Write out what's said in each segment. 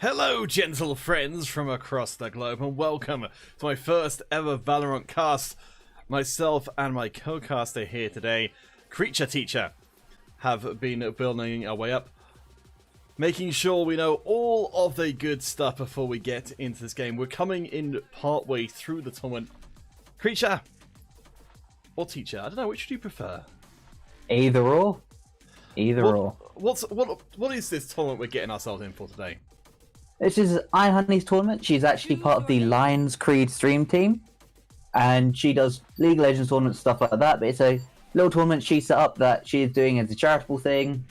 Hello, gentle friends from across the globe, and welcome to my first ever Valorant cast. Myself and my co-caster here today, Creature Teacher, have been building our way up, making sure we know all of the good stuff before we get into this game. We're coming in partway through the tournament. Creature or Teacher, I don't know, which do you prefer? Either or. Either or. What is this tournament we're getting ourselves in for today? This is ihunnie's tournament. She's actually part of the Lions Creed stream team. And she does League of Legends tournaments, stuff like that. But it's a little tournament she set up that she is doing as a charitable thing.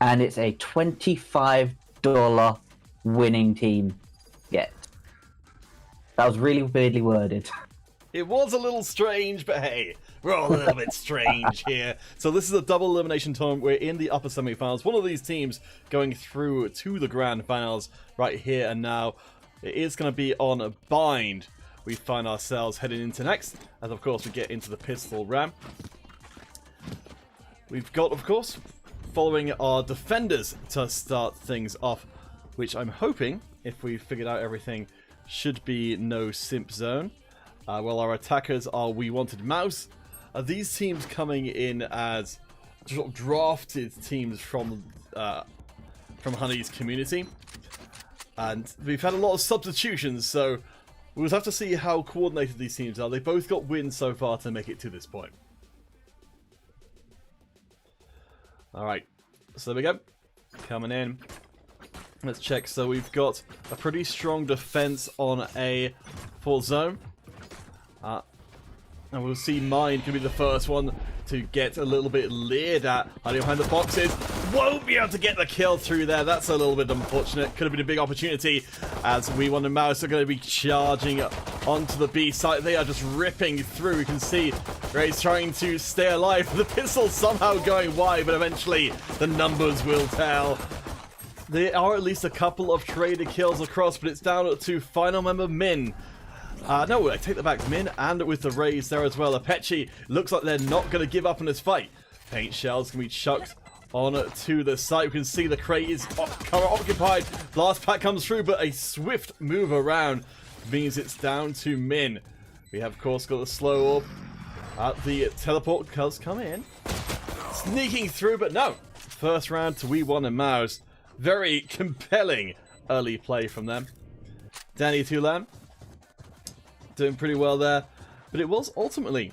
And it's a $25 winning team get. That was really weirdly worded. It was a little strange, but hey, we're all a little bit strange here. So this is a double elimination tournament. We're in the upper semi-finals. One of these teams going through to the grand finals right here and now. It is going to be on a bind. We find ourselves heading into next, as of course we get into the pistol round. We've got, of course, following our defenders to start things off, which I'm hoping, if we've figured out everything, should be no simp zone. While our attackers are We Wanted Mouse. These teams coming in as sort of drafted teams from Honey's community. And we've had a lot of substitutions, so we'll have to see how coordinated these teams are. They both got wins so far to make it to this point. Alright, so there we go. Coming in. Let's check. So we've got a pretty strong defense on a full zone. And we'll see mine can be the first one to get a little bit leered at. Hiding behind the boxes. Won't be able to get the kill through there. That's a little bit unfortunate. Could have been a big opportunity as We Want a Mouse are going to be charging onto the B site. They are just ripping through. You can see Ray's trying to stay alive. The pistol somehow going wide, but eventually the numbers will tell. There are at least a couple of traded kills across, but it's down to final member Min. No, I take that back. Min and with the raise there as well. Apeche looks like they're not going to give up in this fight. Paint shells can be chucked on to the site. We can see the crate is occupied. Blast pack comes through, but a swift move around means it's down to Min. We have, of course, got the slow orb. The teleport does come in. Sneaking through, but no. First round to We Want a Mouse. Very compelling early play from them. Danny Tulan doing pretty well there, but it was ultimately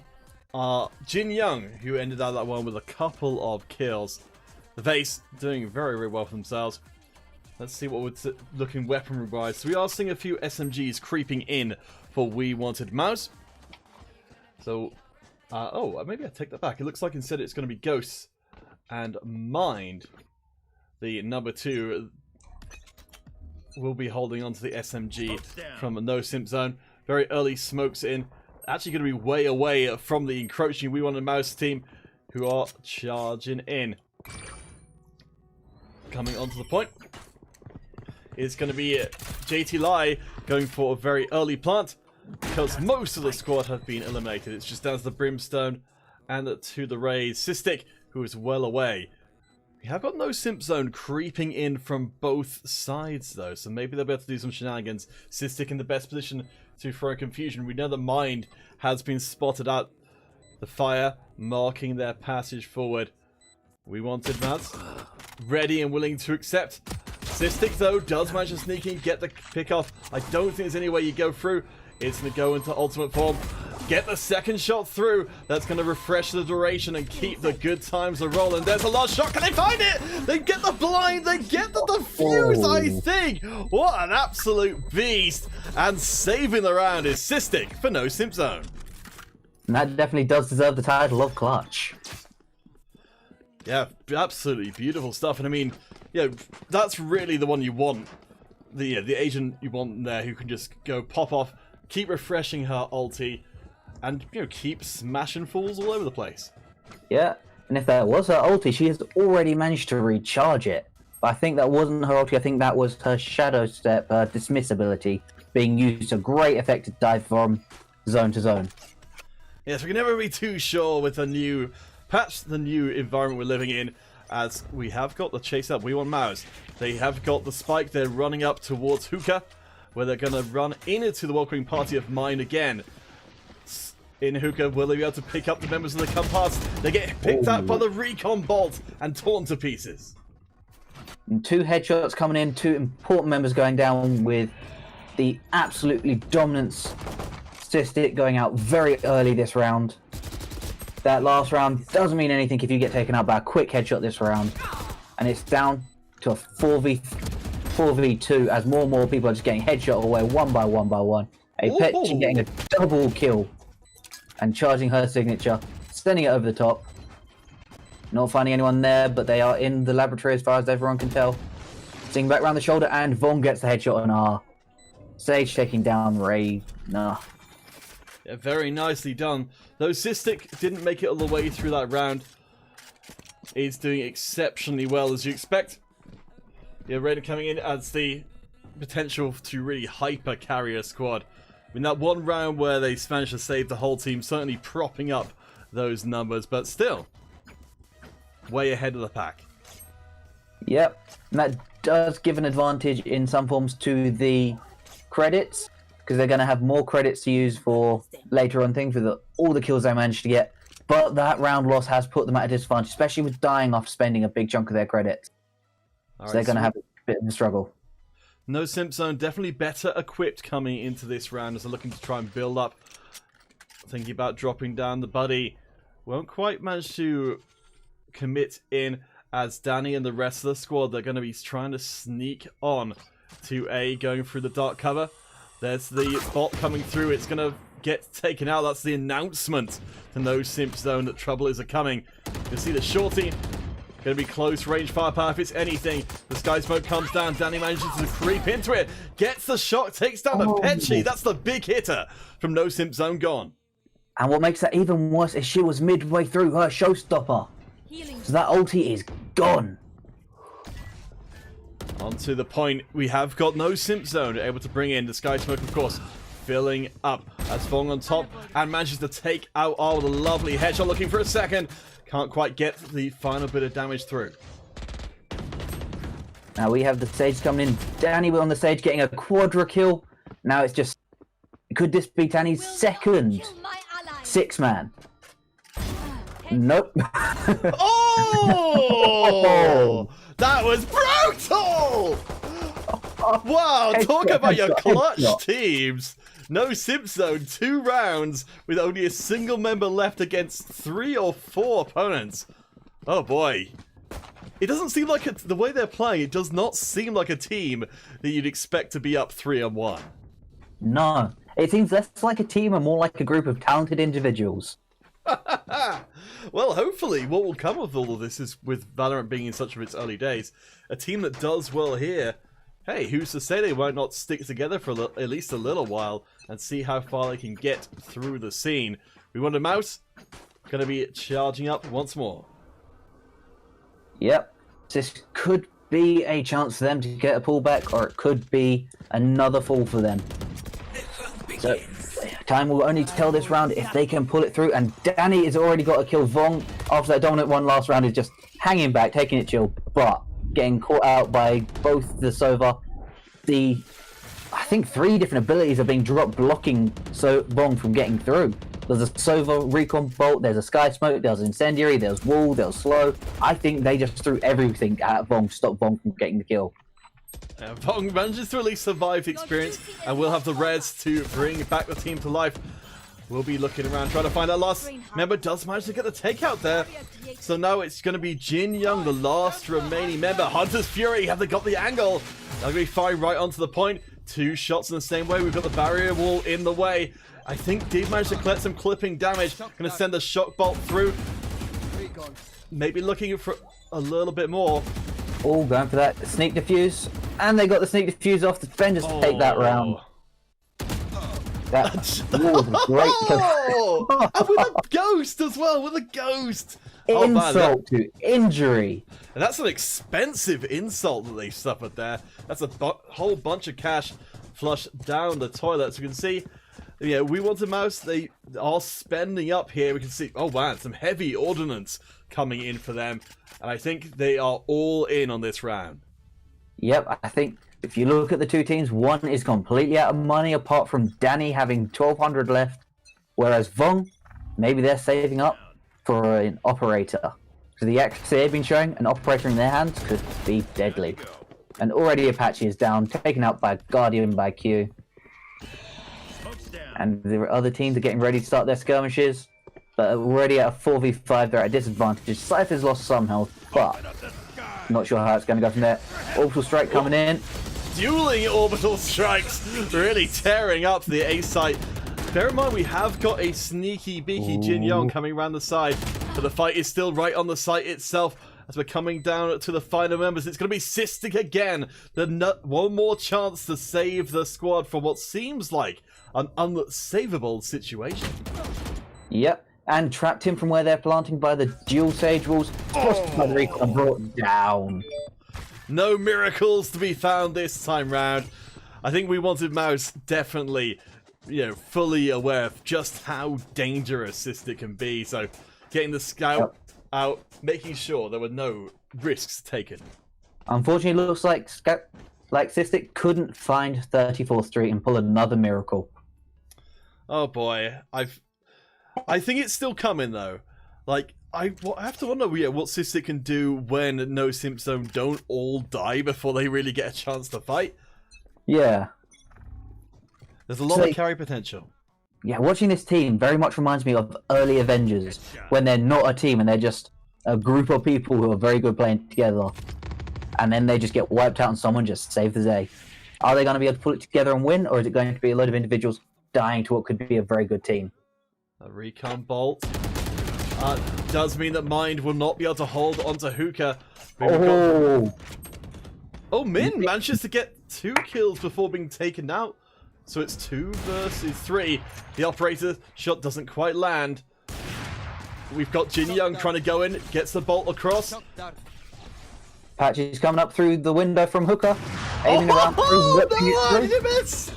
Jin Young who ended out that one with a couple of kills. The Vase doing very, very well for themselves. Let's see what we're looking weaponry wise. So we are seeing a few SMGs creeping in for We Wanted Mouse. So, oh, maybe I take that back. It looks like instead it's going to be Ghosts and Mind. The number 2 will be holding on to the SMG from a no simp zone. Very early smokes in. Actually going to be way away from the encroaching We Want a Mouse team who are charging in. Coming onto the point. It's going to be JT Lai going for a very early plant because most of the squad have been eliminated. It's just down to the Brimstone and to the Rays. Cystic, who is well away. We have got no simp zone creeping in from both sides though, so maybe they'll be able to do some shenanigans. Cystic in the best position to throw confusion. We know that Mind has been spotted at the fire, marking their passage forward. We Wanted Mouse ready and willing to accept. Cystic though does manage to sneak in, get the pick off. I don't think there's any way you go through. It's going to go into ultimate form. Get the second shot through. That's going to refresh the duration and keep the good times a rolling. There's a last shot. Can they find it? They get the blind. They get the defuse, I think. What an absolute beast. And saving the round is Cystic for no simp zone. And that definitely does deserve the title of Clutch. Yeah, absolutely beautiful stuff. And I mean, yeah, that's really the one you want. The agent you want there who can just go pop off, keep refreshing her ulti, and, you know, keep smashing fools all over the place. Yeah, and if that was her ulti, she has already managed to recharge it. But I think that wasn't her ulti, I think that was her Shadow Step, Dismiss ability, being used to great effect to dive from zone to zone. Yes, we can never be too sure with the new patch, the new environment we're living in. as we have got the chase up. We want Mouse. They have got the spike. They're running up towards Hookah, where they're going to run into the welcoming party of Mine again. In Hookah, will they be able to pick up the members of the come past? They get picked up by the recon bolt and torn to pieces. And 2 headshots coming in, 2 important members going down with the absolutely dominant statistic going out very early this round. That last round doesn't mean anything if you get taken out by a quick headshot this round. And it's down to a 4v2 as more and more people are just getting headshot away one by one. Apeche getting a double kill and charging her signature, sending it over the top. Not finding anyone there, but they are in the laboratory as far as everyone can tell. Seeing back around the shoulder, and Vaughn gets the headshot on R. Sage taking down Ray. Nah. Yeah, very nicely done. Though Cystic didn't make it all the way through that round, is doing exceptionally well as you expect. Yeah, Raider coming in as the potential to really hyper carry a squad. I mean, that one round where they managed to save the whole team, certainly propping up those numbers, but still way ahead of the pack. Yep, and that does give an advantage in some forms to the credits, because they're going to have more credits to use for later on things with all the kills they managed to get. But that round loss has put them at a disadvantage, especially with dying after spending a big chunk of their credits. So they're going to have a bit of a struggle. No Simp Zone, definitely better equipped coming into this round as they're looking to try and build up. Thinking about dropping down the buddy. Won't quite manage to commit in as Danny and the rest of the squad, they're going to be trying to sneak on to A, going through the dark cover. There's the bot coming through. It's going to get taken out. That's the announcement to No Simp Zone that trouble is a-coming. You can see the shorty. Going to be close range firepower if it's anything. The sky smoke comes down. Danny manages to creep into it. Gets the shot. Takes down Apeche. That's the big hitter from No Simp Zone gone. And what makes that even worse is she was midway through her showstopper. So that ulti is gone. Onto the point. We have got No Simp Zone able to bring in the sky smoke, of course. Filling up as Vong on top and manages to take out all the lovely headshot. Looking for a second. Can't quite get the final bit of damage through. Now we have the Sage coming in. Danny on the Sage getting a quadra kill. Now it's just... Could this be Danny's second 6-man? Nope. Oh! That was brutal! Wow, talk about your clutch teams. No Simp Zone, 2 rounds with only a single member left against 3 or 4 opponents. Oh boy. It doesn't seem like the way they're playing, it does not seem like a team that you'd expect to be up 3-on-1. No. It seems less like a team and more like a group of talented individuals. Well, hopefully what will come of all of this is, with Valorant being in such of its early days, a team that does well here. Hey, who's to say they won't not stick together for at least a little while and see how far they can get through the scene. We want a Mouse. Going to be charging up once more. Yep. This could be a chance for them to get a pullback, or it could be another fall for them. So, time will only tell this round if they can pull it through. And Danny has already got a kill. Vong, after that dominant one last round, is just hanging back, taking it chill, but getting caught out by both the Sova. I think 3 different abilities are being dropped, blocking Vong from getting through. There's a Sova recon bolt, there's a sky smoke, there's incendiary, there's wall, there's slow. I think they just threw everything at Vong to stop Vong from getting the kill. Vong manages to at least survive the experience, and we'll have the Reds to bring back the team to life. We'll be looking around trying to find that last member. Does manage to get the takeout there. So now it's going to be Jin Young, the last remaining member. Hunter's Fury, have they got the angle? They're going to be firing right onto the point. 2 shots in the same way. We've got the barrier wall in the way. I think did manage to collect some clipping damage. Going to send a shock bolt through. Maybe looking for a little bit more. Oh, going for that sneak defuse. And they got the sneak defuse off the defenders to take that round. That was great. Oh, and with a ghost as well, with a ghost. Insult to injury. And that's an expensive insult that they suffered there. That's a whole bunch of cash flushed down the toilet. So you can see Yeah, we want a mouse. They are spending up here. We can see, oh wow, some heavy ordnance coming in for them. And I think they are all in on this round. Yep, I think if you look at the two teams, one is completely out of money apart from Danny having 1,200 left, whereas Vong, maybe they're saving up for an operator. So the accuracy they've been showing, an operator in their hands could be deadly. And already Apache is down, taken out by Guardian by Q. And the other teams are getting ready to start their skirmishes. But already at a 4v5, they're at a disadvantage. Cypher's lost some health, but not sure how it's going to go from there. Orbital Strike coming in. Dueling orbital strikes, really tearing up the A site. Bear in mind, we have got a sneaky beaky Jin Young coming around the side, but the fight is still right on the site itself. As we're coming down to the final members, it's going to be Cystic again. One more chance to save the squad from what seems like an unsavable situation. Yep, and trapped him from where they're planting by the dual Sage rules. By the recon brought down. No miracles to be found this time round. I think we wanted Mouse definitely, fully aware of just how dangerous Cystic can be. So getting the scout out, making sure there were no risks taken. Unfortunately, it looks like Cystic couldn't find 34th Street and pull another miracle. Oh boy, I think it's still coming though. Like I have to wonder, what Cystic can do when No Simp Zone don't all die before they really get a chance to fight. Yeah, there's a lot of carry potential. Yeah, watching this team very much reminds me of early Avengers, when they're not a team and they're just a group of people who are very good playing together, and then they just get wiped out and someone just saves the day. Are they going to be able to pull it together and win, or is it going to be a load of individuals dying to what could be a very good team? A recon bolt does mean that Mind will not be able to hold onto Hookah. Min manages to get 2 kills before being taken out. So it's 2 versus 3. The operator shot doesn't quite land. We've got Jin Young trying to go in, gets the bolt across. Patchy's coming up through the window from Hooker, aiming around through. No, did you miss?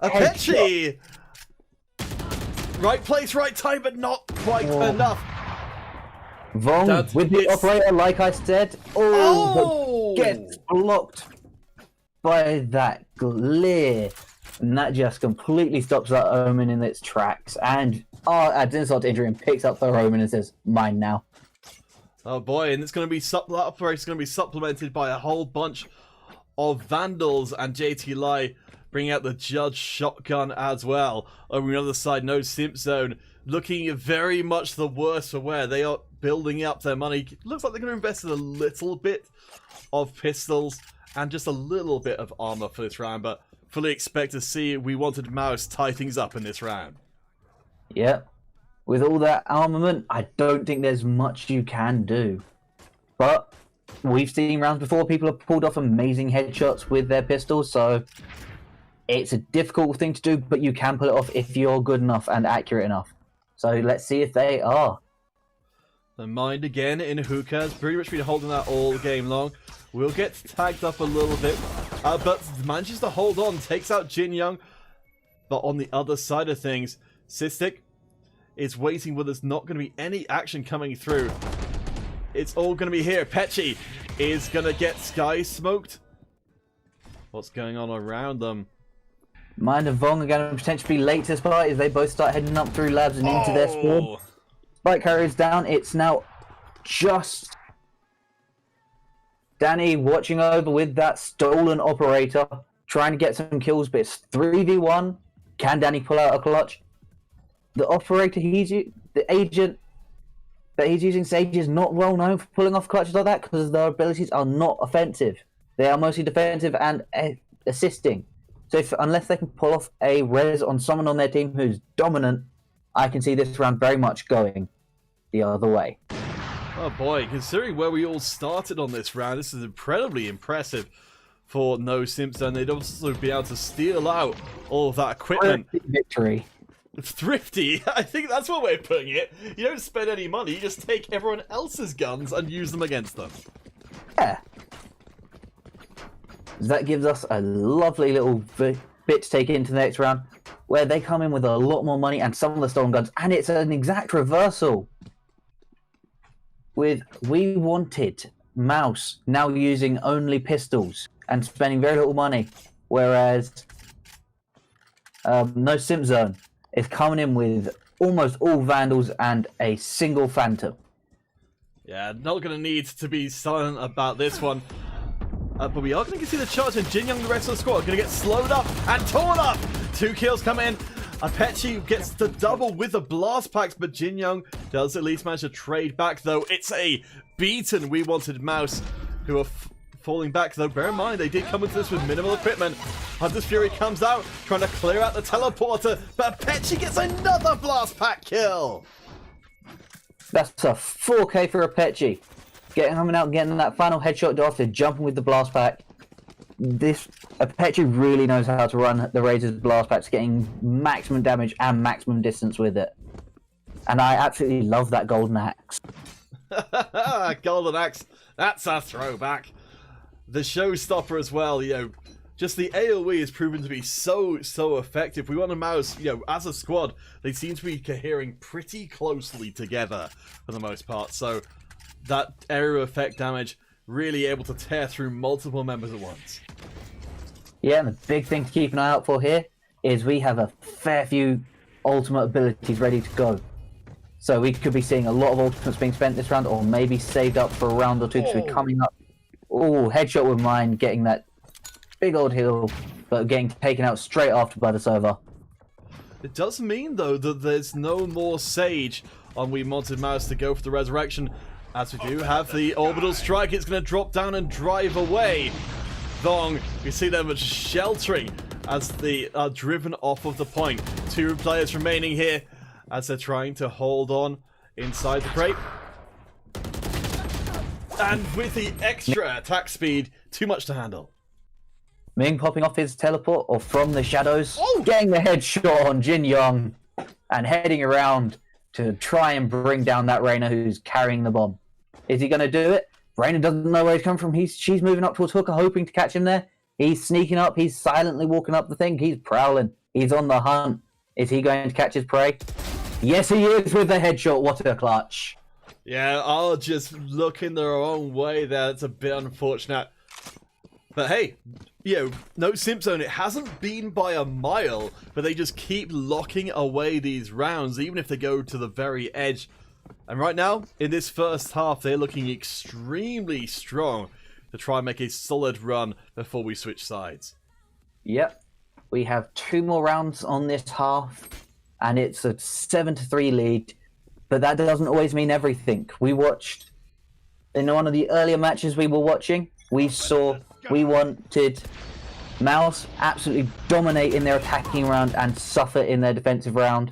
Apache! Right place, right time, but not quite enough. Vong with the operator, like I said. But gets blocked by that glare. And that just completely stops that Omen in its tracks. And adds insult to injury and picks up the Omen and says, mine now. Oh boy, and it's going to be that operator's going to be supplemented by a whole bunch of Vandals and JT Lai bringing out the Judge shotgun as well. Over on the other side, No Simp Zone looking very much the worse for wear. They are building up their money. Looks like they're going to invest in a little bit of pistols and just a little bit of armor for this round, but fully expect to see we wanted Mouse tie things up in this round. Yep. With all that armament, I don't think there's much you can do. But we've seen rounds before people have pulled off amazing headshots with their pistols, so it's a difficult thing to do, but you can pull it off if you're good enough and accurate enough. So let's see if they are. The Mind again in Hookah has pretty much been holding that all game long. Will get tagged up a little bit, but manages to hold on, takes out Jin Young. But on the other side of things, Cystic is waiting where there's not going to be any action coming through. It's all going to be here. Petchy is going to get sky smoked. What's going on around them? Mind and Vong are going to potentially be late to this party as they both start heading up through labs and into their spawn. Spike carriers down. It's now just Danny watching over with that stolen operator, trying to get some kills, but it's 3v1. Can Danny pull out a clutch? The operator the agent that he's using, Sage, is not well known for pulling off clutches like that because their abilities are not offensive. They are mostly defensive and assisting. So unless they can pull off a res on someone on their team who's dominant, I can see this round very much going the other way. Oh boy, considering where we all started on this round, this is incredibly impressive for No Simp Zone. They'd also be able to steal out all of that equipment. Victory. Thrifty, I think that's one way of putting it. You don't spend any money, you just take everyone else's guns and use them against them. Yeah. That gives us a lovely little bit to take it into the next round, where they come in with a lot more money and some of the stolen guns, and it's an exact reversal. With We Wanted Mouse now using only pistols and spending very little money, whereas No Simp Zone is coming in with almost all Vandals and a single Phantom. Yeah, not going to need to be silent about this one. But we are going to see the charge, and Jin Young and the rest of the squad are going to get slowed up and torn up. 2 kills come in. Apeche gets the double with the blast packs, but Jin Young does at least manage to trade back, though. It's a beaten We Wanted Mouse who are falling back, though. Bear in mind, they did come into this with minimal equipment. Hunter's Fury comes out, trying to clear out the teleporter, but Apeche gets another blast pack kill. That's a 4K for Apeche. Coming out and getting that final headshot after jumping with the blast pack. This Apeche really knows how to run the Razor's blast packs, getting maximum damage and maximum distance with it. And I absolutely love that golden axe. Golden axe, that's a throwback. The showstopper as well, you know, just the AoE has proven to be so effective. We want a Mouse, you know, as a squad, they seem to be cohering pretty closely together for the most part. So that area effect damage really able to tear through multiple members at once. Yeah, and the big thing to keep an eye out for here is we have a fair few ultimate abilities ready to go. So we could be seeing a lot of ultimates being spent this round, or maybe saved up for a round or two, because we're coming up. Oh, headshot with mine, getting that big old heal, but getting taken out straight after by the server. It does mean, though, that there's no more Sage on We Wanted Mouse to go for the resurrection. As we do have the orbital strike, it's going to drop down and drive away. Thong, we see them sheltering as they are driven off of the point. 2 players remaining here as they're trying to hold on inside the crate. And with the extra attack speed, too much to handle. Ming popping off his teleport, or from the shadows, getting the headshot on Jin Young, and heading around to try and bring down that Reyna who's carrying the bomb. Is he going to do it? Reyna doesn't know where he's come from. She's moving up towards Hooker, hoping to catch him there. He's sneaking up. He's silently walking up the thing. He's prowling. He's on the hunt. Is he going to catch his prey? Yes, he is with the headshot. What a clutch. Yeah, I'll just looking their own way there. It's a bit unfortunate. But hey, you know, no Simp Zone. It hasn't been by a mile, but they just keep locking away these rounds, even if they go to the very edge. And right now, in this first half, they're looking extremely strong to try and make a solid run before we switch sides. Yep. We have 2 more rounds on this half, and it's a 7-3 lead. But that doesn't always mean everything. We watched, in one of the earlier matches we were watching, we saw We Wanted Mouse absolutely dominate in their attacking round and suffer in their defensive round.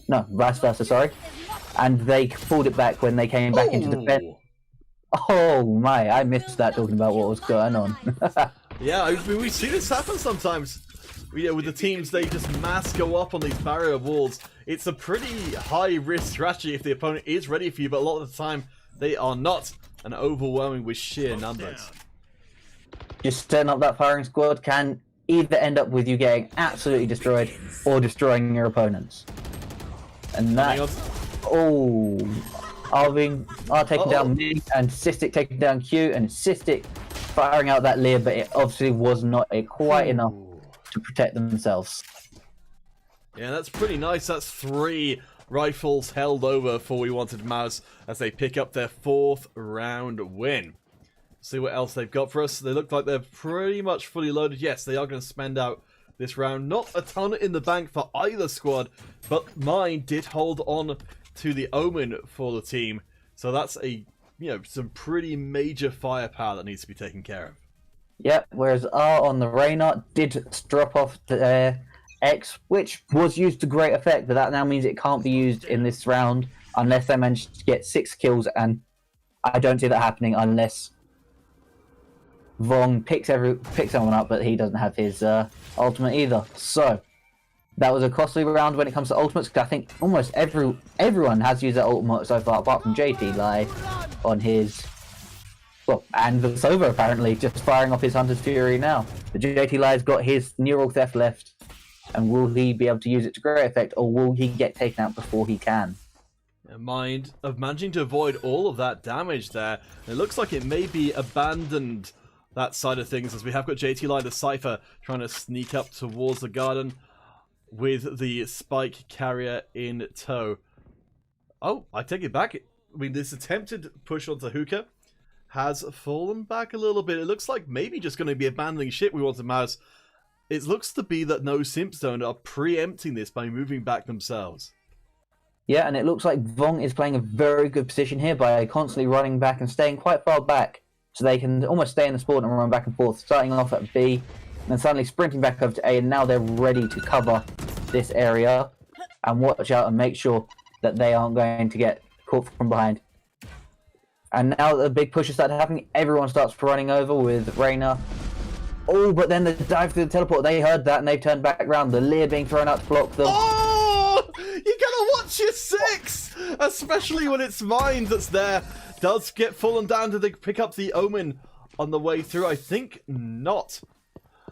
No, vice versa, sorry. And they pulled it back when they came back into defense. Oh my, I missed that, talking about what was going on. Yeah, we see this happen sometimes. You know, with the teams, they just mass go up on these barrier walls. It's a pretty high-risk strategy if the opponent is ready for you, but a lot of the time, they are not, and overwhelming with sheer numbers. Just setting up that firing squad can either end up with you getting absolutely destroyed or destroying your opponents. And that... Oh... Arving are taking down me, and Cystic taking down Q, and Cystic firing out that Leer, but it obviously was not quite enough to protect themselves. Yeah, that's pretty nice. That's 3 rifles held over for We Wanted Mouse as they pick up their 4th round win. See what else they've got for us. They look like they're pretty much fully loaded. Yes, they are going to spend out this round. Not a ton in the bank for either squad, but mine did hold on to the Omen for the team. So that's a, you know, some pretty major firepower that needs to be taken care of. Yep, whereas R on the Reyna did drop off the X, which was used to great effect, but that now means it can't be used in this round unless they manage to get 6 kills, and I don't see that happening unless Vong picks someone up, but he doesn't have his ultimate either. So that was a costly round when it comes to ultimates, because I think almost everyone has used their ultimate so far, apart from JT Live on his Well, and the Sova apparently just firing off his Hunter's Fury now. The JT Lie's got his Neural Theft left, and will he be able to use it to great effect, or will he get taken out before he can? Mind of managing to avoid all of that damage there. It looks like it may be abandoned, that side of things, as we have got JT Lie the Cypher trying to sneak up towards the garden with the Spike carrier in tow. Oh, I take it back. I mean, this attempted push onto Hookah has fallen back a little bit. It looks like maybe just going to be abandoning ship we want to mouse. It looks to be that No Simp Zone are preempting this by moving back themselves. Yeah, and it looks like Vong is playing a very good position here by constantly running back and staying quite far back, so they can almost stay in the spawn and run back and forth, starting off at B, and then suddenly sprinting back over to A, and now they're ready to cover this area and watch out and make sure that they aren't going to get caught from behind. And now that the big pushes start happening, everyone starts running over with Reyna. Oh, but then the dive through the teleport, they heard that and they've turned back around. The Leer being thrown out to block them. Oh! You gotta watch your 6! Especially when it's Mind that's there. Does get fallen down. Did they pick up the Omen on the way through? I think not.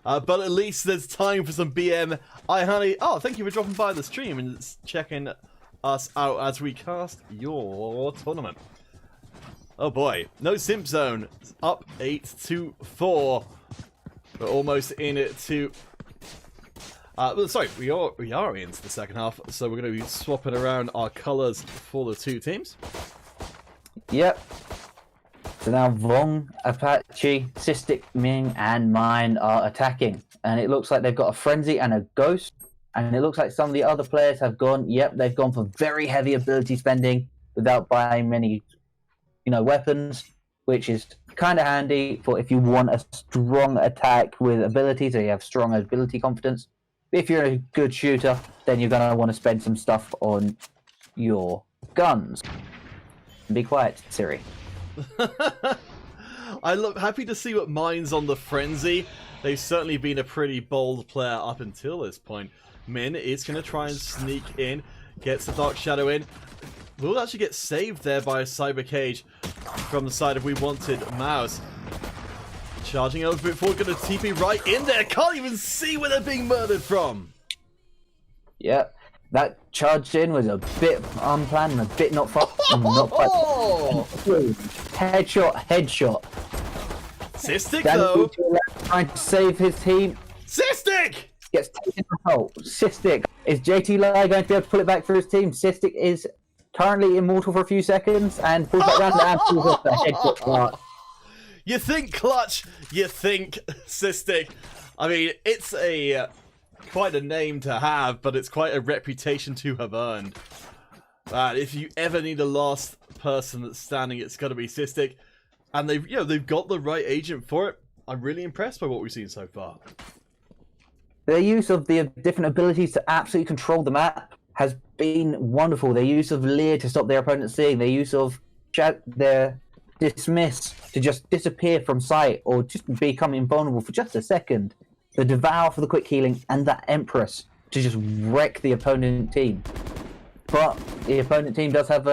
But at least there's time for some BM. ihunnie, oh, thank you for dropping by the stream and checking us out as we cast your tournament. Oh boy, No Simp Zone up 8-4. We're almost in it to. Well, sorry, we are into the second half, so we're going to be swapping around our colours for the two teams. Yep. So now Vong, Apache, Cystic, Ming, and Mine are attacking, and it looks like they've got a Frenzy and a Ghost. And it looks like some of the other players have gone. Yep, they've gone for very heavy ability spending without buying many, weapons, which is kind of handy for if you want a strong attack with ability, so you have strong ability confidence. If you're a good shooter, then you're going to want to spend some stuff on your guns. Be quiet, Siri. I'm happy to see what Mine's on the Frenzy. They've certainly been a pretty bold player up until this point. Min is going to try and sneak in, gets the Dark Shadow in. Will actually get saved there by a Cyber Cage from the side of We Wanted Mouse. Charging over before going to TP right in there. Can't even see where they're being murdered from. Yeah, that charge in was a bit unplanned and a bit not quite. Headshot. Cystic though. Trying to save his team. Cystic! Gets taken out. Cystic. Is JT Lie going to be able to pull it back for his team? Cystic is currently immortal for a few seconds and pulls back down and pulls off the headshot part. You think clutch, you think Cystic. I mean, it's quite a name to have, but it's quite a reputation to have earned. If you ever need a last person that's standing, it's got to be Cystic, and they've got the right agent for it. I'm really impressed by what we've seen so far. Their use of the different abilities to absolutely control the map has been wonderful. Their use of Leer to stop their opponent seeing. Their use of their Dismiss to just disappear from sight or just become invulnerable for just a second. The Devour for the quick healing, and that Empress to just wreck the opponent team. But the opponent team does have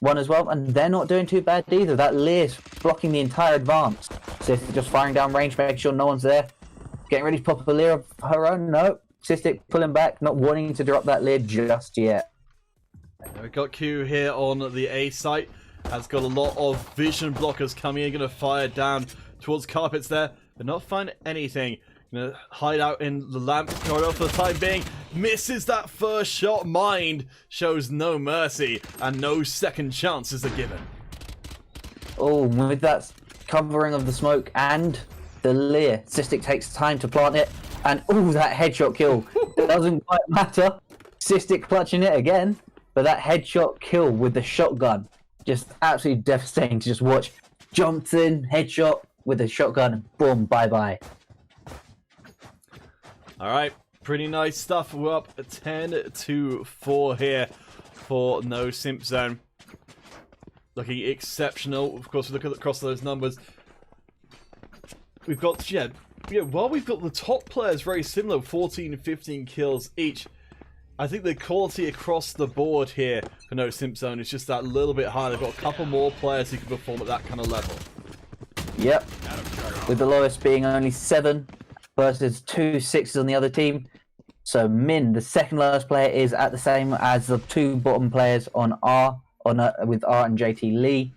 one as well, and they're not doing too bad either. That Leer's blocking the entire advance. So they're just firing down range, making sure no one's there. Getting ready to pop up a Leer of her own. No. Cystic pulling back, not wanting to drop that lid just yet. We've got Q here on the A site. Has got a lot of vision blockers coming in. Going to fire down towards carpets there, but not find anything. Going to hide out in the lamp corridor for the time being. Misses that first shot. Mind shows no mercy, and no second chances are given. Oh, with that covering of the smoke and the Leer, Cystic takes time to plant it, and that headshot kill. Doesn't quite matter. Cystic clutching it again, but that headshot kill with the shotgun, just absolutely devastating to just watch. Jumps in, headshot with a shotgun, and boom, bye-bye. Alright, pretty nice stuff. We're up 10-4 here for No Simp Zone. Looking exceptional. Of course, we look across those numbers. We've got, while we've got the top players very similar, 14 and 15 kills each, I think the quality across the board here for No Simp Zone is just that little bit higher. They've got a couple more players who can perform at that kind of level. Yep. With the lowest being only 7 versus 2 6s on the other team. So Min, the second lowest player, is at the same as the 2 bottom players on R, with R and JT Lee.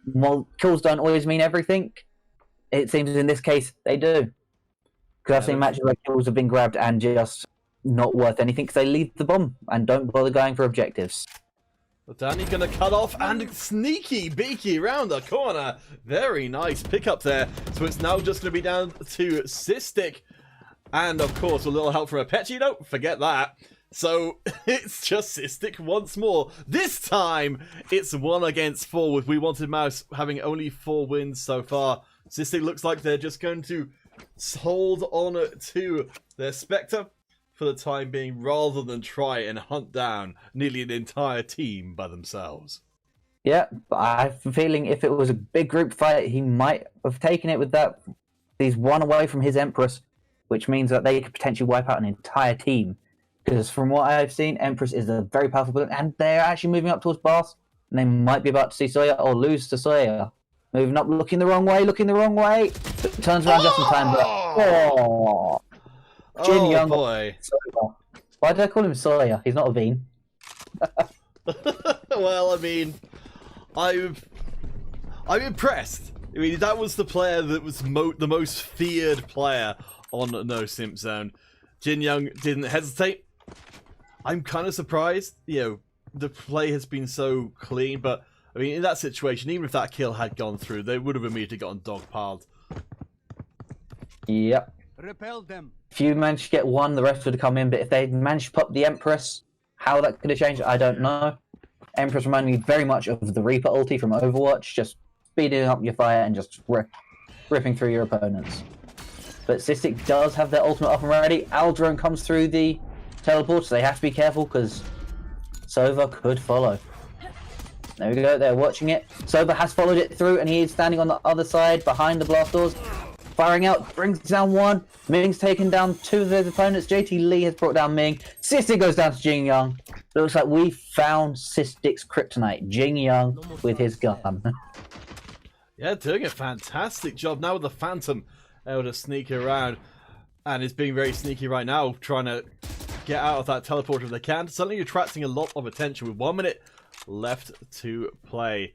Well, kills don't always mean everything. It seems in this case they do. Because I've seen matches where kills have been grabbed and just not worth anything because they leave the bomb and don't bother going for objectives. But Danny gonna cut off and sneaky beaky around the corner. Very nice pickup there. So it's now just gonna be down to Cystic. And of course a little help from Apeche, don't forget that. So it's just Cystic once more. This time it's 1 against 4 with We Wanted Mouse having only 4 wins so far. Cystic looks like they're just going to hold on to their Spectre for the time being rather than try and hunt down nearly an entire team by themselves. Yeah, but I have a feeling if it was a big group fight, he might have taken it with that. He's 1 away from his Empress, which means that they could potentially wipe out an entire team. Because from what I've seen, Empress is a very powerful build, and they're actually moving up towards Bass, and they might be about to see Sawyer or lose to Sawyer. Moving up, looking the wrong way, But turns around just in time. But, Jin Young. Boy. Sawyer. Why did I call him Sawyer? He's not a bean. Well, I mean, I'm impressed. I mean, that was the player that was the most feared player on No Simp Zone. Jin Young didn't hesitate. I'm kind of surprised. You know, the play has been so clean, but I mean, in that situation, even if that kill had gone through, they would have immediately gotten dogpiled. Yep. Repel them. If you managed to get 1, the rest would have come in. But if they managed to pop the Empress, how that could have changed, I don't know. Empress reminded me very much of the Reaper ulti from Overwatch, just speeding up your fire and just ripping through your opponents. But Cystic does have their ultimate up and ready. Aldrone comes through the teleport, so they have to be careful because Sova could follow. There we go, they're watching it. Sova has followed it through and he is standing on the other side behind the blast doors. Firing out, brings down 1. Ming's taken down 2 of his opponents. JT Lee has brought down Ming. Cystic goes down to Jing Young. Looks like we found Cystic's kryptonite. Jing Young with his gun. Yeah, doing a fantastic job now with the Phantom able to sneak around, and is being very sneaky right now, trying to get out of that teleporter if they can. Suddenly attracting a lot of attention with 1 minute left to play.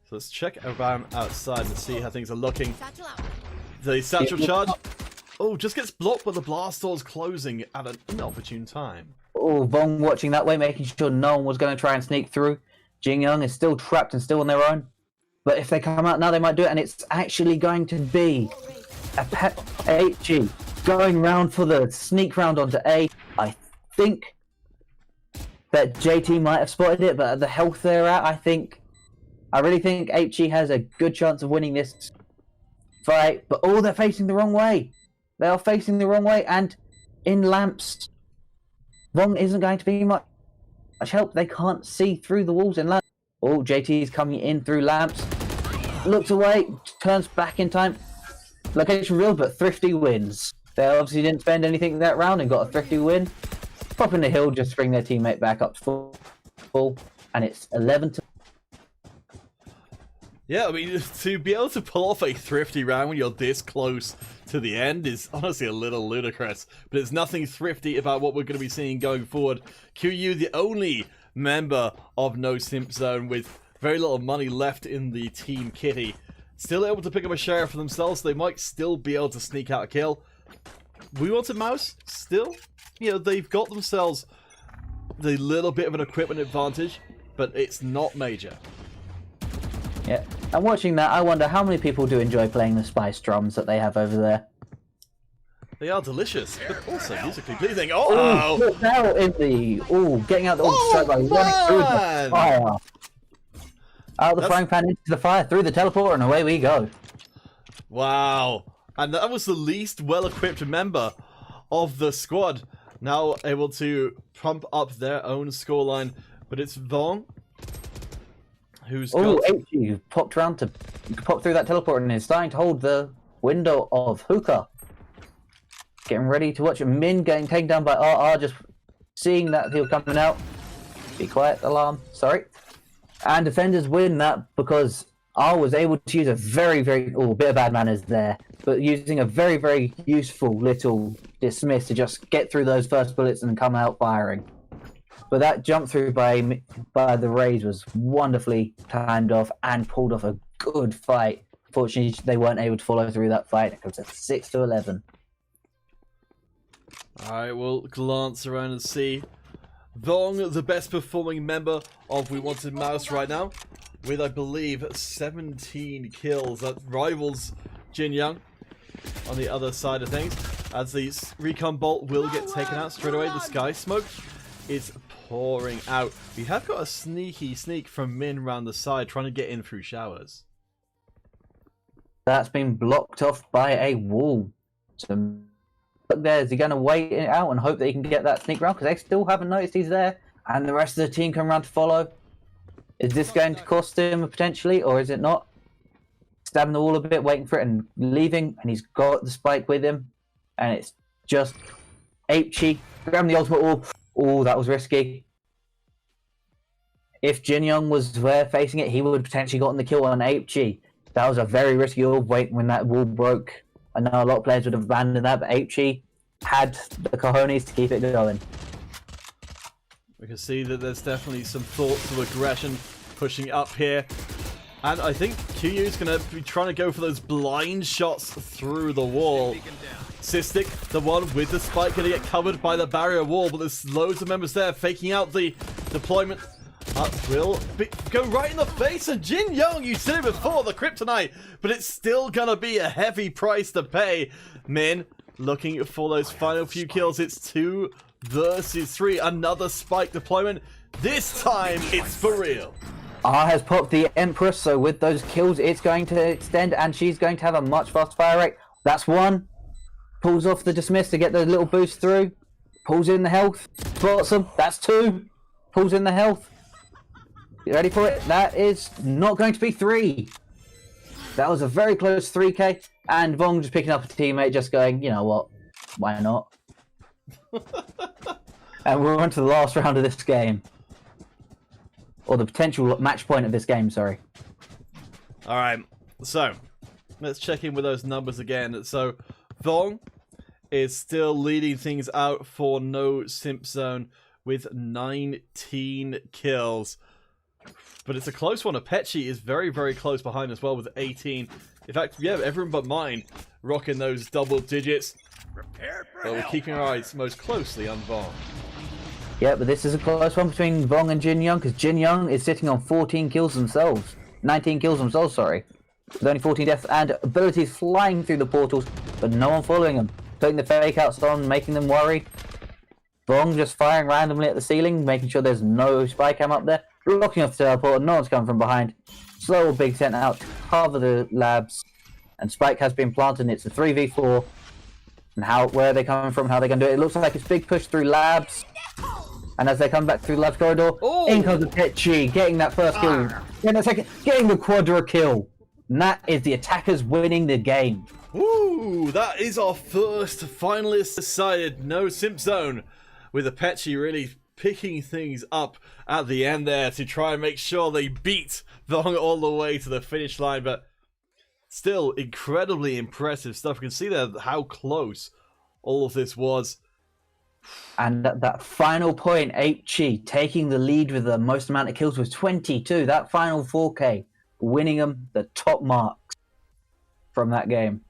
So let's check around outside and see how things are looking. The satchel charge, just gets blocked by the blast doors closing at an inopportune time. Oh, Vong watching that way, making sure no one was going to try and sneak through. Jing Young is still trapped and still on their own. But if they come out now, they might do it, and it's actually going to be HG going round for the sneak round onto A. I think that JT might have spotted it, but at the health they're at, I really think HG has a good chance of winning this fight. But they're facing the wrong way. They are facing the wrong way, and in lamps, Vong isn't going to be much help. They can't see through the walls in lamps. Oh, JT is coming in through lamps. Looks away, turns back in time. Location real, but Thrifty wins. They obviously didn't spend anything that round and got a Thrifty win. Popping the hill just to bring their teammate back up to full, and it's 11 to... Yeah, I mean, to be able to pull off a Thrifty round when you're this close to the end is honestly a little ludicrous. But there's nothing thrifty about what we're going to be seeing going forward. QU, the only member of No Simp Zone with very little money left in the team kitty, still able to pick up a share for themselves, so they might still be able to sneak out a kill. We Wanted Mouse, still, you know, they've got themselves the little bit of an equipment advantage, but it's not major. Yeah, and watching that, I wonder how many people do enjoy playing the spice drums that they have over there. They are delicious, but also musically pleasing. Oh! Look out in the... getting out the strike by running through the fire. Out the frying pan into the fire, through the teleporter, and away we go. Wow. And that was the least well-equipped member of the squad. Now able to pump up their own scoreline. But it's Vong who's got... HG popped through that teleporter and is starting to hold the window of Hookah. Getting ready to watch Min getting taken down by RR, just seeing that he'll coming out. Be quiet, alarm. Sorry. And defenders win that because I was able to use a very, very... Oh, a bit of bad manners there. But using a very, very useful little dismiss to just get through those first bullets and come out firing. But that jump through by the Rays was wonderfully timed off and pulled off a good fight. Fortunately, they weren't able to follow through that fight. It goes to 6-11. Alright, we'll glance around and see. Vong, the best performing member of We Wanted Mouse right now, with, I believe, 17 kills. That rivals Jin Young on the other side of things. As the recon bolt will get taken out straight away, the sky smoke is pouring out. We have got a sneaky sneak from Min round the side, trying to get in through showers. That's been blocked off by a wall. So look there, is he going to wait it out and hope that he can get that sneak round? Because they still haven't noticed he's there. And the rest of the team come around to follow. Is this going to cost him potentially, or is it not? Stabbing the wall a bit, waiting for it and leaving. And he's got the spike with him. And it's just Apechie. Grabbing the ultimate wall. Oh, that was risky. If Jin Young was there facing it, he would have potentially gotten the kill on Apechie. That was a very risky orb wait when that wall broke. I know a lot of players would have abandoned that, but Apechie had the cojones to keep it going. We can see that there's definitely some thoughts of aggression pushing up here. And I think QU is going to be trying to go for those blind shots through the wall. Cystic, the one with the spike, going to get covered by the barrier wall, but there's loads of members there faking out the deployment. Will go right in the face of Jin Young. You said it before, the kryptonite, but it's still going to be a heavy price to pay. Min looking for those final few kills. It's 2 versus 3. Another spike deployment. This time, it's for real. R has popped the Empress, so with those kills, it's going to extend, and she's going to have a much faster fire rate. That's 1. Pulls off the dismiss to get the little boost through. Pulls in the health. Spots them. That's 2. Pulls in the health. You ready for it? That is not going to be 3. That was a very close 3k. And Vong just picking up a teammate, just going, you know what? Why not? And we're on to the last round of this game. Or the potential match point of this game, sorry. Alright, so let's check in with those numbers again. So Vong is still leading things out for No Simp Zone with 19 kills. But it's a close one. Apechie is very, very close behind as well with 18. In fact, yeah, everyone but mine rocking those double digits. But we're keeping our eyes most closely on Vong. Yeah, but this is a close one between Vong and Jin Young, because Jin Young is sitting on 14 kills themselves. 19 kills themselves, sorry. With only 14 deaths and abilities flying through the portals, but no one following them. Putting the fake outs on, making them worried. Vong just firing randomly at the ceiling, making sure there's no spy cam up there. Blocking off the teleport, no one's coming from behind. Slow big sent out to cover the labs. And Spike has been planted, and it's a 3v4. And where are they coming from, how are they going to do it? It looks like it's big push through labs. And as they come back through the labs corridor, in comes Apechie, getting that first kill. Then a second, getting the quadra kill. And that is the attackers winning the game. Ooh, that is our first finalist decided. No Simp Zone, with Apechie really picking things up at the end there to try and make sure they beat Vong all the way to the finish line. But still, incredibly impressive stuff. You can see there how close all of this was. And at that final point, Apechie taking the lead with the most amount of kills was 22. That final 4K, winning them the top marks from that game.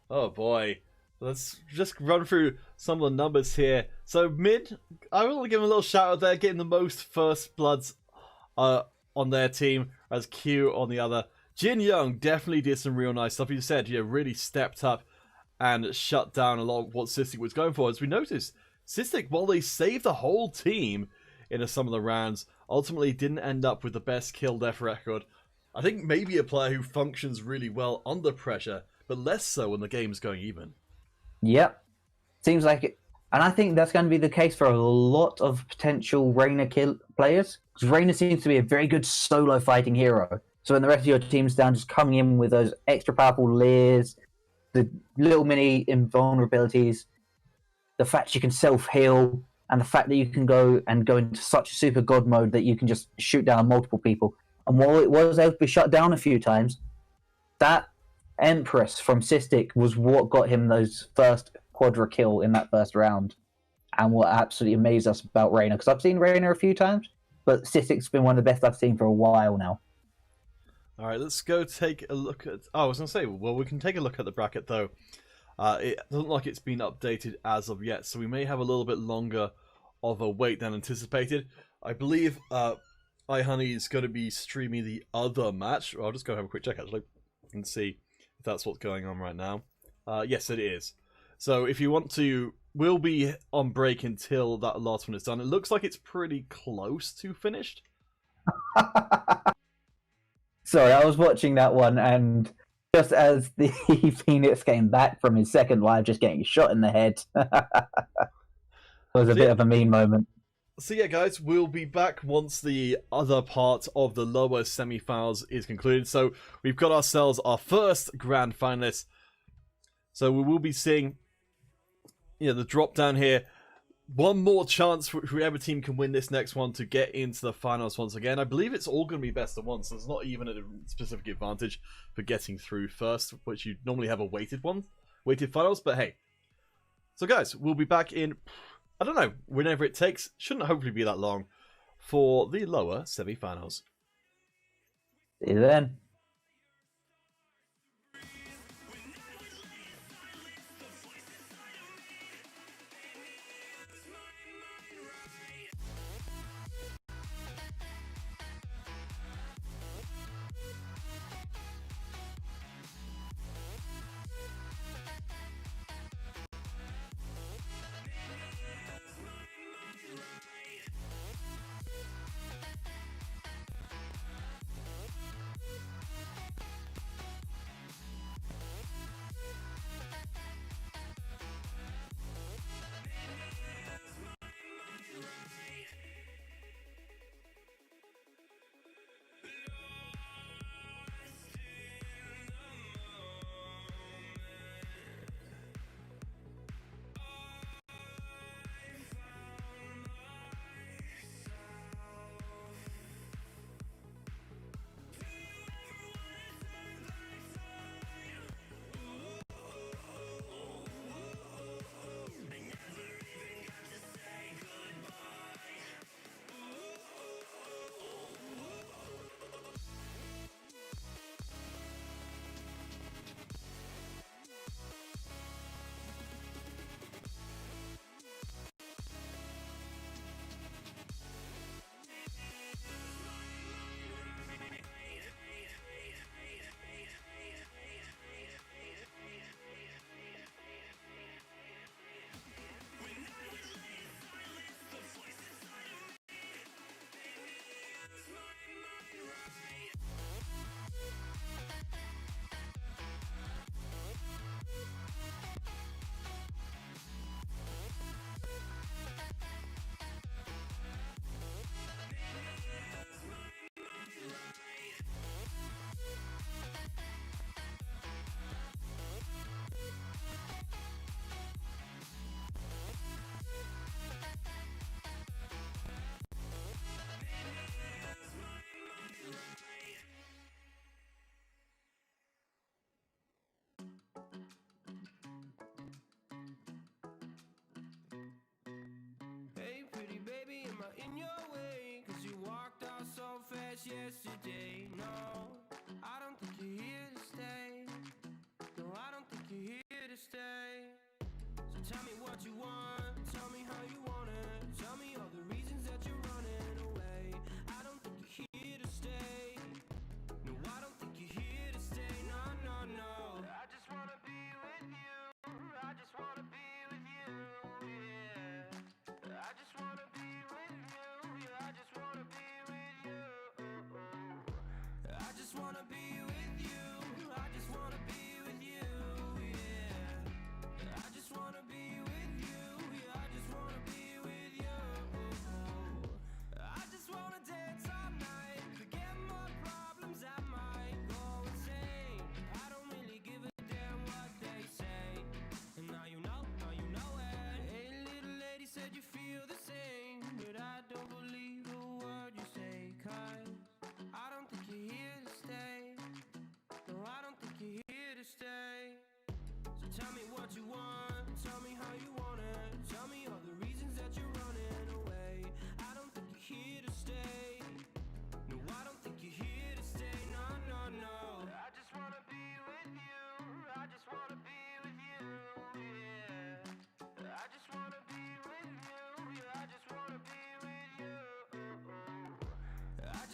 Oh boy. Let's just run through some of the numbers here. So Mid, I want to give him a little shout out there, getting the most first bloods on their team, as Q on the other. Jin Young definitely did some real nice stuff. You said, yeah, really stepped up and shut down a lot of what Cystic was going for. As we noticed, Cystic, while they saved the whole team in some of the rounds, ultimately didn't end up with the best kill death record. I think maybe a player who functions really well under pressure, but less so when the game's going even. Yep. Seems like it. And I think that's going to be the case for a lot of potential Reyna players. Because Reyna seems to be a very good solo fighting hero. So when the rest of your team's down, just coming in with those extra powerful leers, the little mini invulnerabilities, the fact you can self-heal, and the fact that you can go into such a super god mode that you can just shoot down multiple people. And while it was able to be shut down a few times, that Empress from Cystic was what got him those first quadra kill in that first round, and what absolutely amazed us about Reyna. Because I've seen Reyna a few times, but Cystic's been one of the best I've seen for a while now. All right, let's go take a look at... Oh, I was going to say, well, we can take a look at the bracket, though. It doesn't look like it's been updated as of yet, so we may have a little bit longer of a wait than anticipated. I believe ihunnie is going to be streaming the other match. I'll just go have a quick check, actually, and see if that's what's going on right now. Yes, it is. So if you want to... We'll be on break until that last one is done. It looks like it's pretty close to finished. Sorry, I was watching that one, and just as the Phoenix came back from his second live, just getting shot in the head. It was a bit of a mean moment. So yeah, guys, we'll be back once the other part of the lower semi-finals is concluded. So we've got ourselves our first grand finalist. So we will be seeing, the drop down here. One more chance for whoever team can win this next one to get into the finals once again. I believe it's all going to be best of one, so there's not even a specific advantage for getting through first, which you normally have a weighted finals, but hey. So guys, we'll be back in, I don't know, whenever it takes. Shouldn't hopefully be that long for the lower semi-finals. See you then. Yesterday, no, I don't think you're here to stay. No, I don't think you're here to stay. So tell me what you want, tell me how you want it. Tell me all the reasons that you're running away. I don't think you're here to stay. No, I don't think you're here to stay. No, no, no. I just wanna be with you. I just wanna be with you, yeah. I just wanna be with you. Yeah, I just wanna be with you. I just wanna be with you. I just wanna be with you, yeah. I just wanna be with you. Yeah, I just wanna be with you. I just wanna dance all night, forget my problems, I might go insane. I don't really give a damn what they say. And now you know it. Hey, little lady, said you feel the same.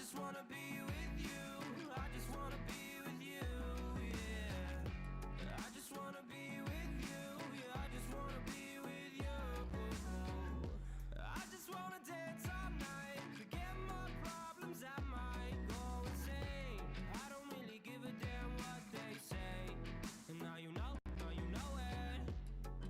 just wanna be with you. I just wanna be with you, yeah. I just wanna be with you, yeah. I just wanna be with you. I just wanna dance all night, forget my problems, I might go insane. I don't really give a damn what they say. And now you know it.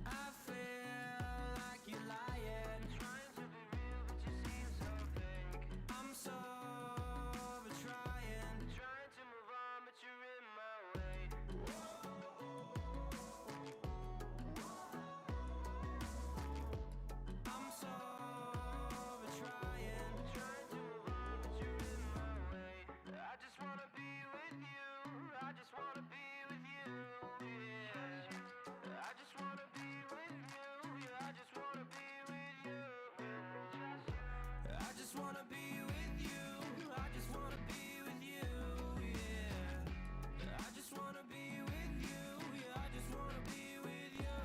I feel like you're lying, trying to be real, but you seem so fake. I'm so over trying to move on, but you're in my way. I'm so over trying to move on, but you're in my way. I just wanna be with you. I just wanna be with you, yeah. I just wanna be with you. Yeah, I just wanna be with you. I just wanna be with you. I just wanna be with you, yeah. I just wanna be with you. Yeah, I just wanna be with you.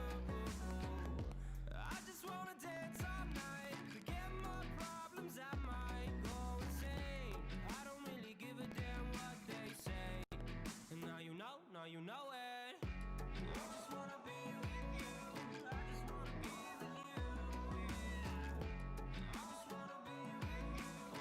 I just wanna dance all night, forget my problems, I might go insane. I don't really give a damn what they say. And now you know it. I just wanna be with you. I just wanna be with you, yeah. I just wanna be with you.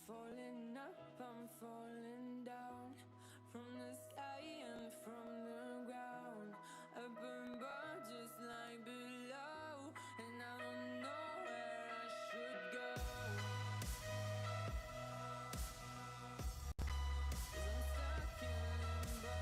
falling up, I'm falling down from the sky and from the ground. Up above, just like below, and I don't know where I should go. 'Cause I'm stuck in limbo.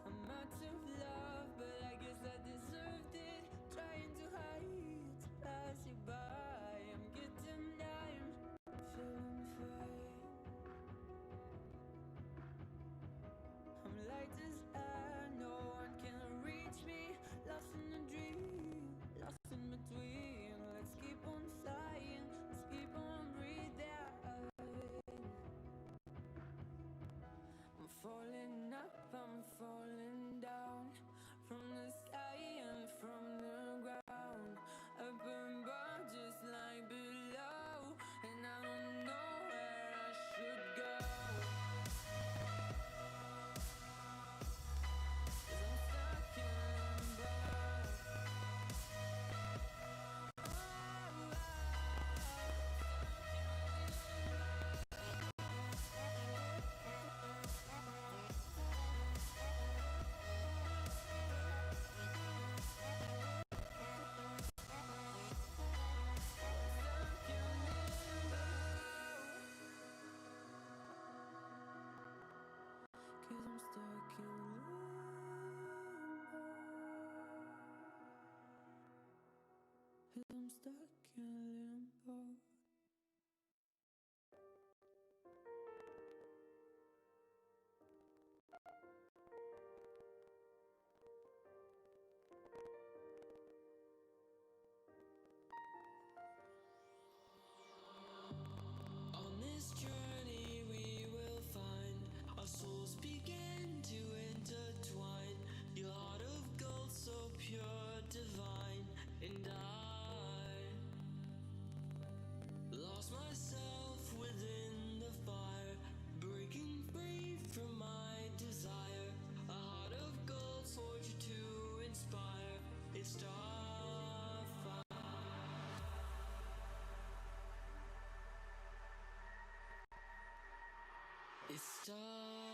I'm out of love, but I guess I deserved it. Trying to hide, to pass you by. I'm getting tired, feeling fine. I'm light as air, no one can reach me. Lost in a dream, lost in between. Let's keep on flying, let's keep on breathing. I'm falling up, I'm falling down from the sky and from the ground. Up above, just like below, and I don't know where I should go. 'Cause I'm stuck in limbo. Cause I'm stuck in limbo. Cause I'm stuck in limbo. On this journey we will find our souls begin to intertwine. Your heart of gold, so pure, divine. And I lost myself within the fire, breaking free from my desire. A heart of gold, forged to inspire. It's starfire. It's starfire.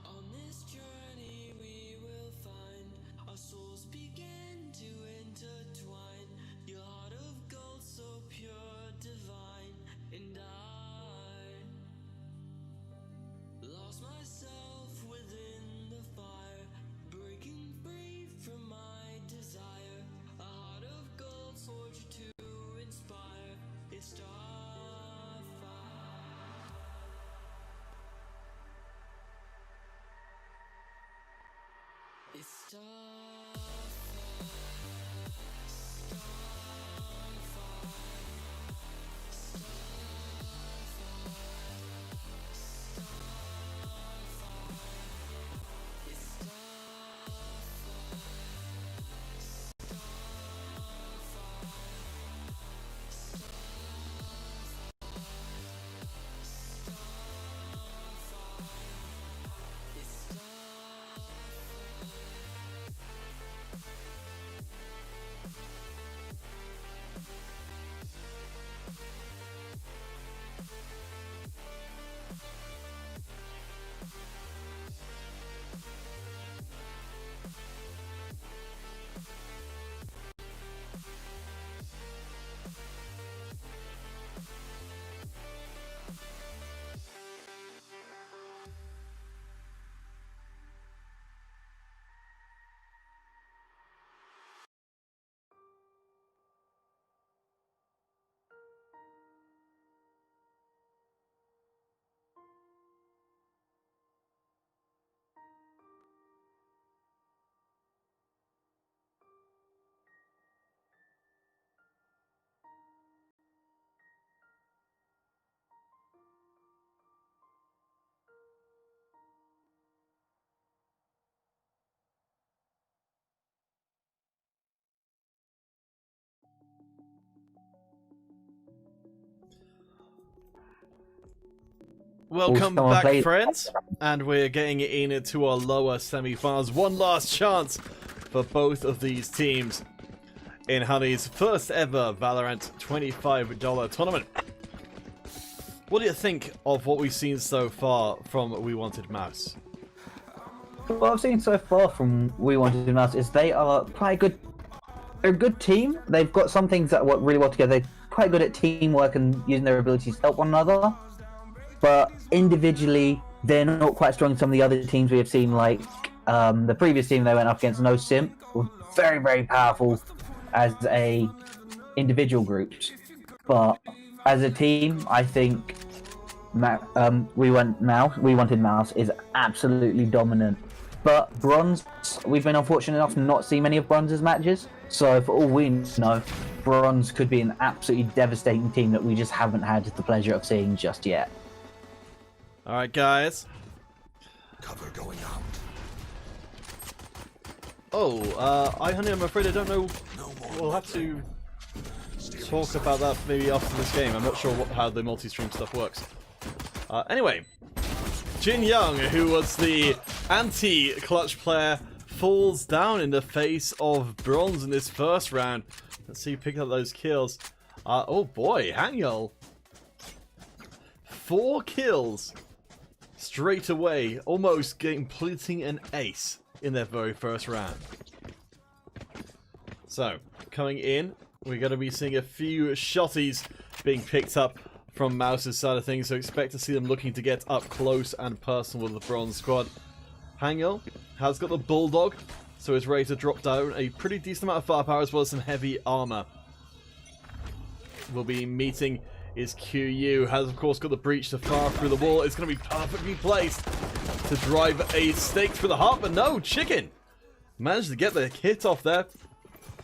On this journey we will find our souls begin to intertwine. Your heart of gold, so pure, divine. And I lost myself within the fire, breaking free from my desire. A heart of gold, forged to inspire. It's starfire. It's starfire. Welcome someone back, played- friends, and we're getting into our lower semi-finals. One last chance for both of these teams in Honey's first ever Valorant $25 tournament. What do you think of what we've seen so far from We Wanted Mouse? What I've seen so far from We Wanted Mouse is they are quite good. They're a good team. They've got some things that work really well together. They're quite good at teamwork and using their abilities to help one another. But individually, they're not quite strong as some of the other teams we have seen, like the previous team they went up against, No Simp, were very, very powerful as a individual groups. But as a team, I think We Wanted Mouse is absolutely dominant. But Bronze, we've been unfortunate enough to not see many of Bronze's matches. So for all we know, Bronze could be an absolutely devastating team that we just haven't had the pleasure of seeing just yet. Alright, guys. Cover going out. Oh, ihunnie, I'm afraid I don't know. We'll have to talk about that maybe after this game. I'm not sure how the multi-stream stuff works. Anyway, Jin Young, who was the anti-clutch player, falls down in the face of Bronze in this first round. Let's see who picked up those kills. Oh boy, Hangul. 4 kills straight away, almost completing an ace in their very first round. So, coming in, we're going to be seeing a few shotties being picked up from Mouse's side of things, so expect to see them looking to get up close and personal with the Bronze squad. Hangul has got the Bulldog, so is ready to drop down a pretty decent amount of firepower as well as some heavy armor. We'll be meeting is QU, has of course got the breach to fire through the wall. It's going to be perfectly placed to drive a stake through the heart, but no, Chicken managed to get the hit off there.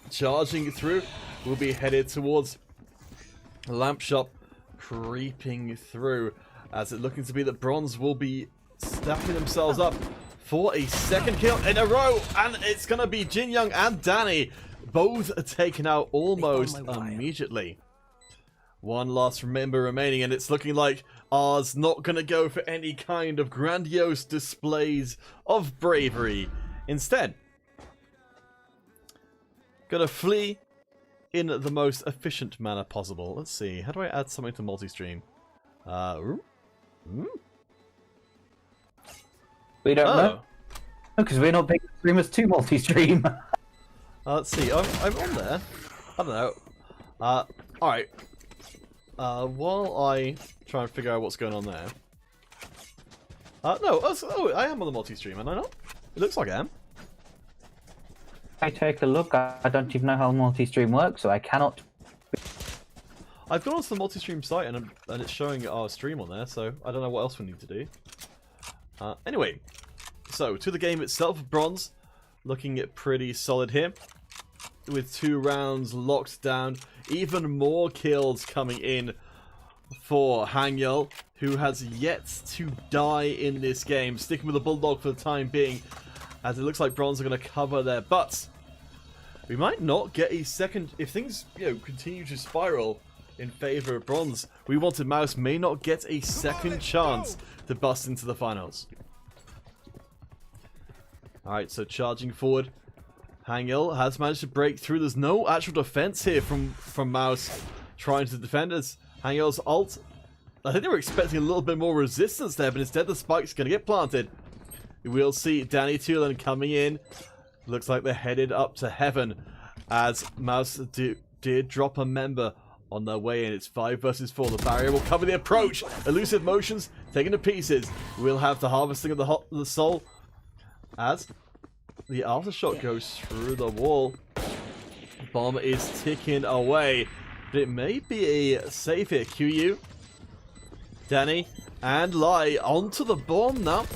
Charging through, we'll be headed towards Lamp Shop, creeping through, as it's looking to be that Bronze will be stacking themselves up for a second kill in a row, and it's going to be Jin Young and Danny both taken out almost immediately. One last member remaining, and it's looking like ours not going to go for any kind of grandiose displays of bravery. Instead, gonna flee in the most efficient manner possible. Let's see, how do I add something to multi-stream? We don't know. Because we're not big streamers to multi-stream. Let's see, I'm on there. I don't know. Alright. While I try and figure out what's going on there. No, I am on the multi-stream, am I not? It looks like I am. I take a look. I don't even know how multi-stream works, so I cannot. I've gone onto the multi-stream site and it's showing our stream on there, so I don't know what else we need to do. Anyway, so to the game itself, Bronze looking pretty solid here, with 2 rounds locked down. Even more kills coming in for Hangul, who has yet to die in this game, sticking with the Bulldog for the time being, as it looks like Bronze are going to cover their butts. We might not get a second, if things continue to spiral in favor of Bronze. We Wanted Mouse may not get a second chance to bust into the finals. Alright, so charging forward, Hangul has managed to break through. There's no actual defense here from Mouse trying to defend us. Hangul's ult, I think they were expecting a little bit more resistance there, but instead the spike's going to get planted. We'll see Danny Tulin coming in. Looks like they're headed up to heaven, as Mouse did drop a member on their way in. It's 5 versus 4. The barrier will cover the approach. Elusive motions taken to pieces. We'll have the harvesting of the soul, as the aftershock goes through the wall. Bomb is ticking away, but it may be a save here. QU, Danny, and Lai onto the bomb now.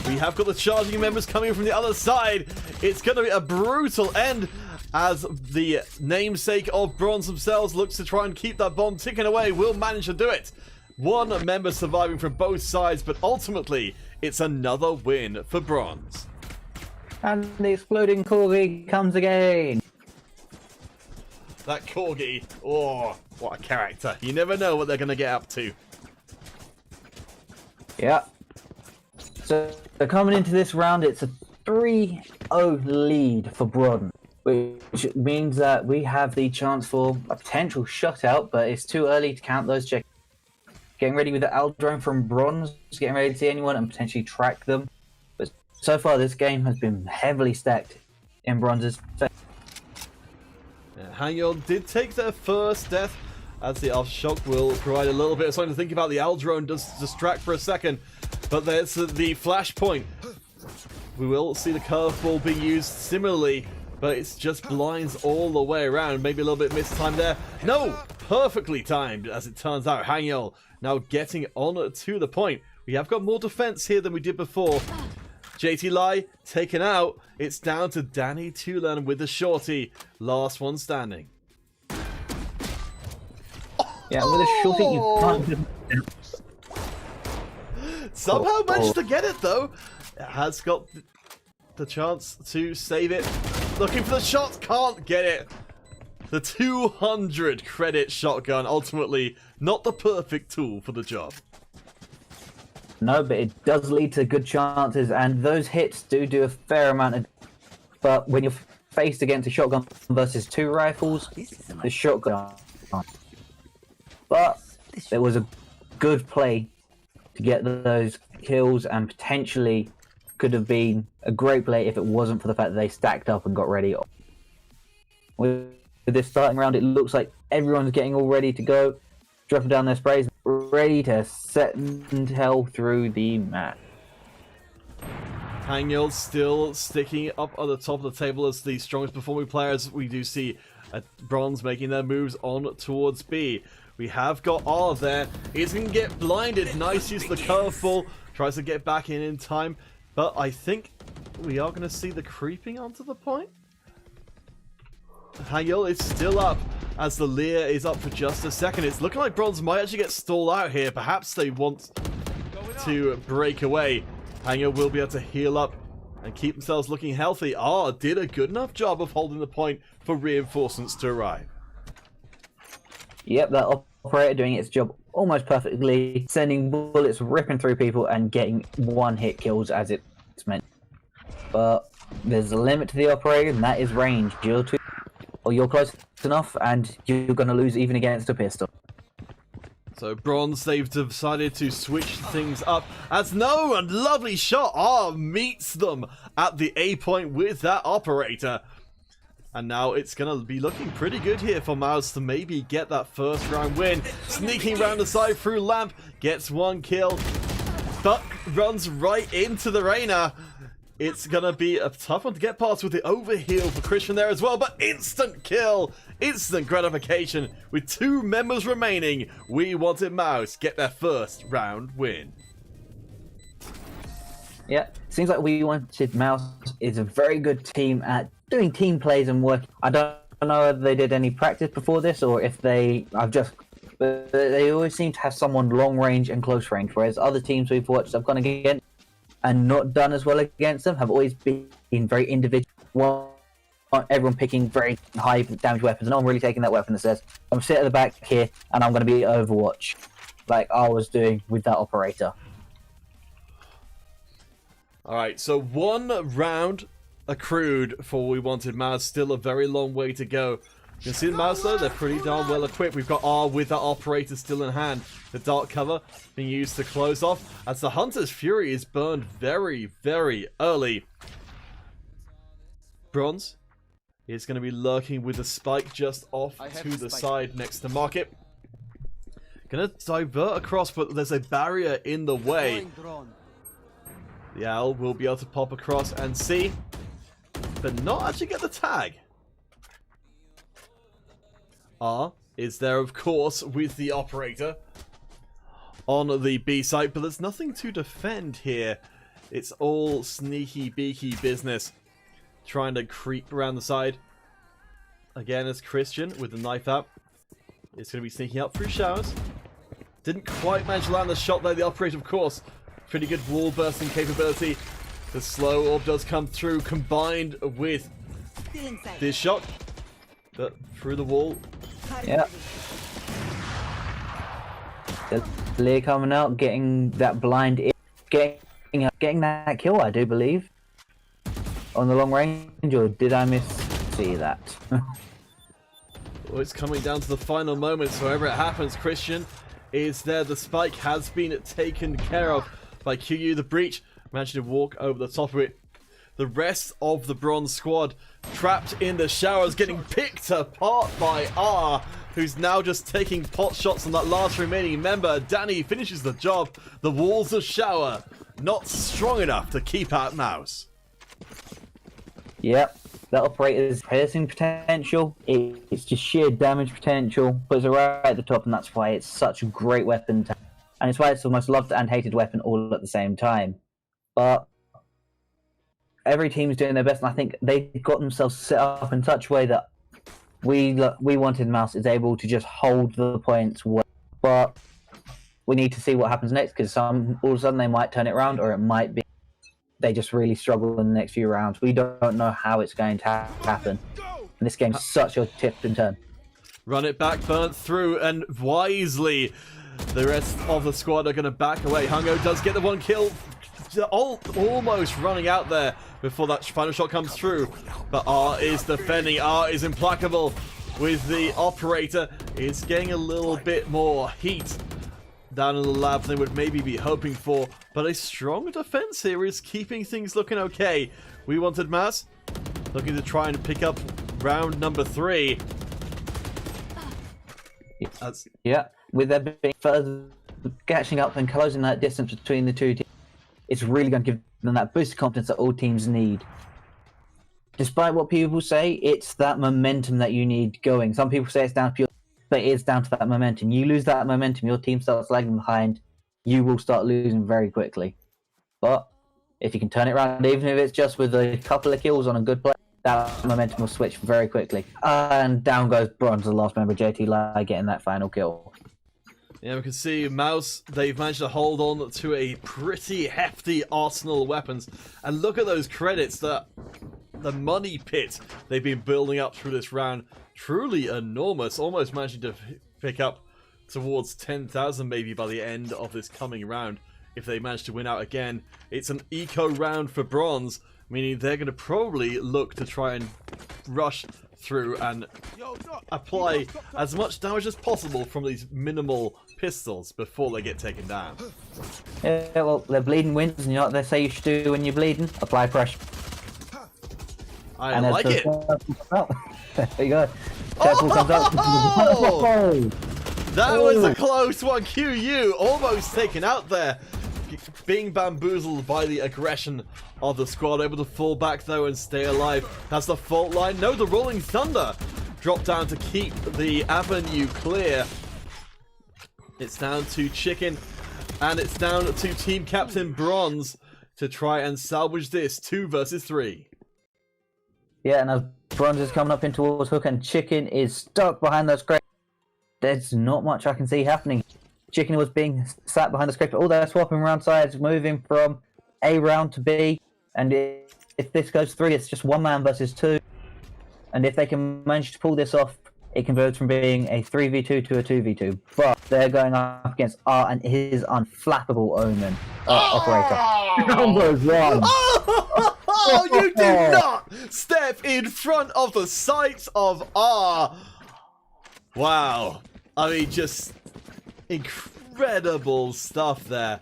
We have got the charging members coming from the other side. It's going to be a brutal end, as the namesake of Bronze themselves looks to try and keep that bomb ticking away. Will manage to do it. 1 member surviving from both sides, but ultimately it's another win for Bronze. And the exploding corgi comes again. That corgi, oh, what a character. You never know what they're going to get up to. Yeah. So coming into this round, it's a 3-0 lead for Bronze, which means that we have the chance for a potential shutout, but it's too early to count those checks. Getting ready with the Aldrone from Bronze, getting ready to see anyone and potentially track them. But so far, this game has been heavily stacked in Bronze's favor. ihunnie did take their first death, as the Aftershock will provide a little bit of something to think about. The Aldrone does distract for a second, but there's the flashpoint. We will see the curveball being used similarly, but it's just blinds all the way around. Maybe a little bit mistimed there. No! Perfectly timed, as it turns out. ihunnie now getting on to the point. We have got more defense here than we did before. JT Lai taken out. It's down to Danny Tulan with the shorty. Last one standing. Yeah, with a shorty, you can't... Somehow managed to get it, though. It has got the chance to save it. Looking for the shot. Can't get it. The 200 credit shotgun. Ultimately, not the perfect tool for the job. No, but it does lead to good chances, and those hits do a fair amount of... But when you're faced against a shotgun versus 2 rifles, the shotgun... But it was a good play to get those kills, and potentially could have been a great play if it wasn't for the fact that they stacked up and got ready. With this starting round, it looks like everyone's getting all ready to go, dropping down their sprays, ready to send hell through the map. ihunnie still sticking up at the top of the table as the strongest performing players. We do see Bronze making their moves on towards B. We have got R there. He's going to get blinded. Nice use of the curveball. Tries to get back in time. But I think we are going to see the creeping onto the point. ihunnie is still up as the Lear is up for just a second. It's looking like Bronze might actually get stalled out here. Perhaps they want to break away. ihunnie will be able to heal up and keep themselves looking healthy. R did a good enough job of holding the point for reinforcements to arrive. Yep, that operator doing its job almost perfectly, sending bullets ripping through people and getting one-hit kills as it's meant. But there's a limit to the operator, and that is range. You're close enough, and you're going to lose even against a pistol. So Bronze, they've decided to switch things up. As no, a lovely shot. R meets them at the A point with that operator. And now it's going to be looking pretty good here for Mouse to maybe get that first round win. Sneaking around the side through Lamp, gets 1 kill, but runs right into the Reyna. It's going to be a tough one to get past with the overheal for Christian there as well, but instant kill, instant gratification. With 2 members remaining, We Wanted Mouse get their first round win. Yeah, seems like We Wanted Mouse is a very good team at doing team plays and work. I don't know if they did any practice before this or if they always seem to have someone long range and close range, whereas other teams we've watched have gone against and not done as well against them have always been very individual. Everyone picking very high damage weapons, and I'm really taking that weapon that says, I'm sitting at the back here and I'm going to be Overwatch, like I was doing with that operator. Alright, so 1 round accrued for We Wanted Mouse. Still a very long way to go. You can see the Mouse though, they're pretty darn well equipped. We've got R with that operator still in hand. The dark cover being used to close off as the Hunter's Fury is burned very, very early. Bronze is going to be lurking with the spike just off to the side next to Market. Gonna divert across, but there's a barrier in the way. The Owl will be able to pop across and see, but not actually get the tag. R is there, of course, with the operator on the B site, but there's nothing to defend here. It's all sneaky beaky business, trying to creep around the side. Again, as Christian with the knife out, it's going to be sneaking up through showers. Didn't quite manage to land the shot there. The operator, of course, pretty good wall bursting capability. The slow orb does come through, combined with this shot, but through the wall. Yeah. The Lear coming out, getting that blind, getting that kill, I do believe, on the long range. Or did I see that? Well, it's coming down to the final moments. However it happens, Christian is there. The spike has been taken care of by QU. The breach managed to walk over the top of it. The rest of the bronze squad trapped in the showers, getting picked apart by R, who's now just taking pot shots on that last remaining member. Danny finishes the job. The walls of shower not strong enough to keep out Mouse. Yep, that operator's piercing potential, it's just sheer damage potential, puts it right at the top, and that's why it's such a great weapon. And it's why it's the most loved and hated weapon all at the same time. But every team's doing their best, and I think they've got themselves set up in such a way that we wanted Mouse is able to just hold the points well. But we need to see what happens next, because all of a sudden they might turn it around, or it might be they just really struggle in the next few rounds. We don't know how it's going to happen. And this game's such a tip and turn. Run it back, burnt through, and wisely the rest of the squad are going to back away. Hungo does get the one kill, almost running out there before that final shot comes through. But R is defending. R is implacable with the operator. It's getting a little bit more heat down in the lab than they would maybe be hoping for. But a strong defense here is keeping things looking okay. We wanted Maz looking to try and pick up round number 3. Yeah, with there being further catching up and closing that distance between the two teams, it's really going to give them that boost of confidence that all teams need. Despite what people say, it's that momentum that you need going. Some people say it's down to pure, but it's down to that momentum. You lose that momentum, your team starts lagging behind, you will start losing very quickly. But if you can turn it around, even if it's just with a couple of kills on a good play, that momentum will switch very quickly. And down goes Bronze, the last member, JT Lai, getting that final kill. Yeah, we can see Mouse, they've managed to hold on to a pretty hefty arsenal of weapons. And look at those credits, the money pit they've been building up through this round. Truly enormous, almost managing to pick up towards 10,000 maybe by the end of this coming round. If they manage to win out again, it's an eco round for Bronze, meaning they're going to probably look to try and rush through and apply as much damage as possible from these minimal pistols before they get taken down. Yeah, well, they're bleeding wins, and you know what they say you should do when you're bleeding? Apply pressure. I like it. There you go. Deadpool comes out. Oh! That was a close one. QU almost taken out there. Being bamboozled by the aggression of the squad. Able to fall back though and stay alive. Has the fault line. No, the Rolling Thunder dropped down to keep the avenue clear. It's down to Chicken. And it's down to Team Captain Bronze to try and salvage this 2 versus 3. Yeah, and as Bronze is coming up in towards Hook and Chicken is stuck behind those crates, there's not much I can see happening. Chicken was being sat behind the scrape, but all they're swapping around sides, moving from A round to B. And if this goes 3, it's just 1 man versus 2. And if they can manage to pull this off, it converts from being a 3v2 to a 2v2. But they're going up against R and his unflappable Omen operator. Number 1. Oh, you do not step in front of the sights of R. Wow. I mean, just incredible stuff there.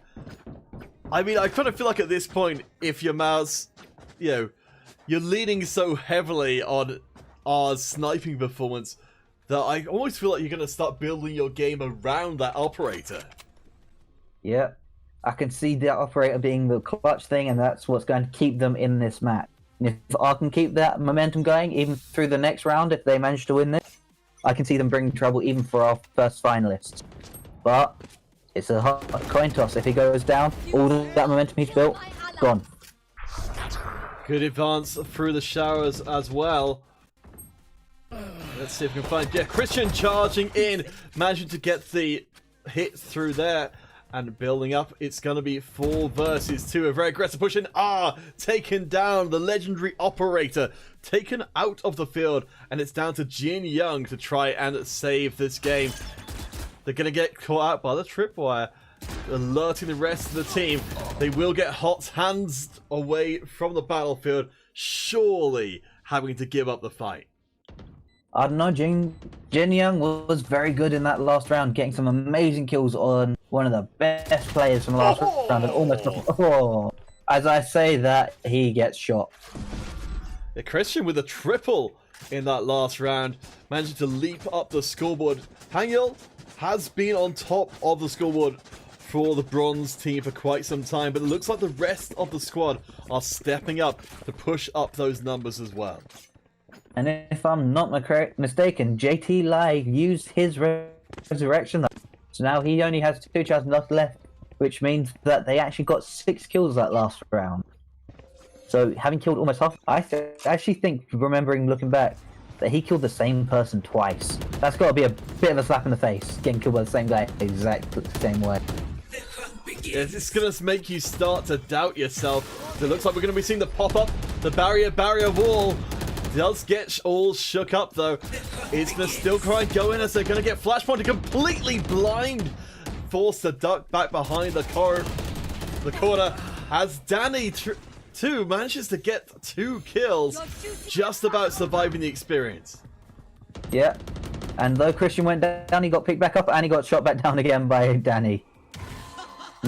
I mean, I kind of feel like at this point, if your mouse, you know, you're leaning so heavily on R's sniping performance that I almost feel like you're going to start building your game around that operator. Yeah, I can see the operator being the clutch thing, and that's what's going to keep them in this match. And if R can keep that momentum going, even through the next round, if they manage to win this, I can see them bringing trouble even for our first finalists. But it's a coin toss. If he goes down, all that momentum he's built, gone. Good advance through the showers as well. Let's see if we can find Christian charging in, managing to get the hit through there and building up. It's going to be 4 versus 2. A very aggressive push in. Taken down. The legendary operator taken out of the field, and it's down to Jin Young to try and save this game. they're going to get caught out by the tripwire, alerting the rest of the team. They will get hot hands away from the battlefield, surely having to give up the fight. I don't know, Jin Young was very good in that last round, getting some amazing kills on one of the best players from the last round, and almost as I say that, he gets shot. Yeah, Christian with a triple in that last round, managing to leap up the scoreboard. Hangul has been on top of the scoreboard for the bronze team for quite some time, but it looks like the rest of the squad are stepping up to push up those numbers as well. And if I'm not mistaken, JT Lai used his resurrection, so now he only has 2 chances left, which means that they actually got 6 kills that last round. So having killed almost half, I actually think, remembering looking back, that he killed the same person twice. That's got to be a bit of a slap in the face, getting killed by the same guy exactly the same way. It's going to make you start to doubt yourself. It looks like we're going to be seeing the pop-up, the barrier wall. Does get all shook up though. It's going to still try and go in as they're going to get flashpoint completely blind. Forced to duck back behind the corner as Danny too manages to get 2 kills, just about surviving the experience. Yeah, and though Christian went down, he got picked back up and he got shot back down again by Danny.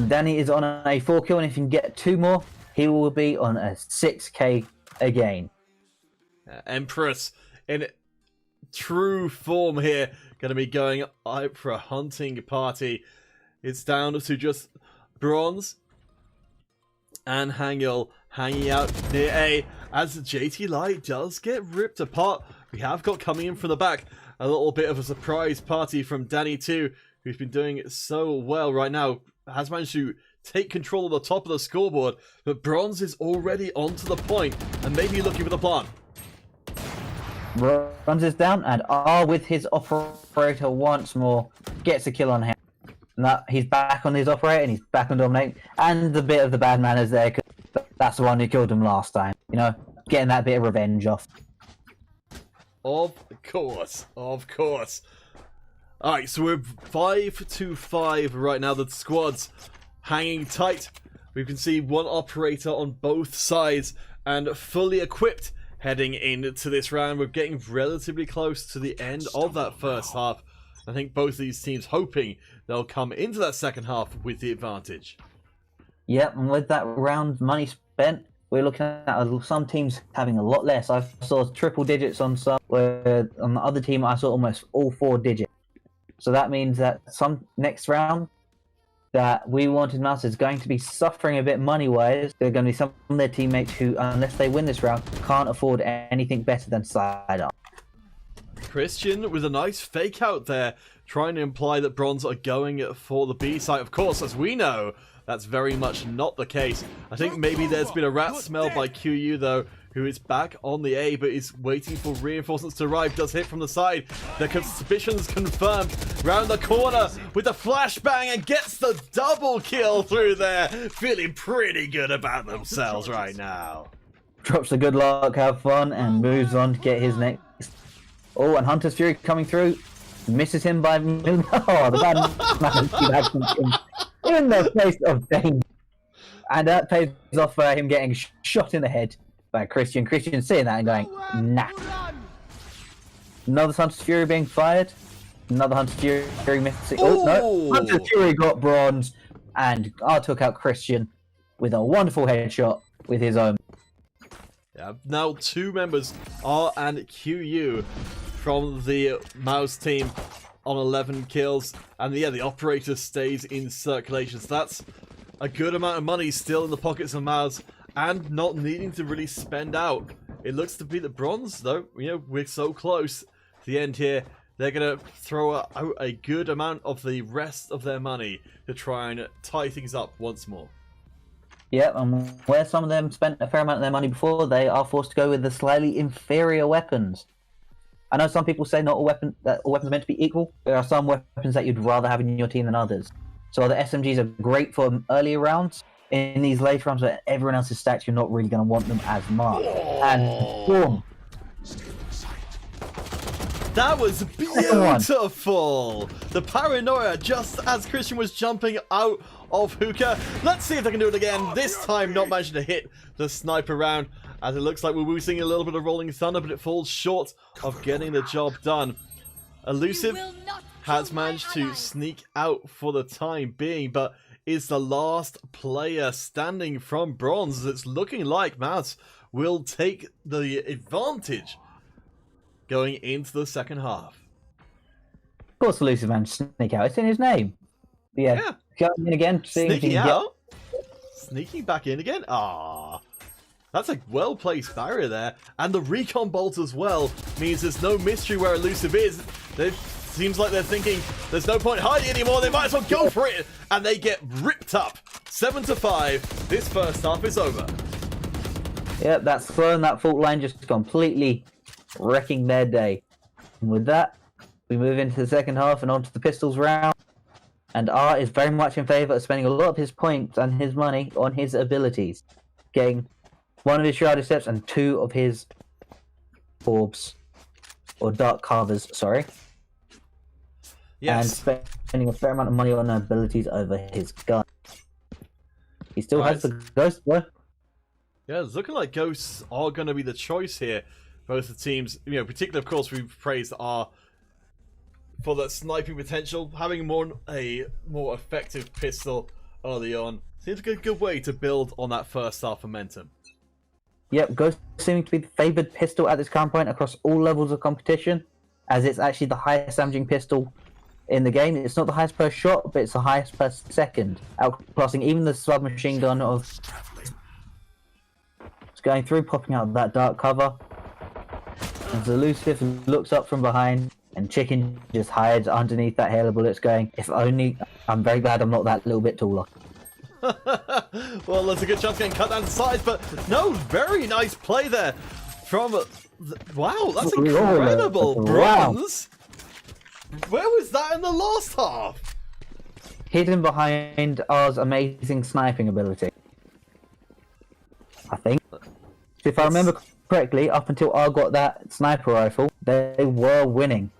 Danny is on a 4 kill, and if he can get 2 more, he will be on a 6k again. Empress in true form here, going to be going out for a hunting party. It's down to just Bronze and Hangul hanging out near A, as JT Light does get ripped apart. We have got coming in from the back a little bit of a surprise party from Danny too, who's been doing so well right now, has managed to take control of the top of the scoreboard, but Bronze is already onto the point and maybe looking for the plant. Runs is down, and R with his operator once more gets a kill on him. Now he's back on his operator and he's back on dominate, and the bit of the bad manners there, because that's the one who killed him last time. You know, getting that bit of revenge off. Of course, of course. Alright, so we're 5-5 right now. The squad's hanging tight. We can see one operator on both sides and fully equipped heading into this round. We're getting relatively close to the end of that first half. I think both of these teams hoping they'll come into that second half with the advantage. Yep, and with that round money spent, we're looking at some teams having a lot less. I saw triple digits on some, where on the other team I saw almost all 4 digits. So that means that some next round that We Wanted Mouse is going to be suffering a bit money-wise. There are going to be some of their teammates who, unless they win this round, can't afford anything better than side up. Christian with a nice fake out there, trying to imply that Bronze are going for the B site. Of course, as we know, that's very much not the case. I think maybe there's been a rat smell by QU though, who is back on the A, but is waiting for reinforcements to arrive. Does hit from the side. The suspicions confirmed. Round the corner with the flashbang and gets the double kill through there. Feeling pretty good about themselves right now. Drops the good luck, have fun, and moves on to get his next. Oh, and Hunter's Fury coming through. Misses him by... Oh, the bad man in the face of danger. And that pays off for him getting shot in the head by Christian. Christian seeing that and going, nah. Another Hunter's Fury being fired. Another Hunter's Fury missing. Oh, no. Hunter's Fury got bronze. And R took out Christian with a wonderful headshot with his own. Yeah, now 2 members, R and QU, from the Mouse team on 11 kills. And yeah, the operator stays in circulation. So that's a good amount of money still in the pockets of Mouse, and not needing to really spend out. It looks to be the Bronze, though. You know, we're so close to the end here. They're going to throw out a good amount of the rest of their money to try and tie things up once more. Yeah, and where some of them spent a fair amount of their money before, they are forced to go with the slightly inferior weapons. I know some people say not all weapons are meant to be equal. There are some weapons that you'd rather have in your team than others. So the SMGs are great for earlier rounds. In these later rounds where everyone else is stacked, you're not really going to want them as much. And boom. That was beautiful! The paranoia just as Christian was jumping out of hookah. Let's see if they can do it again. This time not managing to hit the sniper round, as it looks like we're seeing a little bit of rolling thunder, but it falls short of getting the job done. Elusive has managed to sneak out for the time being, but is the last player standing from bronze. It's looking like Mouse will take the advantage going into the second half. Of course, Elusive man sneak out. It's in his name. But yeah. Going in again, seeing if he Sneaking can out? Sneaking back in again? Ah, that's a well-placed barrier there. And the recon bolt as well means there's no mystery where Elusive is. It seems like they're thinking there's no point hiding anymore. They might as well go for it. And they get ripped up. 7-5. This first half is over. Yep, that's thrown that fault line just completely wrecking their day. And with that, we move into the second half and onto the pistols round. And R is very much in favour of spending a lot of his points and his money on his abilities. Getting one of his shrouded steps and 2 of his orbs. Or dark covers, sorry. Yes. And spending a fair amount of money on abilities over his gun. He still has the ghost though. Yeah, it's looking like ghosts are going to be the choice here. Both the teams, you know, particularly, of course, we've praised R for that sniping potential. Having a more effective pistol early on seems like a good way to build on that first half momentum. Yep, Ghost seeming to be the favoured pistol at this current point across all levels of competition, as it's actually the highest damaging pistol in the game. It's not the highest per shot, but it's the highest per second, outclassing even the submachine gun of... It's going through, popping out of that dark cover. As Elusive looks up from behind, and Chicken just hides underneath that hail of bullets going, if only... I'm very glad I'm not that little bit taller. Well, there's a good chance getting cut down to size, but no, very nice play there from... Wow, that's incredible. Wow. Bronze? Where was that in the last half? Hidden behind R's amazing sniping ability. I think. If I remember correctly, up until R got that sniper rifle, they were winning.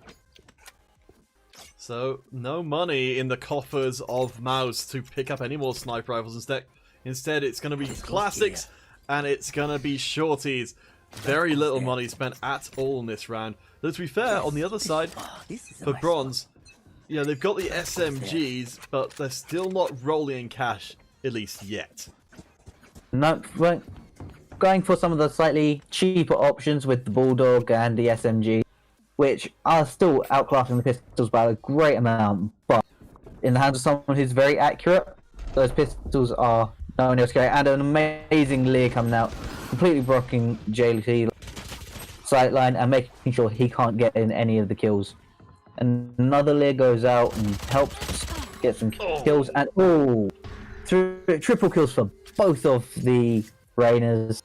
So, no money in the coffers of Mouse to pick up any more sniper rifles instead. Instead, it's going to be classics and it's going to be shorties. Very little money spent at all in this round. Though to be fair, on the other side, for bronze, yeah, they've got the SMGs, but they're still not rolling in cash, at least yet. No, well, going for some of the slightly cheaper options with the Bulldog and the SMG, which are still outclassing the pistols by a great amount, but in the hands of someone who's very accurate, those pistols are no one else carrying. And an amazing Lear coming out, completely blocking JLT sightline and making sure he can't get in any of the kills. And another Lear goes out and helps get some kills, and triple kills for both of the Rainers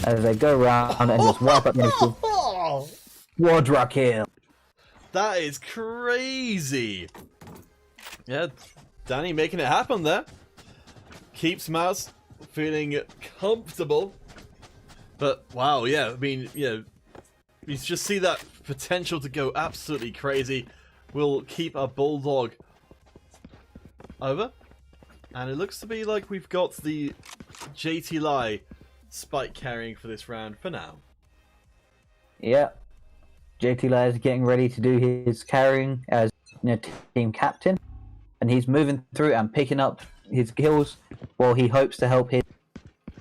as they go around and just wipe up the quadra kill. That is crazy. Yeah, Danny making it happen there. Keeps Mouse feeling comfortable. But wow, yeah, I mean, you know, you just see that potential to go absolutely crazy. We'll keep our Bulldog over. And it looks to be like we've got the JT Lai spike carrying for this round for now. Yeah. JT Lai is getting ready to do his carrying as team captain. And he's moving through and picking up his kills while he hopes to help his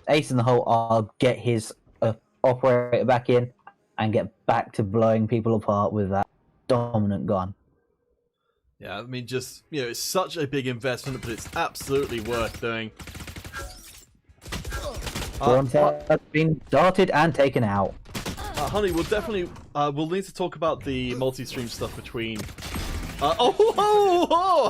ace in the hole get his operator back in and get back to blowing people apart with that dominant gun. Yeah, I mean, just, you know, it's such a big investment, but it's absolutely worth doing. Bronze has been darted and taken out. Honey, we'll definitely, we'll need to talk about the multi-stream stuff between...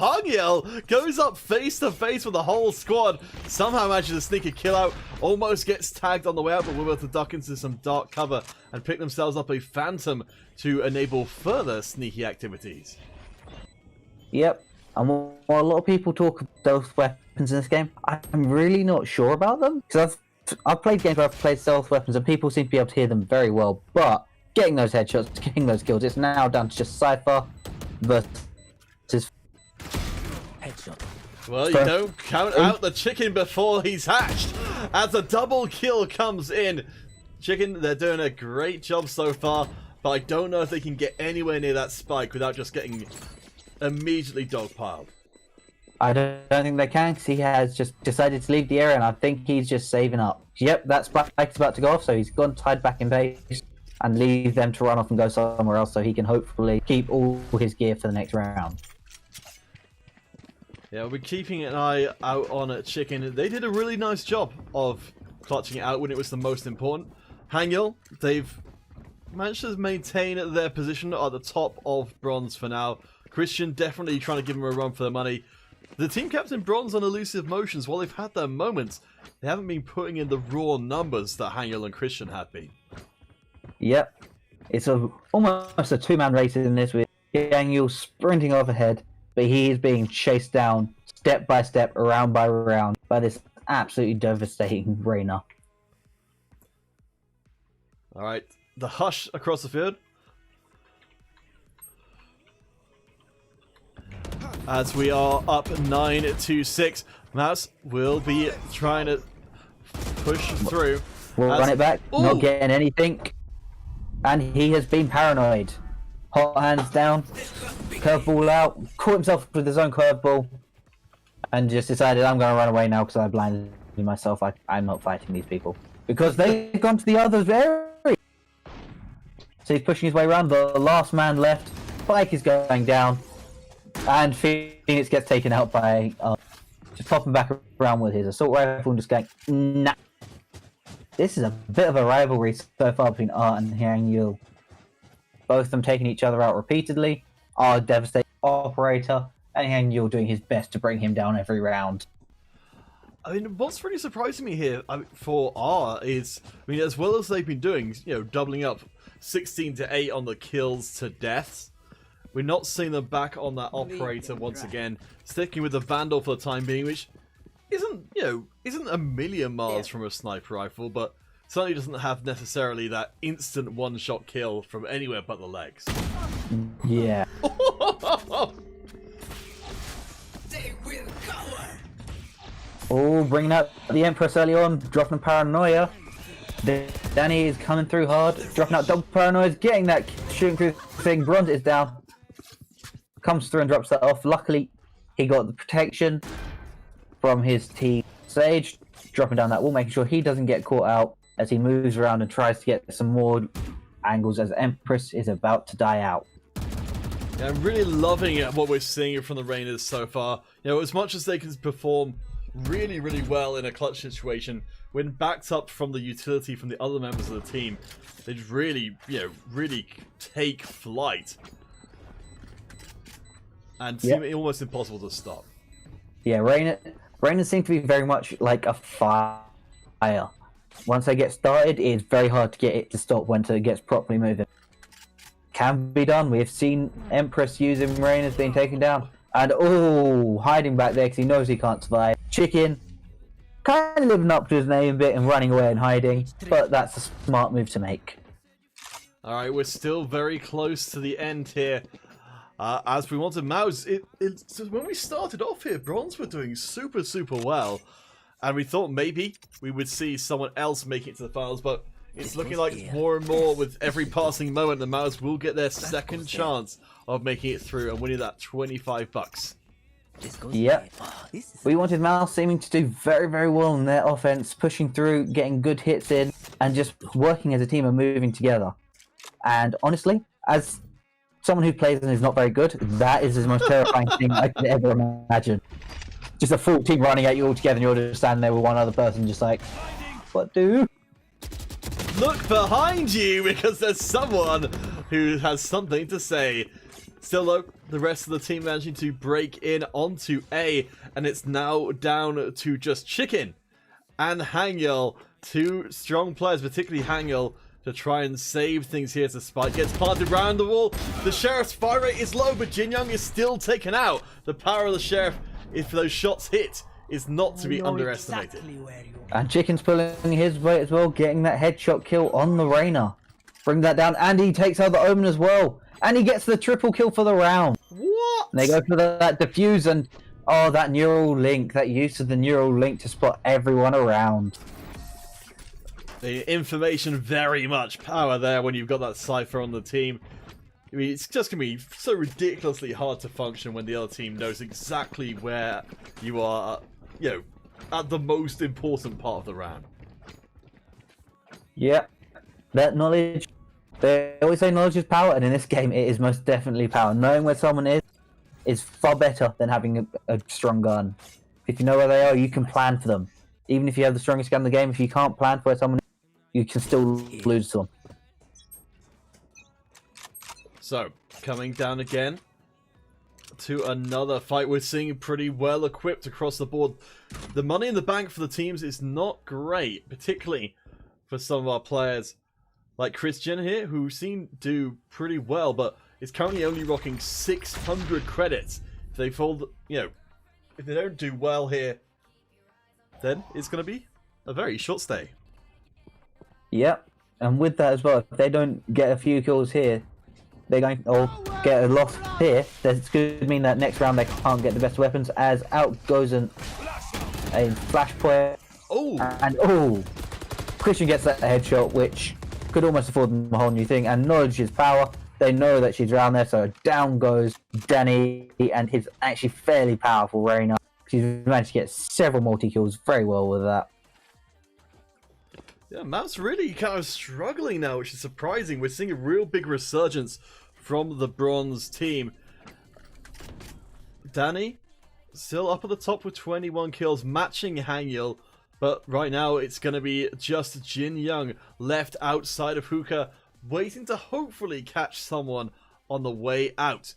Hungyel goes up face to face with the whole squad. Somehow manages to sneak a kill out. Almost gets tagged on the way out, but we're able to duck into some dark cover and pick themselves up a Phantom to enable further sneaky activities. Yep. And while a lot of people talk about stealth weapons in this game, I'm really not sure about them. Because I've played games where I've played stealth weapons and people seem to be able to hear them very well. But getting those headshots, getting those kills. It's now down to just Cypher versus Headshot. Well, you don't count out the chicken before he's hatched. As a double kill comes in. Chicken, they're doing a great job so far, but I don't know if they can get anywhere near that spike without just getting immediately dogpiled. I don't think they can, because he has just decided to leave the area, and I think he's just saving up. Yep, that spike's about to go off, so he's gone tied back in base and leave them to run off and go somewhere else so he can hopefully keep all his gear for the next round. Yeah, we're keeping an eye out on Chicken. They did a really nice job of clutching it out when it was the most important. Hangul, they've managed to maintain their position at the top of bronze for now. Christian definitely trying to give him a run for the money. The team captain bronze on elusive motions, while they've had their moments, they haven't been putting in the raw numbers that Hangul and Christian have been. Yep, it's almost a two-man race in this with Hangul sprinting off ahead, but he is being chased down step by step, round by round, by this absolutely devastating Reyna. Alright, the hush across the field. As we are up 9-6, Mouse will be trying to push through. We'll run it back, not getting anything. And he has been paranoid. Hot hands down, curveball out, caught himself with his own curveball, and just decided, I'm going to run away now because I blinded myself. I'm not fighting these people. Because they've gone to the other area. So he's pushing his way around. The last man left. Bike is going down. And Phoenix gets taken out by just popping back around with his assault rifle and just going, nah. This is a bit of a rivalry so far between Art and Hangul. Both of them taking each other out repeatedly. Art devastating operator, and Hangul doing his best to bring him down every round. I mean, what's really surprising me here for R is, I mean, as well as they've been doing, you know, doubling up 16-8 on the kills to deaths, we're not seeing them back on that operator once again, sticking with the Vandal for the time being, which isn't a million miles from a sniper rifle, but certainly doesn't have necessarily that instant one-shot kill from anywhere but the legs. Yeah. They will cover. Oh, bringing out the Empress early on, dropping Paranoia. Danny is coming through hard, dropping out double Paranoia, getting that shooting through thing. Bronze is down. Comes through and drops that off. Luckily, he got the protection from his team. Sage, dropping down that wall, making sure he doesn't get caught out as he moves around and tries to get some more angles as Empress is about to die out. Yeah, I'm really loving what we're seeing from the Rainers so far. You know, as much as they can perform really, really well in a clutch situation, when backed up from the utility from the other members of the team, they just really, really take flight. And seem almost impossible to stop. Yeah, Rainers seem to be very much like a fire. Once they get started, it's very hard to get it to stop once it gets properly moving. Can be done. We've seen Empress using Rainers being taken down. And hiding back there because he knows he can't survive. Chicken, kind of living up to his name a bit and running away and hiding. But that's a smart move to make. Alright, we're still very close to the end here. As we want to mouse, so when we started off here, Bronze were doing super, super well. And we thought maybe we would see someone else make it to the finals, but it's looking like more and more with every passing moment, the Mouse will get their second chance of making it through and winning that $25. Yep. We wanted Mouse seeming to do very, very well in their offense, pushing through, getting good hits in, and just working as a team and moving together. And honestly, as someone who plays and is not very good, that is the most terrifying thing I could ever imagine. Just a full team running at you all together and you're just standing there with one other person just like, what do? Look behind you because there's someone who has something to say. Still though, the rest of the team managing to break in onto A, and it's now down to just Chicken and Hangul, two strong players, particularly Hangul, to try and save things here as the spike gets planted around the wall. The Sheriff's fire rate is low, but Jin Young is still taken out. The power of the Sheriff, if those shots hit, is not to be underestimated. And Chicken's pulling his weight as well, getting that headshot kill on the Reyna. Bring that down, and he takes out the Omen as well. And he gets the triple kill for the round. What? And they go for that defuse, and oh, that neural link, that use of the neural link to spot everyone around. The information very much power there when you've got that Cypher on the team. I mean, it's just going to be so ridiculously hard to function when the other team knows exactly where you are, you know, at the most important part of the round. Yep. That knowledge, they always say knowledge is power, and in this game it is most definitely power. Knowing where someone is far better than having a strong gun. If you know where they are, you can plan for them. Even if you have the strongest gun in the game, if you can't plan for where someone is, you can still lose to them. So, coming down again to another fight. We're seeing pretty well equipped across the board. The money in the bank for the teams is not great, particularly for some of our players like Christian here, who seem to do pretty well, but is currently only rocking 600 credits. If they fold, you know, if they don't do well here, then it's going to be a very short stay. Yep. And with that as well, if they don't get a few kills here, they're going or get a loss here, that could mean that next round they can't get the best weapons, as out goes a flashpoint. Oh! And oh! Christian gets that headshot, which could almost afford them a whole new thing. And knowledge is power. They know that she's around there, so down goes Danny and his actually fairly powerful Reyna. She's managed to get several multi-kills very well with that. Yeah, Mav's really kind of struggling now, which is surprising. We're seeing a real big resurgence from the bronze team. Danny, still up at the top with 21 kills, matching Hangul. But right now, it's going to be just Jin Young left outside of Hookah, waiting to hopefully catch someone on the way out.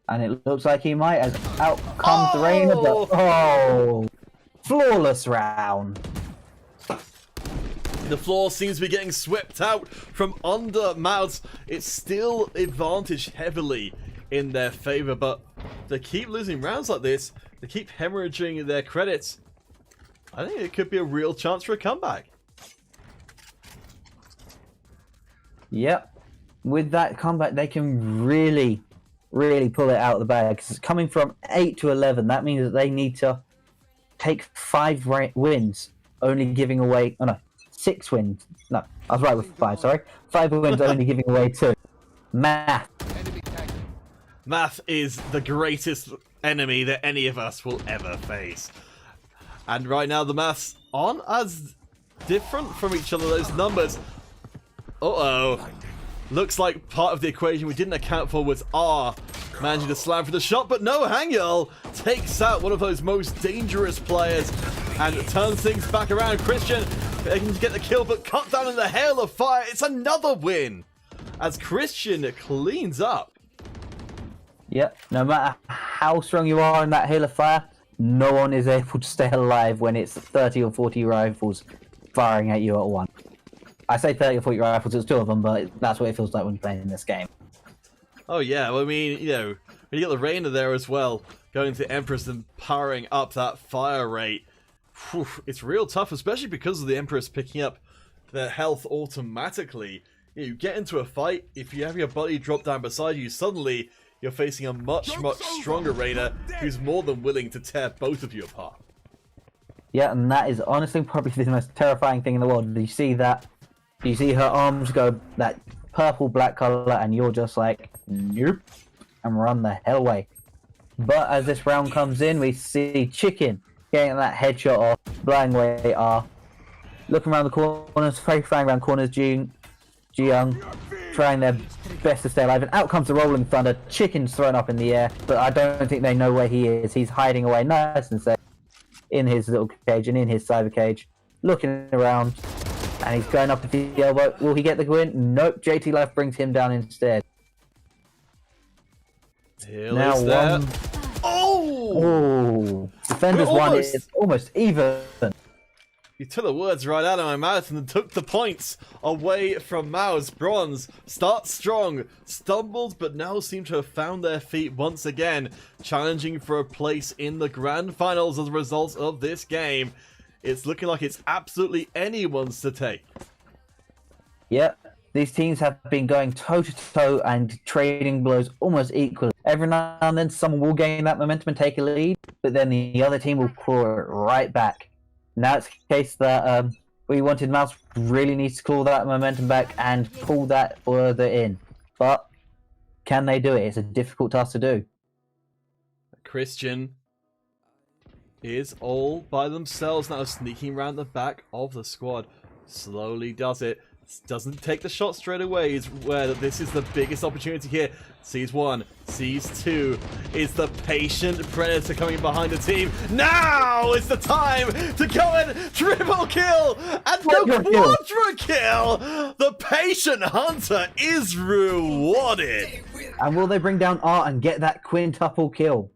And it looks like he might, as out comes Reyna. Oh! Flawless round. The floor seems to be getting swept out from under Mouths. It's still advantaged heavily in their favor, but they keep losing rounds like this. They keep hemorrhaging their credits. I think it could be a real chance for a comeback. Yep. With that comeback, they can really pull it out of the bag. 'Cause it's coming from 8 to 11. That means that they need to take 5 wins, only giving away... Oh, no. 6 wins. No, I was right with 5, sorry. 5 wins, only giving away 2. Math. Math is the greatest enemy that any of us will ever face. And right now, the maths aren't as different from each other, those numbers. Uh-oh. Looks like part of the equation we didn't account for was R managing to slam for the shot, but no, Hangul takes out one of those most dangerous players and turns things back around. Christian, they can get the kill, but cut down in the hail of fire. It's another win as Christian cleans up. Yep, no matter how strong you are in that hail of fire, no one is able to stay alive when it's 30 or 40 rifles firing at you at once. I say 30 or 40 rifles, it's 2 of them, but that's what it feels like when you're playing this game. Oh yeah, well, I mean, you know, when you get the Reyna there as well, going to Empress and powering up that fire rate, whew, it's real tough, especially because of the Empress picking up their health automatically. You get into a fight, if you have your buddy drop down beside you, suddenly you're facing a much stronger Reyna who's more than willing to tear both of you apart. Yeah, and that is honestly probably the most terrifying thing in the world. You see that? You see her arms go that purple-black color, and you're just like, nope, and run the hell away. But as this round comes in, we see Chicken getting that headshot off, blowing away R. Looking around the corners, flying around corners, Ji Young trying their best to stay alive, and out comes the Rolling Thunder. Chicken's thrown up in the air, but I don't think they know where he is. He's hiding away nice and safe in his little cage and in his cyber cage, looking around, and he's going up to the elbow. Will he get the win? Nope, JT Life brings him down instead. Now one. Oh! Defenders won. It's almost even. You took the words right out of my mouth and took the points away from Mao's. Bronze starts strong, stumbled, but now seem to have found their feet once again, challenging for a place in the grand finals as a result of this game. It's looking like it's absolutely anyone's to take. Yep, these teams have been going toe to toe and trading blows almost equally. Every now and then, someone will gain that momentum and take a lead, but then the other team will claw it right back. Now it's the case that We Wanted Mouse really needs to claw that momentum back and pull that further in. But can they do it? It's a difficult task to do. Christian is all by themselves now, sneaking around the back of the squad. Slowly does it. Doesn't take the shot straight away. Is where this is the biggest opportunity here. Sees one, sees two. Is the patient predator coming behind the team? Now is the time to go and triple kill and go quadra kill. The patient hunter is rewarded. And will they bring down Art and get that quintuple kill?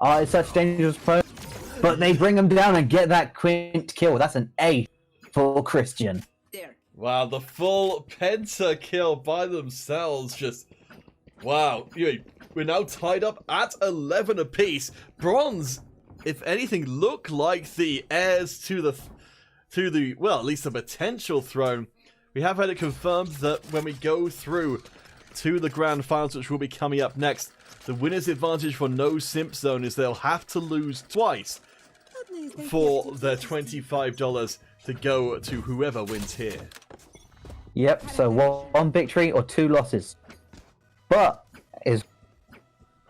Art is such a dangerous opponent, but they bring him down and get that quint kill. That's an A for Christian. Wow, the full penta kill by themselves. Just wow. We're now tied up at 11 apiece. Bronze, if anything, look like the heirs to the well, at least the potential throne. We have had it confirmed that when we go through to the grand finals, which will be coming up next, the winner's advantage for no simp zone is they'll have to lose twice for their $25 to go to whoever wins here. Yep, so one victory or two losses. But if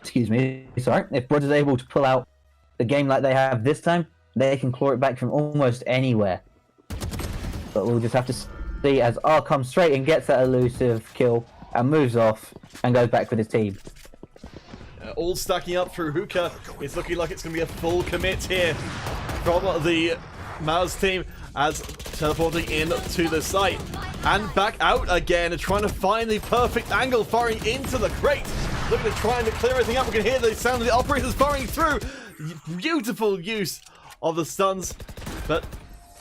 Bronze is able to pull out the game like they have this time, they can claw it back from almost anywhere. But we'll just have to see as R comes straight and gets that elusive kill and moves off and goes back with his team. All stacking up through Hookah. It's looking like it's going to be a full commit here from the Mouse team as teleporting in to the site and back out again, trying to find the perfect angle, firing into the crate, looking to try and clear everything up. We can hear the sound of the operators firing through. Beautiful use of the stuns, but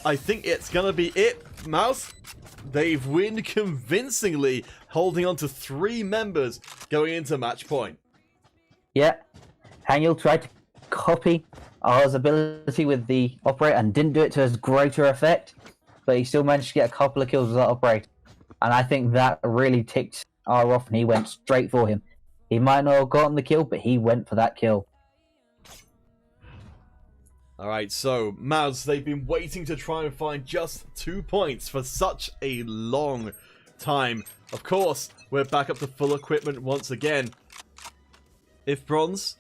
I think it's gonna be it. Mouse, they've won convincingly, holding on to 3 members going into match point. Yeah, Haniel tried to copy R's ability with the operator and didn't do it to as greater effect, but he still managed to get a couple of kills with that operator. And I think that really ticked R off and he went straight for him. He might not have gotten the kill, but he went for that kill. Alright, so Mouse, they've been waiting to try and find just 2 points for such a long time. Of course, we're back up to full equipment once again. If Bronze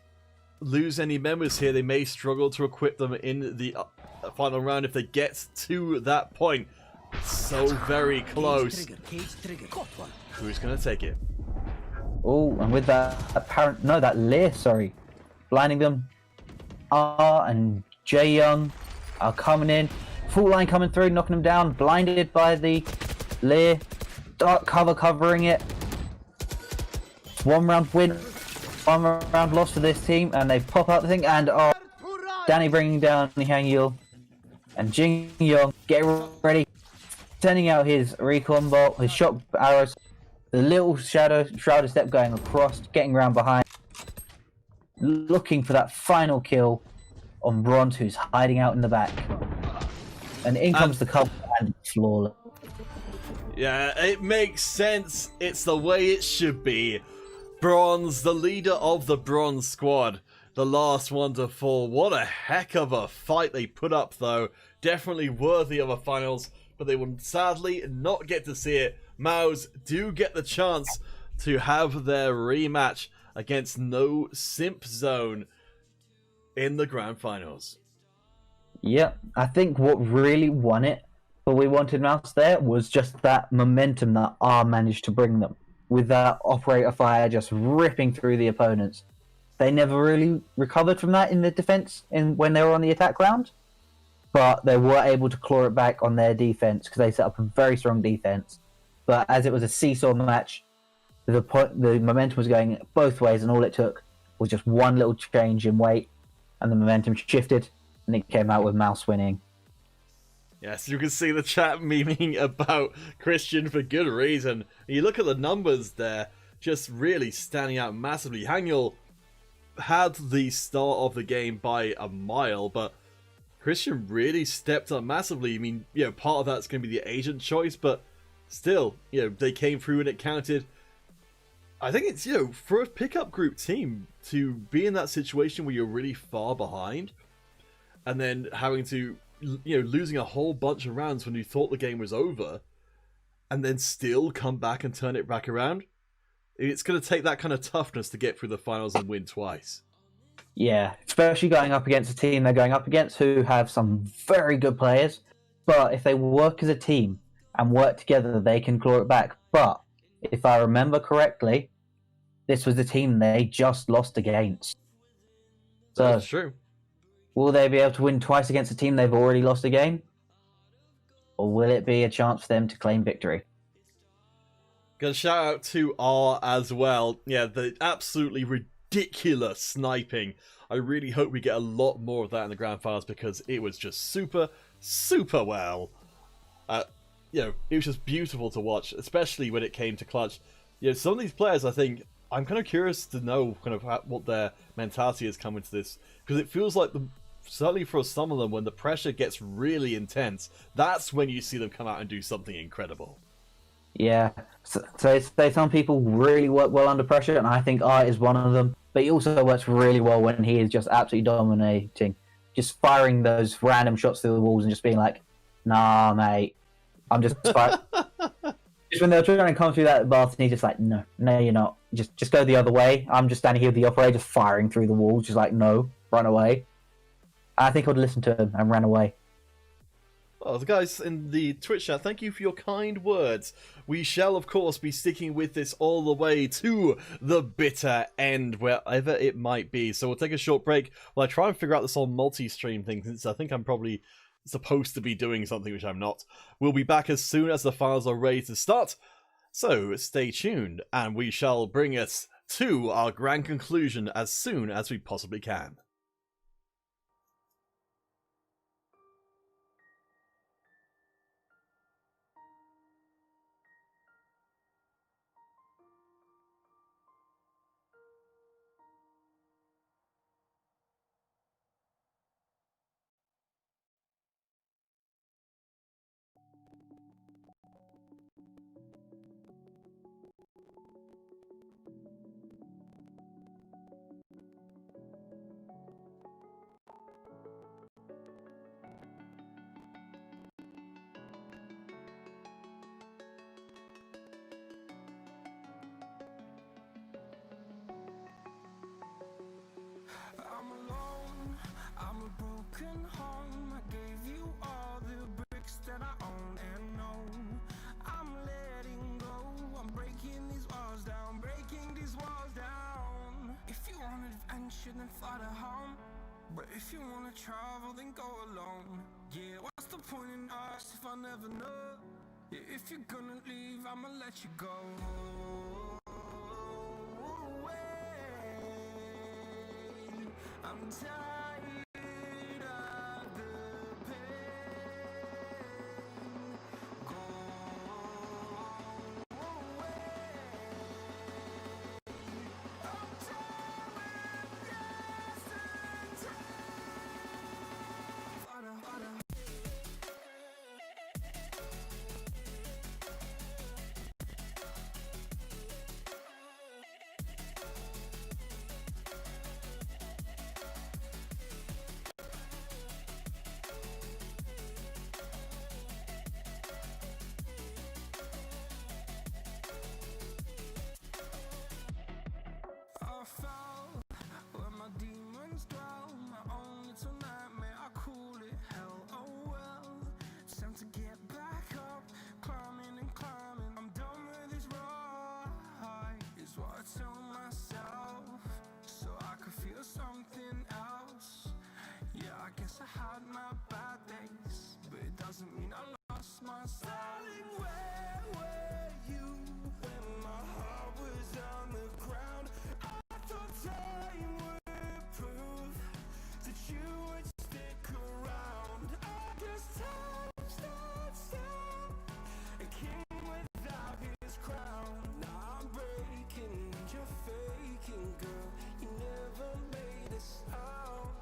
lose any members here, they may struggle to equip them in the final round if they get to that point. So very close. Who's going to take it? Oh, and with that that Lear, blinding them. R and J Young are coming in. Full line coming through, knocking them down. Blinded by the Lear. Dark cover covering it. 1 round win. 1 round loss for this team, and they pop out the thing, and Danny bringing down Haniel, and Jing Yong getting ready, sending out his recon bolt, his shock arrows, the little shrouded step going across, getting around behind, looking for that final kill on Bronze, who's hiding out in the back, and in comes the cover and flawless. Yeah, it makes sense. It's the way it should be. Bronze, the leader of the Bronze squad, the last one to fall. What a heck of a fight they put up, though. Definitely worthy of a finals, but they will sadly not get to see it. Mouse do get the chance to have their rematch against No Simp Zone in the grand finals. Yep, I think what really won it for We Wanted Mouse there was just that momentum that R managed to bring them. With that operator fire just ripping through the opponents. They never really recovered from that in the defense when they were on the attack round, but they were able to claw it back on their defense because they set up a very strong defense. But as it was a seesaw match, the momentum was going both ways, and all it took was just one little change in weight, and the momentum shifted, and it came out with Mouse winning. Yes, you can see the chat memeing about Christian for good reason. You look at the numbers there, just really standing out massively. Haniel had the start of the game by a mile, but Christian really stepped up massively. I mean, part of that's going to be the agent choice, but still, you know, they came through and it counted. I think it's, you know, for a pickup group team to be in that situation where you're really far behind and then having to, you know, losing a whole bunch of rounds when you thought the game was over and then still come back and turn it back around. It's going to take that kind of toughness to get through the finals and win twice. Yeah, especially going up against a team they're going up against who have some very good players. But if they work as a team and work together, they can claw it back. But if I remember correctly, this was the team they just lost against. So, That's true. will they be able to win twice against a team they've already lost a game? Or will it be a chance for them to claim victory? Gonna shout out to R as well. Yeah, the absolutely ridiculous sniping. I really hope we get a lot more of that in the grand finals because it was just super well. You know, it was just beautiful to watch, especially when it came to clutch. You know, some of these players, I think, I'm kind of curious to know kind of what their mentality is coming to this, because it feels like certainly for some of them, when the pressure gets really intense, that's when you see them come out and do something incredible. Yeah, so some people really work well under pressure, and I think Art is one of them. But he also works really well when he is just absolutely dominating, just firing those random shots through the walls and just being like, "Nah, mate, I'm just firing." Just when they're trying to come through that bath, and he's just like, "No, you're not. Just go the other way. I'm just standing here with the operator, just firing through the walls, just like, no, run away." I think I'd listen to him and ran away. Well, the guys in the Twitch chat, thank you for your kind words. We shall, of course, be sticking with this all the way to the bitter end, wherever it might be. So we'll take a short break while I try and figure out this whole multi-stream thing, since I think I'm probably supposed to be doing something which I'm not. We'll be back as soon as the finals are ready to start. So stay tuned, and we shall bring us to our grand conclusion as soon as we possibly can. I'm alone, I'm a broken home. I gave you all the bricks that I own and know. I'm letting go, I'm breaking these walls down, breaking these walls down. If you want adventure, then fly to home. But if you wanna travel, then go alone. Yeah, what's the point in us if I never know? If you're gonna leave, I'ma let you go. I'm tired of the pain. Go away. I'm tired of yesterday. I fell where my demons dwell. My own little nightmare, I call it hell. Oh well, it's time to get back up, climbing and climbing. I'm done with this ride, is what I tell myself, so I could feel something else. Yeah, I guess I had my bad days, but it doesn't mean I lost my darling. Where were you when my heart was on the ground? I thought time would prove that you would stick around. I guess time stands still, a king without his crown. Now I'm breaking and you're faking, girl. You never made a sound.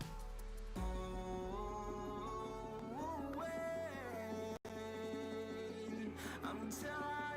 I'm tired.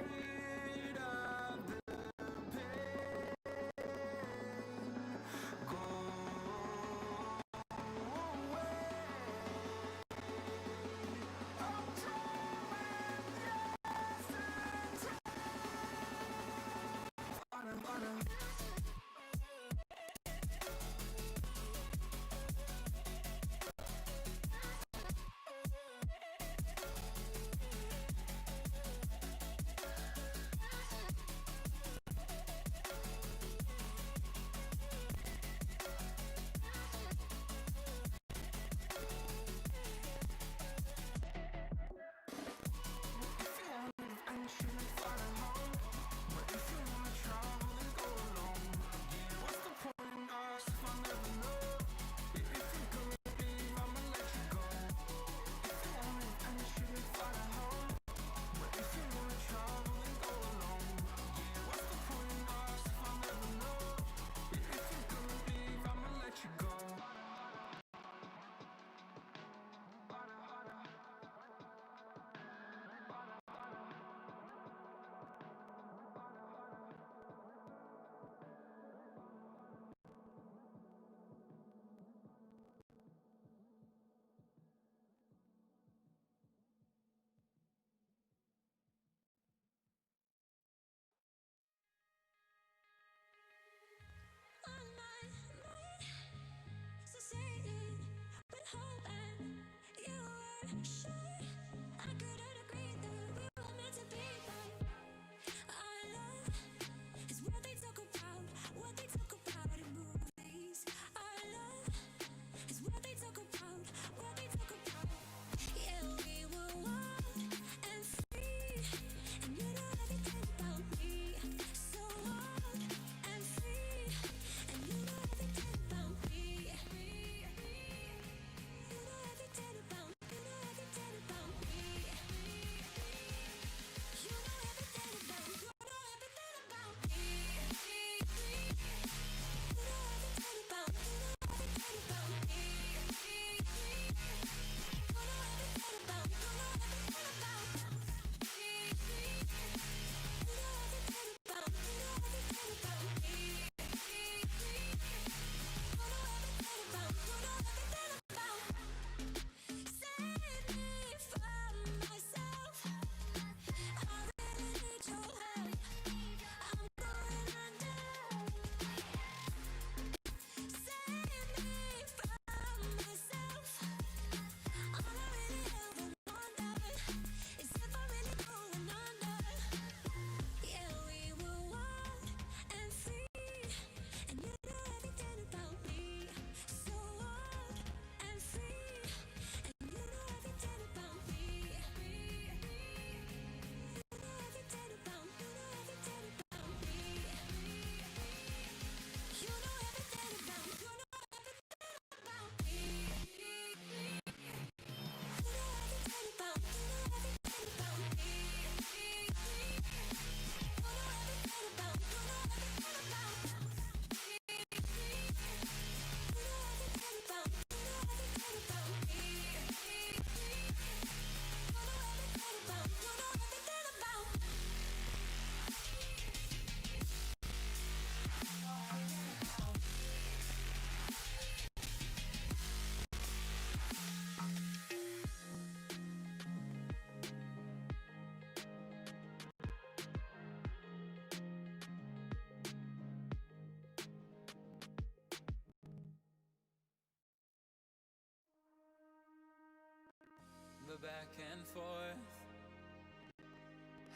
back and forth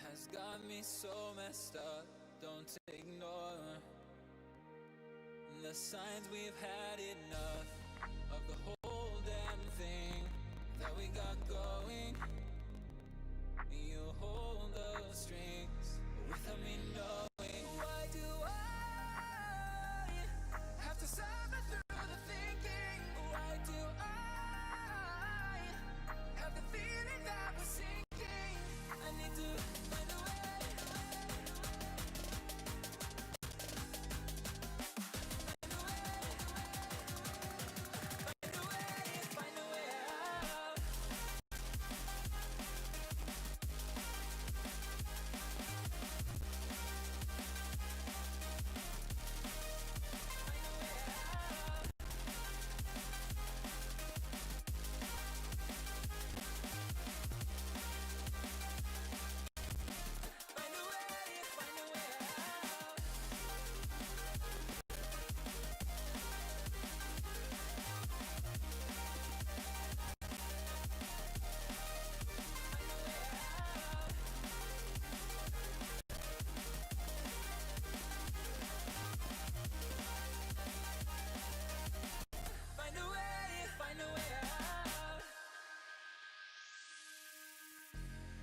has got me so messed up. Don't ignore the signs. We've had enough of the whole damn thing that we got going. You hold the strings without me knowing. Why do I have to suffer through the thinking? Why do I have the feeling that we're sinking? I need to find a way.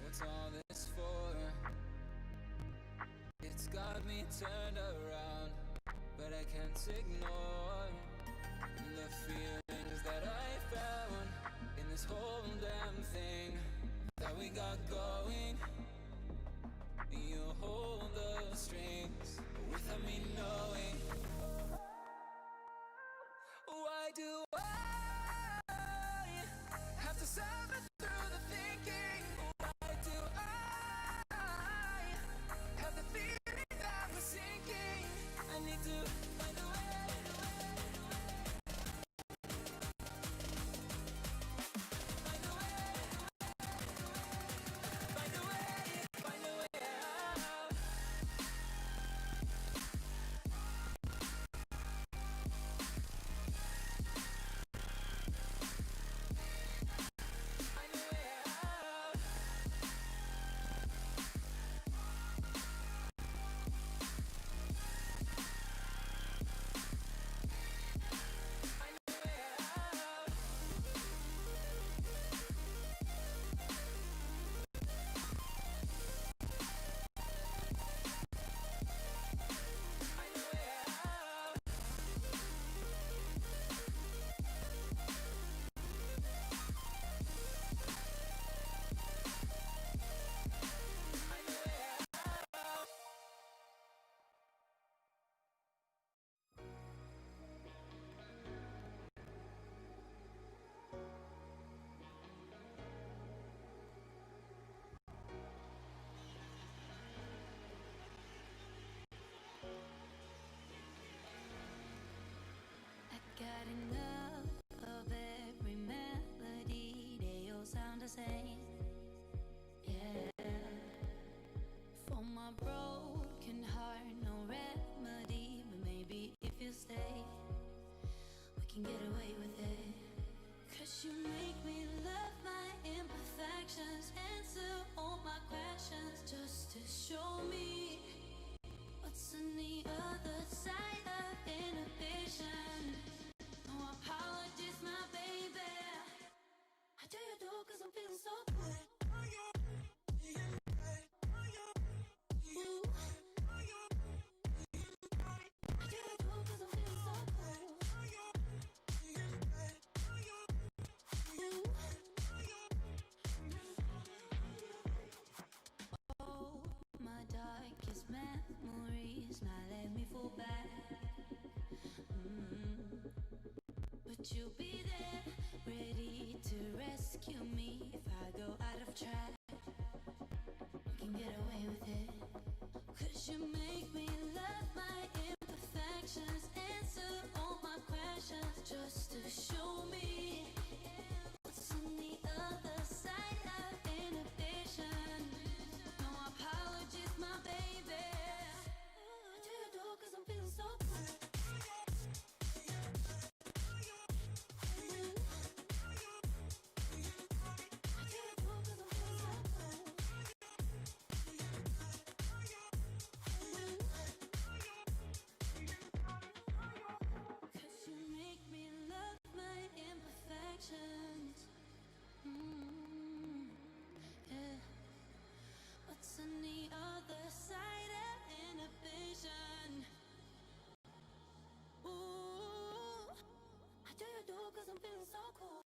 What's all this for? It's got me turned around, but I can't ignore the feelings that I found in this whole damn thing that we got going. You hold the strings without me knowing. Why do I have to suffer through the thinking? Why do I have the feeling that we're sinking? I need to find a way. Find a way. Find a way. Find a way out. Got enough of every melody, they all sound the same. Yeah. For my broken heart, no remedy, but maybe if you stay, we can get away with it. 'Cause you make me love my imperfections, answer all my questions, just to show me what's on the other side of inhibition. No apologies, my baby. I do you do 'cause I'm feeling so good. Ooh. I do you do 'cause I'm feeling so good. Ooh. Oh, my darkest memories might let me fall back. But you'll be there, ready to rescue me if I go out of track. We can get away with it. 'Cause you make me love my imperfections, answer all my questions, just to show me what's on the other side of inhibition. No apologies, my baby. I do you do 'cause I'm feeling so good. I do cause I'm feeling so cool.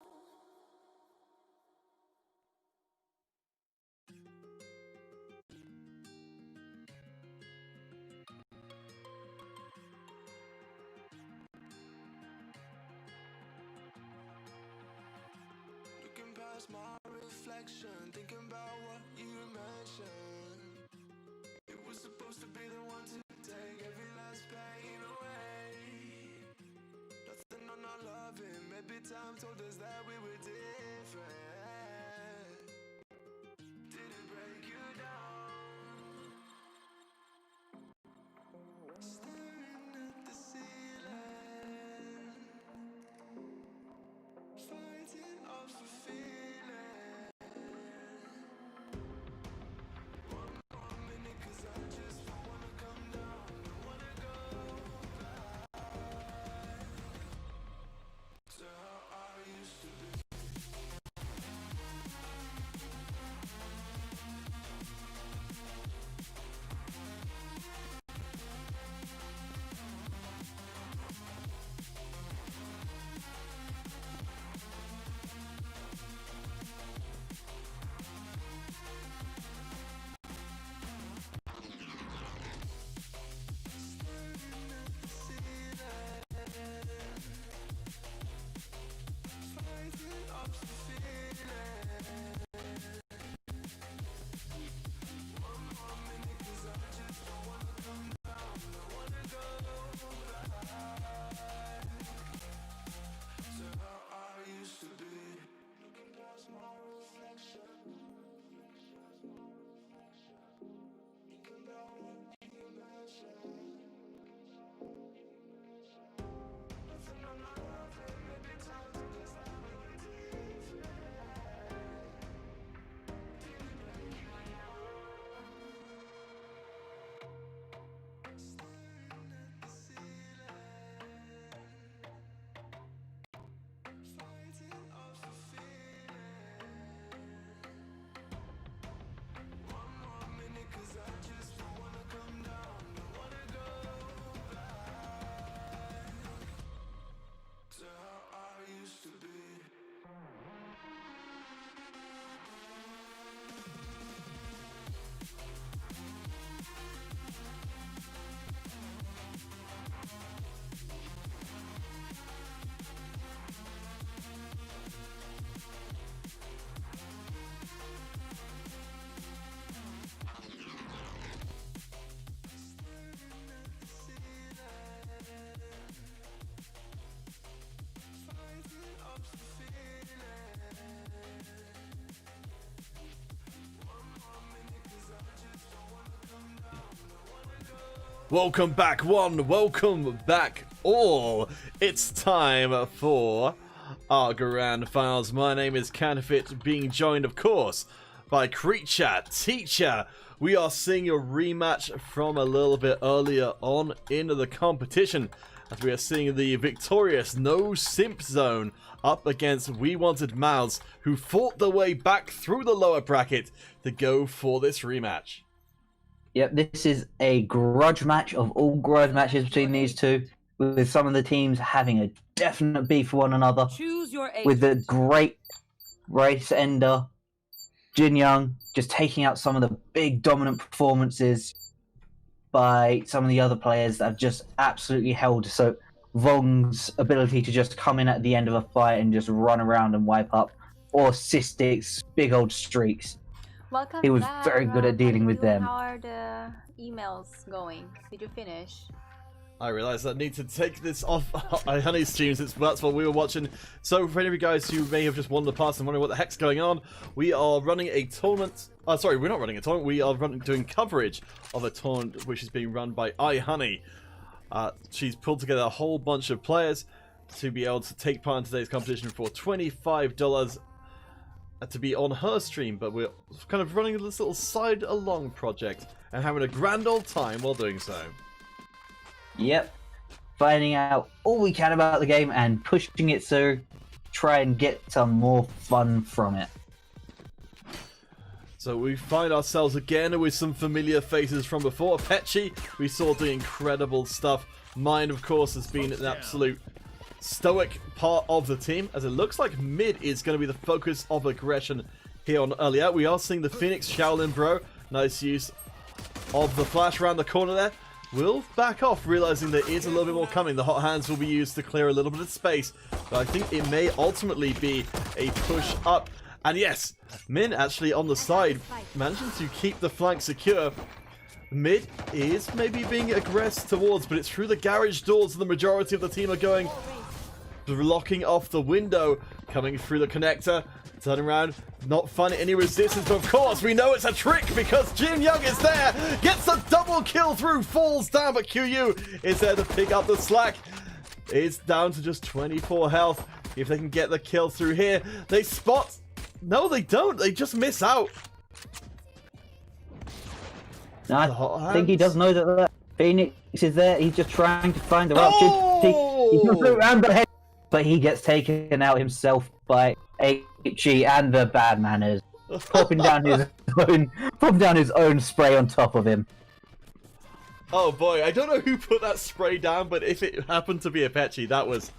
Looking past my reflection, thinking about what you mentioned. It was supposed to be the one to take every last pain away. Nothing on our loving, maybe time told us that we were different. Did it break you down? Staring at the ceiling, fighting off a feeling. One more minute, cause I just don't wanna come down, don't wanna go back to how I used to be. Fighting off the feeling. One more minute, cause I just don't wanna come down, don't wanna go back to how I used to be. Looking past my reflection, thinking about what you mentioned. Nothing on my loving, maybe time to just that we were different. Staring at the ceiling, fighting off a feeling. One more minute, cause I just don't wanna come down, don't wanna go back to how I used to be. Fighting off the feeling. One more minute, cause I just don't wanna come down, don't wanna go. Welcome back, one. Welcome back, all. It's time for our grand finals. My name is Counterfeit, being joined, of course, by Creature, Teacher. We are seeing a rematch from a little bit earlier on into the competition, as we are seeing the victorious No Simp Zone up against We Wanted Mouths, who fought their way back through the lower bracket to go for this rematch. Yep, this is a grudge match of all grudge matches between these two, with some of the teams having a definite beef for one another. Choose your agent. With the great race ender, Jin Young, just taking out some of the big dominant performances by some of the other players that have just absolutely held. So Vong's ability to just come in at the end of a fight and just run around and wipe up, or Cystic's big old streaks. Welcome He was back, very good Rob. at dealing How you with doing? them. How are the emails going? Did you finish? I realised I need to take this off ihunnie stream, since that's what we were watching. So for any of you guys who may have just wandered past and wondering what the heck's going on, we are running a tournament. Sorry, we're not running a tournament. We are doing coverage of a tournament which is being run by ihunnie. She's pulled together a whole bunch of players to be able to take part in today's competition for $25 to be on her stream, but we're kind of running this little side-along project and having a grand old time while doing so. Yep. Finding out all we can about the game and pushing it through, try and get some more fun from it. So we find ourselves again with some familiar faces from before. Petchy, we saw doing incredible stuff. Mine, of course, has been an absolute stoic part of the team, as it looks like mid is going to be the focus of aggression here on early out. We are seeing the Phoenix Shaolin Bro. Nice use of the flash around the corner there. Will back off, realizing there is a little bit more coming. The hot hands will be used to clear a little bit of space, but I think it may ultimately be a push up. And yes, Min actually on the side, managing to keep the flank secure. Mid is maybe being aggressed towards, but it's through the garage doors the majority of the team are going, blocking off the window, coming through the connector, turning around, not finding any resistance, but of course we know it's a trick because Jin Young is there, gets a double kill through, falls down, but QU is there to pick up the slack. It's down to just 24 health. If they can get the kill through here, they spot. No, they don't. They just miss out. No, I think he does know that Phoenix is there. He's just trying to find the opportunity. He's going to throw around the head, but he gets taken out himself by HE and the bad manners, popping down his own spray on top of him. Oh boy, I don't know who put that spray down, but if it happened to be Apeche, that was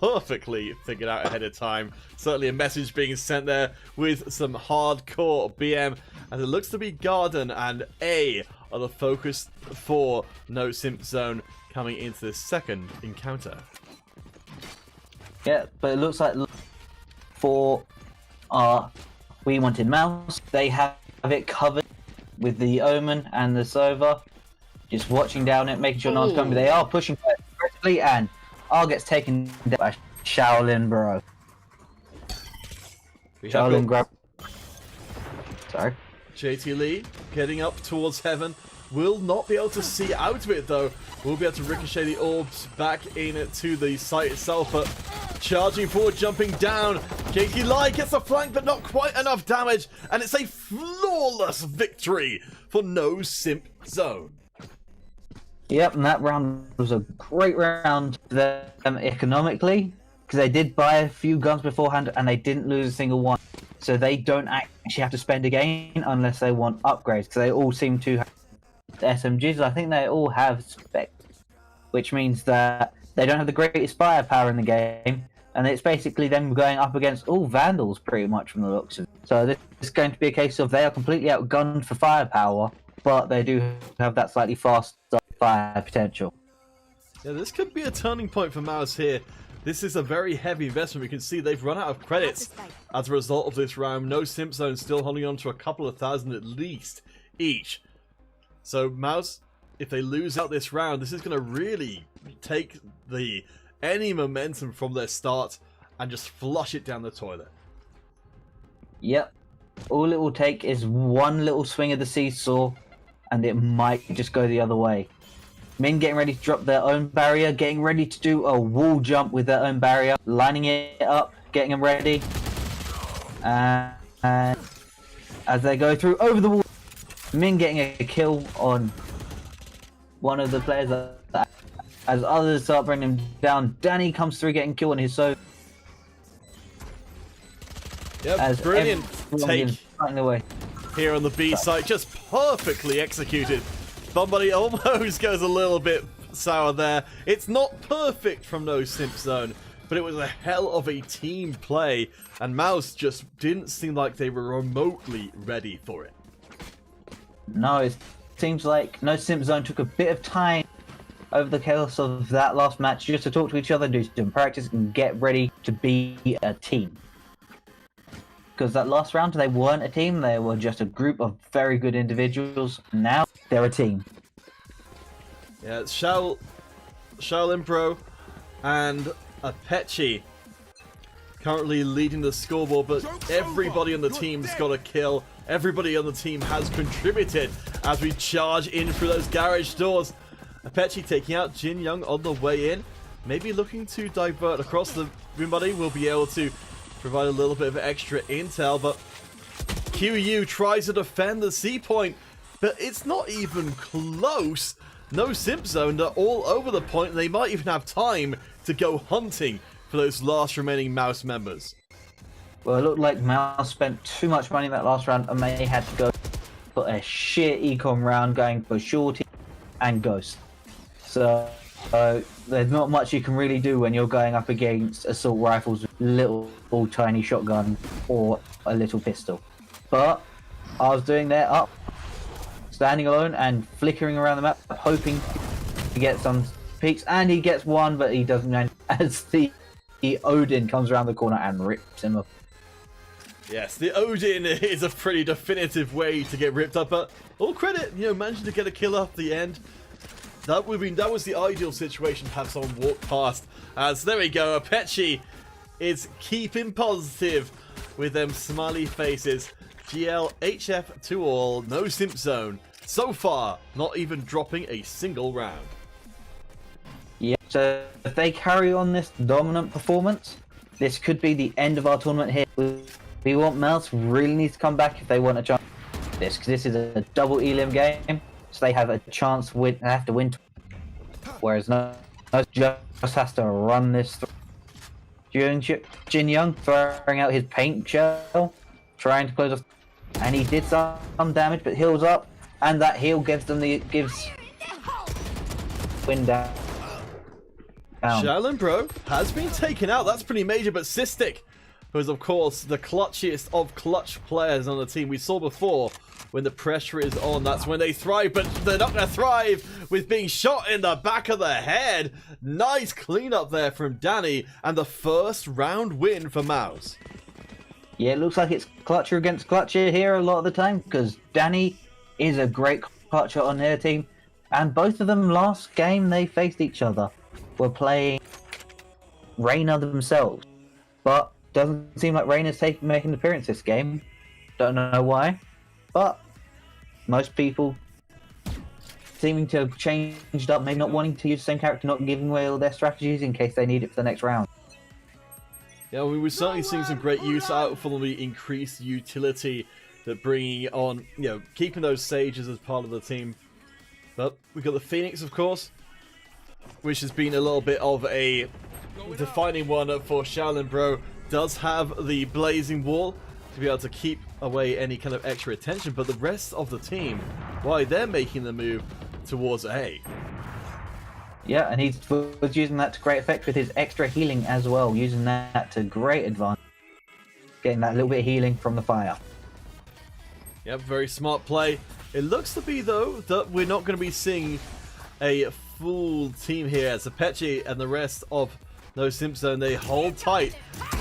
perfectly figured out ahead of time. Certainly a message being sent there with some hardcore BM, as it looks to be Garden and A are the focus for No Simp Zone coming into this second encounter. Yeah, but it looks like for We Wanted Mouse, they have it covered with the Omen and the Sova. Just watching down it, making sure no one's coming. They are pushing quite aggressively, and R gets taken down by Shaolin Bro. Shaolin grab. Sorry. JT Lee getting up towards heaven. Will not be able to see out of it though. Will be able to ricochet the orbs back into the site itself, but charging forward, jumping down. JT Lee gets a flank, but not quite enough damage, and it's a flawless victory for No Simp Zone. Yep, and that round was a great round for them economically, because they did buy a few guns beforehand and they didn't lose a single one. So they don't actually have to spend again unless they want upgrades, because they all seem to have SMGs. I think they all have spec, which means that they don't have the greatest firepower in the game, and it's basically them going up against all Vandals pretty much from the looks of it. So this is going to be a case of they are completely outgunned for firepower, but they do have that slightly faster fire potential. Yeah, this could be a turning point for Mouse here. This is a very heavy investment. We can see they've run out of credits as a result of this round. No Simp Zone still holding on to a couple of thousand at least each. So Mouse, if they lose out this round, this is going to really take any momentum from their start and just flush it down the toilet. Yep. All it will take is one little swing of the seesaw and it might just go the other way. Min getting ready to drop their own barrier, getting ready to do a wall jump with their own barrier, lining it up, getting them ready. And as they go through over the wall, Min getting a kill on one of the players. As others start bringing him down, Danny comes through getting killed on his so. Yep, brilliant take away here on the B site, just perfectly executed. Somebody almost goes a little bit sour there. It's not perfect from No Simp Zone, but it was a hell of a team play, and Mouse just didn't seem like they were remotely ready for it. No, it seems like No Simp Zone took a bit of time over the course of that last match just to talk to each other, do some practice, and get ready to be a team. Because that last round, they weren't a team, they were just a group of very good individuals. Now, they're a team. Yeah, it's Shaolin Bro and Apeche currently leading the scoreboard, but everybody on the team's got a kill. Everybody on the team has contributed as we charge in through those garage doors. Apeche taking out Jin Young on the way in. Maybe looking to divert across the room, buddy. Will be able to provide a little bit of extra intel, but QU tries to defend the C point, but it's not even close. No Simp Zone, they're all over the point, and they might even have time to go hunting for those last remaining Mouse members. Well, it looked like Mouse spent too much money in that last round, and they had to go for a sheer econ round going for Shorty and Ghost. So there's not much you can really do when you're going up against assault rifles with little tiny shotgun or a little pistol. But I was doing that up, standing alone and flickering around the map, hoping to get some peaks, and he gets one, but he doesn't manage as the Odin comes around the corner and rips him up. Yes, the Odin is a pretty definitive way to get ripped up, but all credit, managing to get a kill off the end. That was the ideal situation to have someone walk past. As there we go, Apeche is keeping positive with them smiley faces. GL, HF to all, no simp zone. So far, not even dropping a single round. Yeah, so if they carry on this dominant performance, this could be the end of our tournament here. We want Mouse really needs to come back if they want a chance. Because this is a double elim game, so they have a chance to win. They have to win. Whereas no just has to run this through. Jin Young throwing out his paint shell, trying to close off, and he did some damage, but heals up, and that heal gives win down. Shaolin Bro has been taken out. That's pretty major, but Cystic, who is of course the clutchiest of clutch players on the team. We saw before when the pressure is on, that's when they thrive, but they're not going to thrive with being shot in the back of the head. Nice cleanup there from Danny, and the first round win for Mouse. Yeah, it looks like it's clutcher against clutcher here a lot of the time, because Danny is a great clutcher on their team, and both of them last game they faced each other were playing Reina themselves, but doesn't seem like Reina's making an appearance this game. Don't know why, but most people seeming to have changed up, maybe not wanting to use the same character, not giving away all their strategies in case they need it for the next round. Yeah, we were certainly seeing some great use out from the increased utility that bringing on, keeping those sages as part of the team. But we've got the Phoenix, of course, which has been a little bit of a defining one for Shaolin Bro. Does have the blazing wall to be able to keep away any kind of extra attention, but the rest of the team, why, they're making the move towards A. Yeah, and he was using that to great effect with his extra healing as well, using that to great advantage. Getting that little bit of healing from the fire. Yep, very smart play. It looks to be, though, that we're not going to be seeing a full team here as Apeche and the rest of No Simp Zone, they hold tight.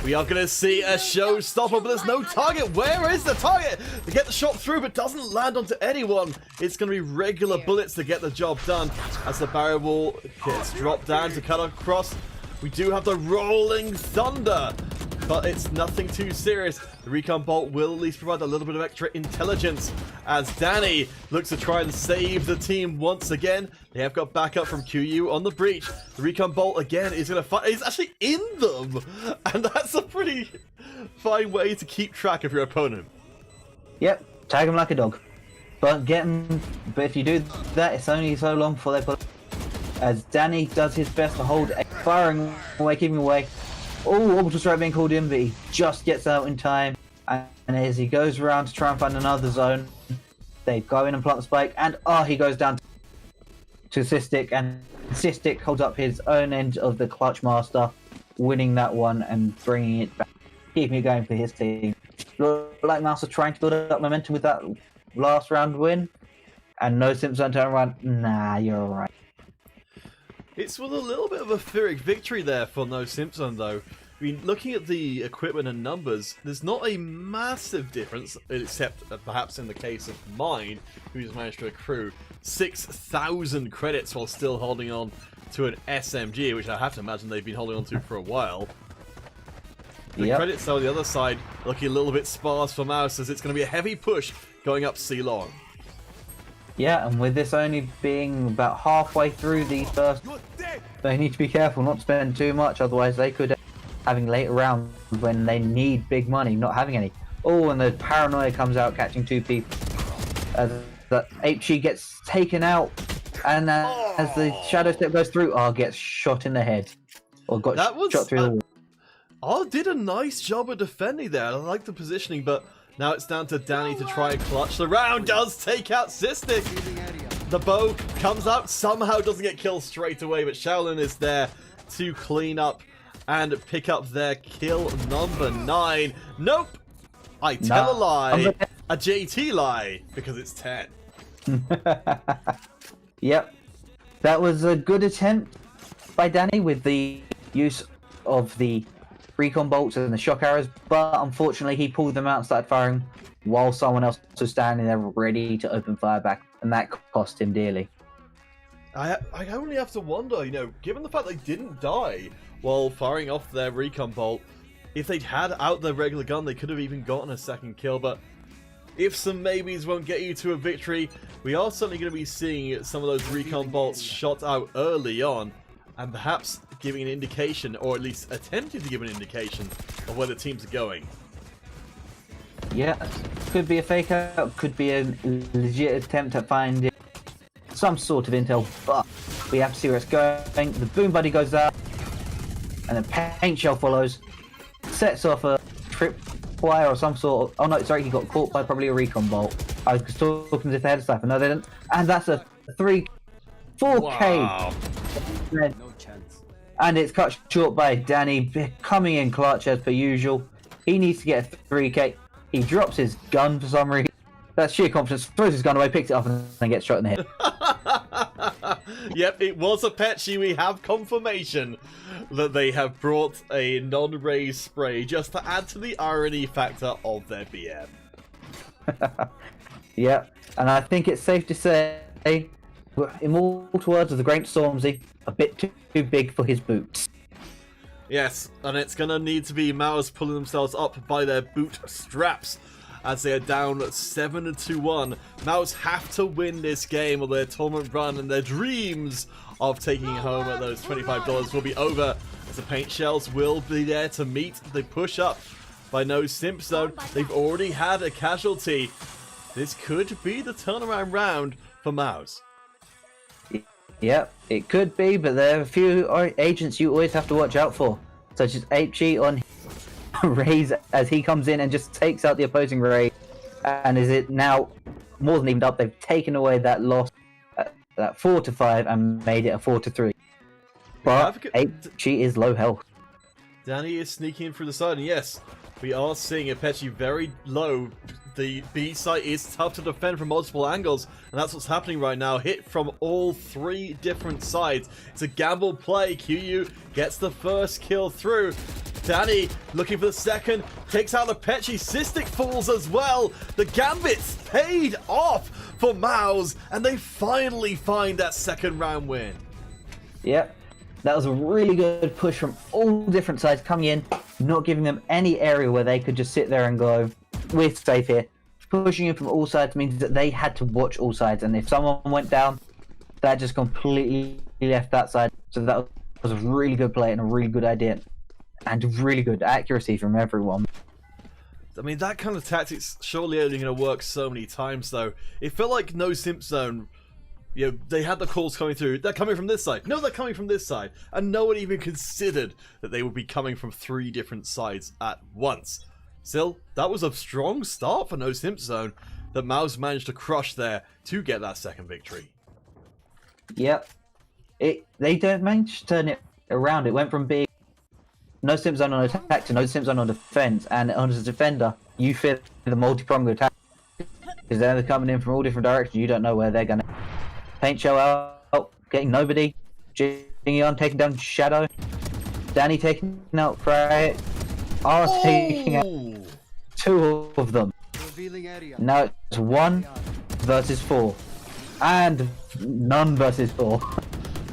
We are going to see a showstopper, but there's no target. Where is the target? They get the shot through, but doesn't land onto anyone. It's going to be regular bullets to get the job done as the barrier wall gets dropped down to cut across. We do have the rolling thunder, but it's nothing too serious. The recon bolt will at least provide a little bit of extra intelligence as Danny looks to try and save the team once again. They have got backup from QU on the breach. The recon bolt again is going to fight. It's actually in them, and that's a pretty fine way to keep track of your opponent. Yep, tag him like a dog. But if you do that, it's only so long before they put. As Danny does his best to hold, firing away, keeping away. Oh, orbital strike being called in, but he just gets out in time. And as he goes around to try and find another zone, they go in and plant the spike, and he goes down to Cystic, and Cystic holds up his own end of the clutch master, winning that one and bringing it back, keeping it going for his team. Looked like Mouse was trying to build up momentum with that last round win, and No Simp Zone turn around. Nah, you're alright. It's with a little bit of a Pyrrhic victory there for No Simp Zone, though. I mean, looking at the equipment and numbers, there's not a massive difference, except perhaps in the case of Mine, who's managed to accrue 6,000 credits while still holding on to an SMG, which I have to imagine they've been holding on to for a while. The credits, though, on the other side, looking a little bit sparse for Mouse, as it's going to be a heavy push going up C-Long. Yeah, and with this only being about halfway through the first, they need to be careful not to spend too much, otherwise they could having later rounds when they need big money, not having any. Oh, and the paranoia comes out, catching two people. As the HE gets taken out, and as the shadow step goes through, gets shot in the head. Or got shot through the wall. Did a nice job of defending there. I like the positioning, but now it's down to Danny to try and clutch. The round does take out Cystic. the bow comes out, somehow doesn't get killed straight away, but Shaolin is there to clean up and pick up their kill number 9. Nope! I tell a lie, a JT lie, because it's 10. Yep. That was a good attempt by Danny with the use of the recon bolts and the shock arrows, but unfortunately he pulled them out and started firing while someone else was standing there ready to open fire back, and that cost him dearly. I only have to wonder, you know, given the fact they didn't die while firing off their recon bolt, if they'd had out their regular gun, they could have even gotten a second kill, but if some maybes won't get you to a victory, we are certainly going to be seeing some of those recon bolts shot out early on, and perhaps giving an indication, or at least attempting to give an indication, of where the teams are going. Yeah, could be a fake out, could be a legit attempt at finding some sort of intel, but we have to see where it's going. The boom buddy goes out, and the paint shell follows, sets off a trip wire or some sort of... Oh no, sorry, he got caught by probably a recon bolt. I was talking as if they had a sniper. No, they didn't. And that's a 4K. Wow. No chance. And it's cut short by Danny coming in clutch as per usual. He needs to get a 3K. He drops his gun for some reason. That's sheer confidence. Throws his gun away, picks it up, and then gets shot in the head. Yep, it was a Apache. We have confirmation that they have brought a non-raise spray just to add to the irony factor of their BM. Yeah, and I think it's safe to say, immortal words of the great Stormzy, a bit too big for his boots. Yes, and it's going to need to be Mao's pulling themselves up by their boot straps as they are down 7-1. Mao's have to win this game or their tournament run and their dreams of taking home at those $25 will be over, as the paint shells will be there to meet the push up by No Simp Zone. They've already had a casualty. This could be the turnaround round for Mao's. Yep, it could be, but there are a few agents you always have to watch out for, such as HE on Raze as he comes in and just takes out the opposing Raze. And is it now more than evened up? They've taken away that loss, that 4-5, and made it a 4-3. But HE is low health. Danny is sneaking in through the side, and yes, we are seeing Apache very low. The B site is tough to defend from multiple angles, and that's what's happening right now. Hit from all 3 different sides. It's a gamble play. QU gets the first kill through. Danny looking for the second, takes out Apache. Cystic falls as well. The gambit's paid off for Mao's, and they finally find that second round win. Yep. That was a really good push from all different sides coming in, not giving them any area where they could just sit there and go, we're safe here. Pushing in from all sides means that they had to watch all sides, and if someone went down, that just completely left that side. So that was a really good play and a really good idea, and really good accuracy from everyone. I mean, that kind of tactics surely only going to work so many times, though. It felt like No Simp Zone, you know, they had the calls coming through. They're coming from this side. No, they're coming from this side. And no one even considered that they would be coming from 3 different sides at once. Still, that was a strong start for No Simp Zone that Mao's managed to crush there to get that second victory. Yep. They don't manage to turn it around. It went from being No Simp Zone on attack to No Simp Zone on defense, and as a defender, you fear the multi-pronged attack because they're coming in from all different directions. You don't know where they're gonna paint shell out, getting nobody. Jingy taking down Shadow. Danny taking out Frey. Taking out 2 of them. Now it's 1 versus 4. And none versus 4.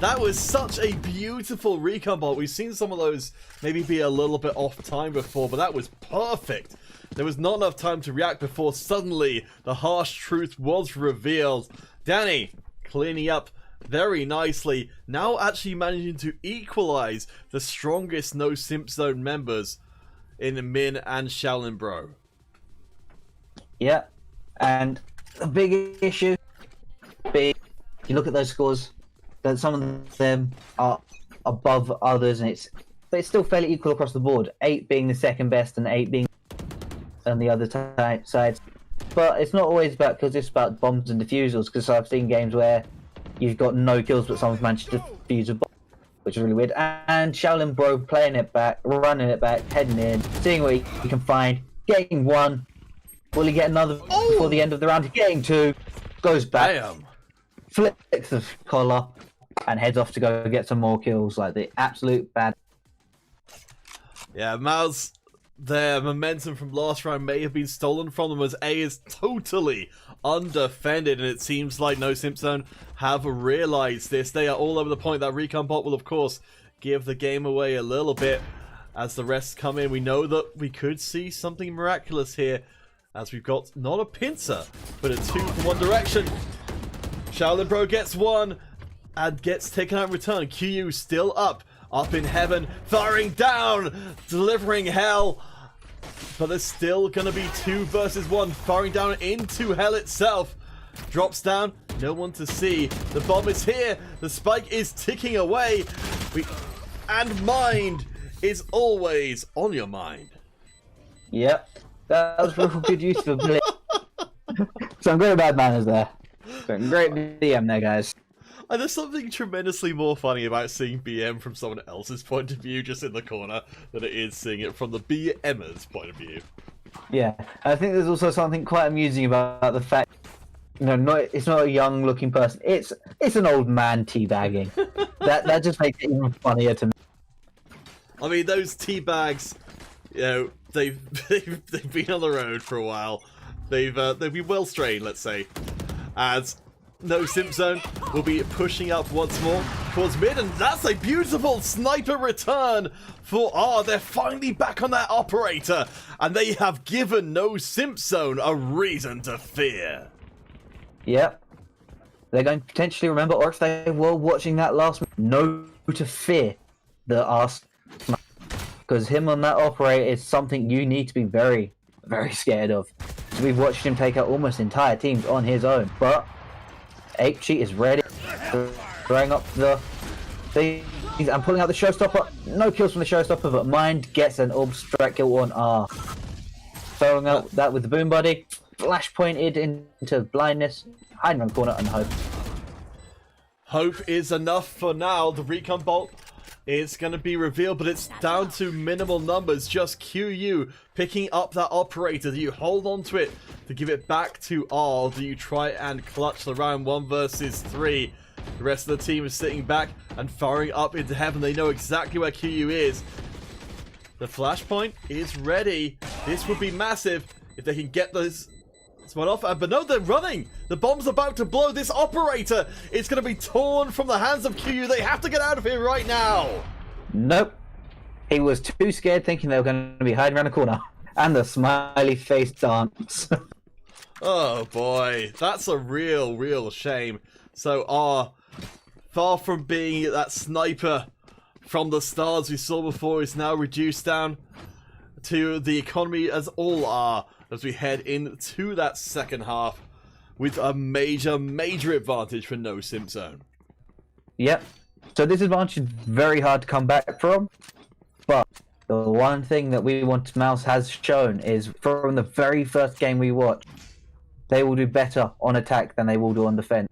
That was such a beautiful recon bolt. We've seen some of those maybe be a little bit off time before, but that was perfect. There was not enough time to react before suddenly the harsh truth was revealed. Danny cleaning up very nicely, now actually managing to equalize the strongest No Simp Zone members in Min and Shaolin Bro. Yeah, and the big issue, you look at those scores, that some of them are above others, and but it's still fairly equal across the board. 8 being the second best, and 8 being on the other sides. but it's not always about because it's about bombs and defusals. Because I've seen games where you've got no kills, but someone's managed to defuse a bomb, which is really weird. And Shaolin Bro playing it back, running it back, heading in, seeing what he can find, getting one. Will he get another before the end of the round? Getting two, goes back, Damn. flicks the collar, and heads off to go get some more kills. Like the absolute bad. Yeah, Mouse, their momentum from last round may have been stolen from them as A is totally undefended, and it seems like No Simp Zone have realized this. They are all over the point. That recon bot will, of course, give the game away a little bit as the rest come in. We know that we could see something miraculous here, as we've got not a pincer, but a 2 from one direction. Shaolin Bro gets one and gets taken out in return. QU still up in heaven, firing down, delivering hell. But there's still gonna be 2 versus 1, firing down into hell itself. Drops down, no one to see. The bomb is here, the spike is ticking away. And mind is always on your mind. Yep, that was real good use of ability. Some great bad manners there. Great DM there, guys. And there's something tremendously more funny about seeing BM from someone else's point of view just in the corner than it is seeing it from the BMer's point of view. Yeah, I think there's also something quite amusing about the fact, it's not a young looking person. It's an old man teabagging. that just makes it even funnier to me. I mean, those teabags, they've been on the road for a while. They've been well strained, let's say. As No Simp Zone will be pushing up once more towards mid, and that's a beautiful sniper return for R. They're finally back on that operator, and they have given No Simp Zone a reason to fear. Yep. They're going to potentially remember, or if they were watching that last no to fear the arse, because him on that operator is something you need to be very, very scared of. So we've watched him take out almost entire teams on his own, but HG is ready, throwing up the thing and pulling out the showstopper. No kills from the showstopper, but Mind gets an orb strike kill on R. Throwing out that with the boom body, flash pointed into blindness, hiding around the corner, and hope. Hope is enough for now. The recon bolt is going to be revealed, but it's down to minimal numbers. Just QU picking up that operator. Do you hold on to it to give it back to R? Do you try and clutch the round 1 versus 3? The rest of the team is sitting back and firing up into heaven. They know exactly where QU is. The flashpoint is ready. This would be massive if they can get this one off. But no, they're running. The bomb's about to blow. This operator is going to be torn from the hands of QU. They have to get out of here right now. Nope. He was too scared, thinking they were going to be hiding around the corner. And the smiley face dance. Oh boy, that's a real shame. So R, far from being that sniper from the stars we saw before, is now reduced down to the economy as all are, as we head into that second half with a major advantage for No Simp Zone. Yep. So this advantage is very hard to come back from, but the one thing that We Want Mouse has shown is from the very first game we watched, they will do better on attack than they will do on defense.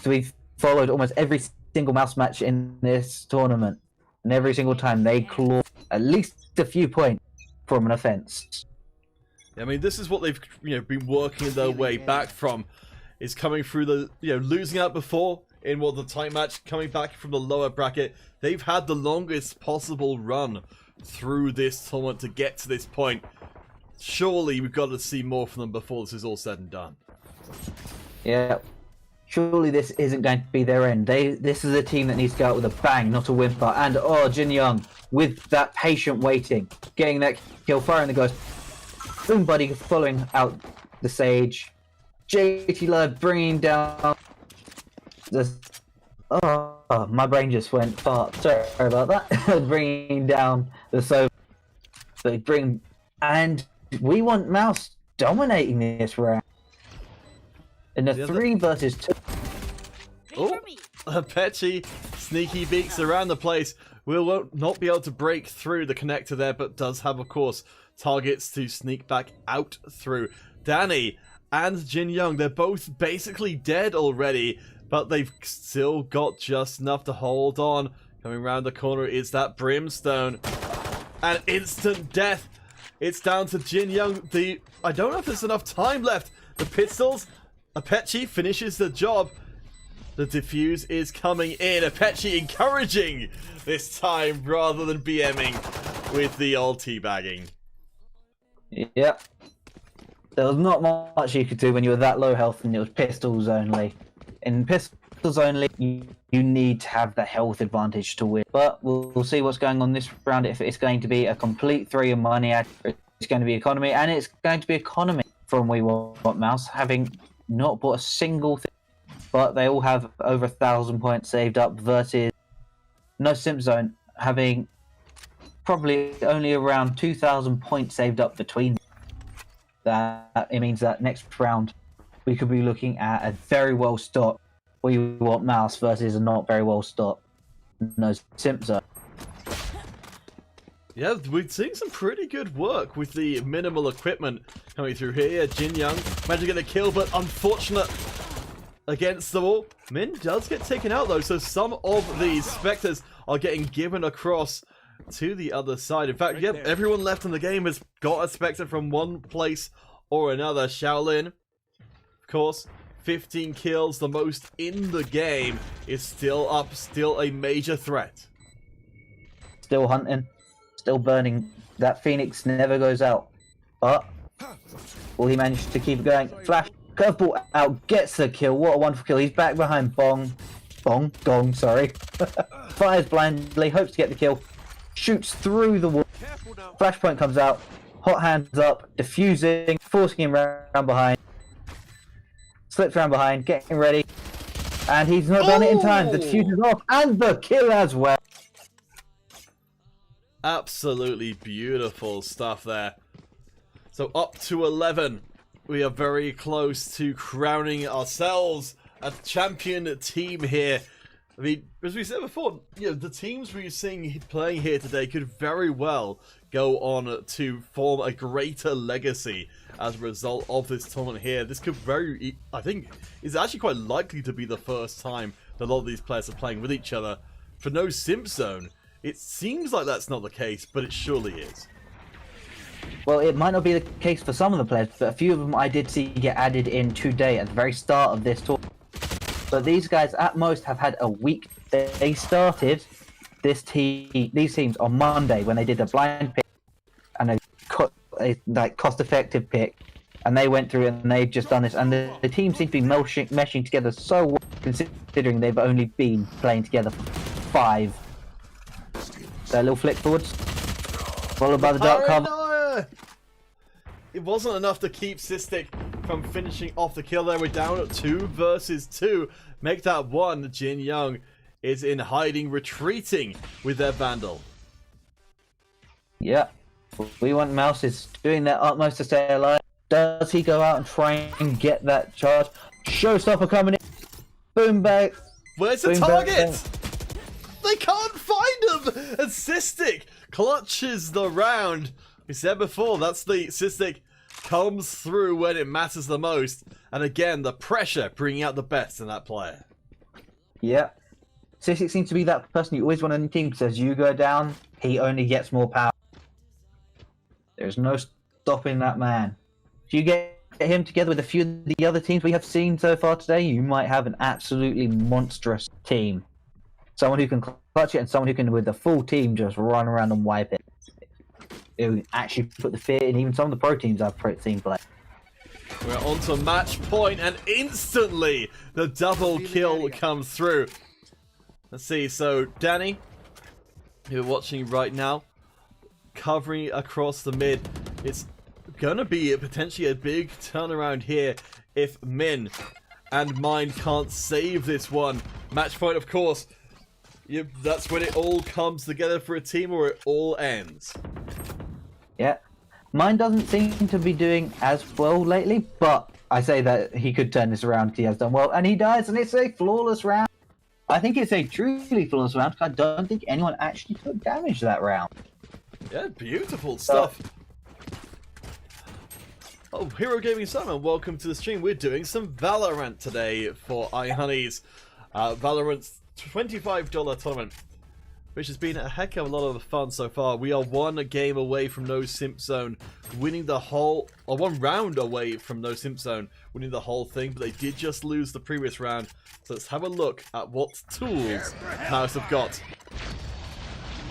So we've followed almost every single Mouse match in this tournament, and every single time they claw at least a few points from an offense. I mean, this is what they've been working their way back from, is coming through the losing out before in the tight match, coming back from the lower bracket. They've had the longest possible run through this tournament to get to this point. Surely we've got to see more from them before this is all said and done. Yeah. Surely this isn't going to be their end. This is a team that needs to go out with a bang, not a whimper. And Jin Young, with that patient waiting, getting that kill, firing the ghost. Boom buddy following out the Sage. JT Love bringing down the... Oh, my brain just went fart. Sorry about that. Bringing down the Sova. And We Want Mouse dominating this round. In a 3 versus 2. Oh, Apeche, sneaky beaks around the place. Will not be able to break through the connector there, but does have, of course, targets to sneak back out through. Danny and Jin Young, they're both basically dead already, but they've still got just enough to hold on. Coming around the corner is that Brimstone. And instant death. It's down to Jin Young. I don't know if there's enough time left. The pistols. Apeche finishes the job. The defuse is coming in. Apeche encouraging this time rather than BMing with the old teabagging. Yep. There was not much you could do when you were that low health and it was pistols only. In pistols only, you need to have the health advantage to win. But we'll see what's going on this round. If it's going to be a complete 3 of money, it's going to be economy, and it's going to be economy from We Want Mouse, having not bought a single thing. But they all have over 1,000 points saved up versus No Simp Zone having probably only around 2,000 points saved up between them. That it means that next round we could be looking at a very well stocked We Want Mouse versus a not very well stocked No Simp Zone. Yeah, we're seeing some pretty good work with the minimal equipment coming through here. Jin Young managed to get a kill, but unfortunate against the wall. Min does get taken out though, so some of these Spectres are getting given across to the other side. In fact, yep, everyone left in the game has got a Spectre from one place or another. Shaolin, of course, 15 kills, the most in the game, is still up, still a major threat. Still hunting, still burning. That Phoenix never goes out. But will he manage to keep it going? Flash, curveball out, gets the kill. What a wonderful kill. He's back behind Gong, sorry. Fires blindly, hopes to get the kill. Shoots through the wall. Flashpoint comes out. Hot hands up, diffusing, forcing him round behind. Slips round behind, getting ready. And he's not done it in time. The diffuse is off, and the kill as well. Absolutely beautiful stuff there. So up to 11. We are very close to crowning ourselves a champion team here. I mean, as we said before, you know, the teams we're seeing playing here today could very well go on to form a greater legacy as a result of this tournament here. This could I think, is actually quite likely to be the first time that a lot of these players are playing with each other. For No Simp Zone, it seems like that's not the case, but it surely is. Well, it might not be the case for some of the players, but a few of them I did see get added in today at the very start of this tournament. But these guys at most have had a week. They started these teams on Monday when they did a blind pick and a cost-effective pick, and they went through and they've just done this. And the team seems to be meshing together so well, considering they've only been playing together for 5. So a little flick forwards, followed by the dark cover. It wasn't enough to keep Cystic from finishing off the kill there. We're down at 2 versus 2. Make that 1. Jin Young is in hiding, retreating with their Vandal. Yeah. We Want Mouse is doing their utmost to stay alive. Does he go out and try and get that charge? Showstopper coming in. Boom back. Where's the target? They can't find him! And Cystic clutches the round. We said before, that's the Cystic comes through when it matters the most. And again, the pressure bringing out the best in that player. Yeah. Cystic seems to be that person you always want on your team, because as you go down, he only gets more power. There's no stopping that man. If you get him together with a few of the other teams we have seen so far today, you might have an absolutely monstrous team. Someone who can clutch it and someone who can, with the full team, just run around and wipe it. It would actually put the fear in even some of the pro teams I've seen play. We're on to match point, and instantly the double kill comes through. Let's see, so Danny, who you're watching right now, covering across the mid. It's gonna be potentially a big turnaround here if Min and Mind can't save this one. Match point, of course. Yep, that's when it all comes together for a team, or it all ends. Yeah. Mine doesn't seem to be doing as well lately, but I say that he could turn this around. He has done well, and he does, and it's a flawless round. I think it's a truly flawless round, because I don't think anyone actually took damage that round. Yeah, beautiful stuff. Oh, Hero Gaming Summer, welcome to the stream. We're doing some Valorant today for ihunnies. Valorant's $25 tournament, which has been a heck of a lot of fun so far. We are one game away from No Simp Zone winning the whole, or one round away from No Simp Zone winning the whole thing, but they did just lose the previous round. So let's have a look at what tools Mouse have got.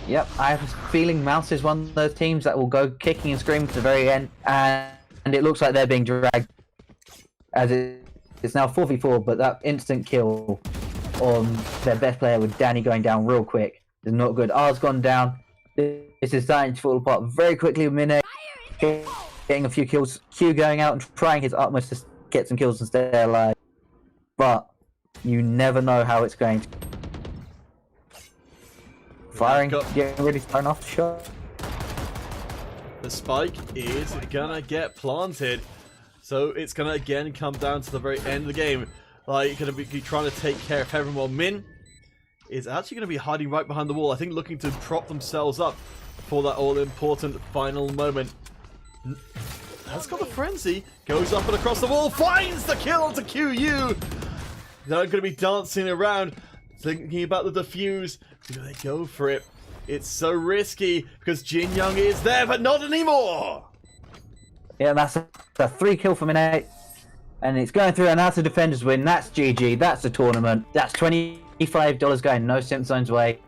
Yep, I have a feeling Mouse is one of those teams that will go kicking and screaming to the very end, and it looks like they're being dragged. As it's now 4v4, but that instant kill on their best player with Danny going down real quick is not good. R's gone down. This is starting to fall apart very quickly with Minute. Getting a few kills. Q going out and trying his utmost to get some kills and stay alive. But you never know how it's going to. Firing, getting ready to turn off the shot. The spike is gonna get planted, so it's gonna again come down to the very end of the game. Like, you're gonna be trying to take care of everyone. Min is actually gonna be hiding right behind the wall, I think looking to prop themselves up for that all-important final moment. Has got the frenzy, goes up and across the wall, finds the kill to QU! They're gonna be dancing around, thinking about the defuse. Do they go for it? It's so risky because Jin Young is there, but not anymore. Yeah, that's a 3 kill for Minute, and it's going through, and that's a defender's win. That's GG. That's the tournament. That's $25 going No Simp Zone's way.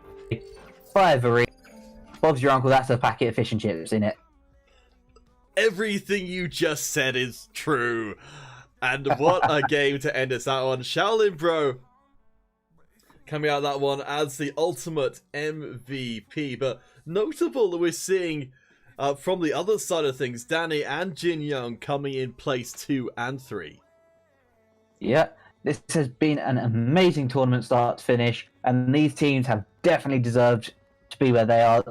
5 a Bob's your uncle. That's a packet of fish and chips in it. Everything you just said is true, and what a game to end us out on. Shaolin Bro coming out of that one as the ultimate MVP, but notable that we're seeing from the other side of things, Danny and Jin Young coming in place 2 and 3. Yeah, this has been an amazing tournament start to finish, and these teams have definitely deserved to be where they are.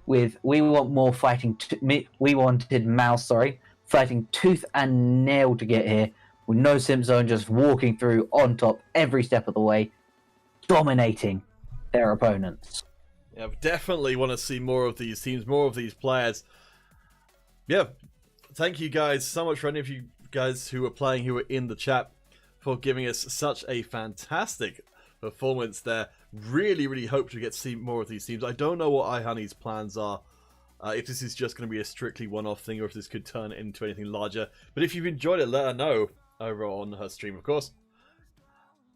With we want more fighting. We wanted Mouse, fighting tooth and nail to get here, with No Simp Zone just walking through on top every step of the way, dominating their opponents. Yeah, definitely want to see more of these teams, more of these players. Yeah, thank you guys so much for any of you guys who are playing, who are in the chat, for giving us such a fantastic performance there. Really hope to get to see more of these teams. I don't know what ihunnie's plans are, if this is just going to be a strictly one-off thing or if this could turn into anything larger. But if you've enjoyed it, let her know over on her stream, of course,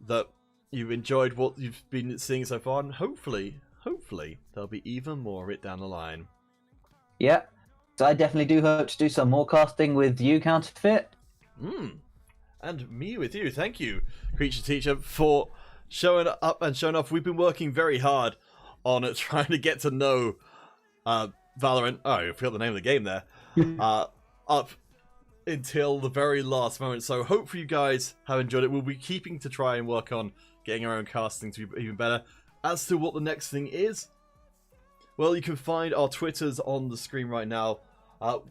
that you've enjoyed what you've been seeing so far, and hopefully there'll be even more of it down the line. Yeah, so I definitely do hope to do some more casting with you, Counterfeit. And me with you. Thank you, Creature Teacher, for showing up and showing off. We've been working very hard on it, trying to get to know Valorant. Oh, I forgot the name of the game there. Up until the very last moment. So hopefully you guys have enjoyed it. We'll be keeping to try and work on getting our own casting to be even better. As to what the next thing is, well, you can find our Twitters on the screen right now.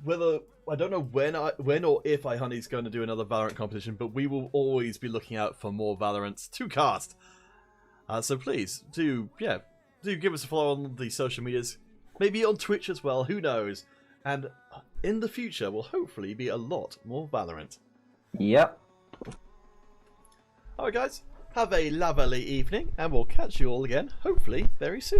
Whether I don't know when or if ihunnie's going to do another Valorant competition, but we will always be looking out for more Valorants to cast. So please do give us a follow on the social medias, maybe on Twitch as well. Who knows? And in the future, will hopefully be a lot more Valorant. Yep. Alright guys, have a lovely evening, and we'll catch you all again, hopefully, very soon.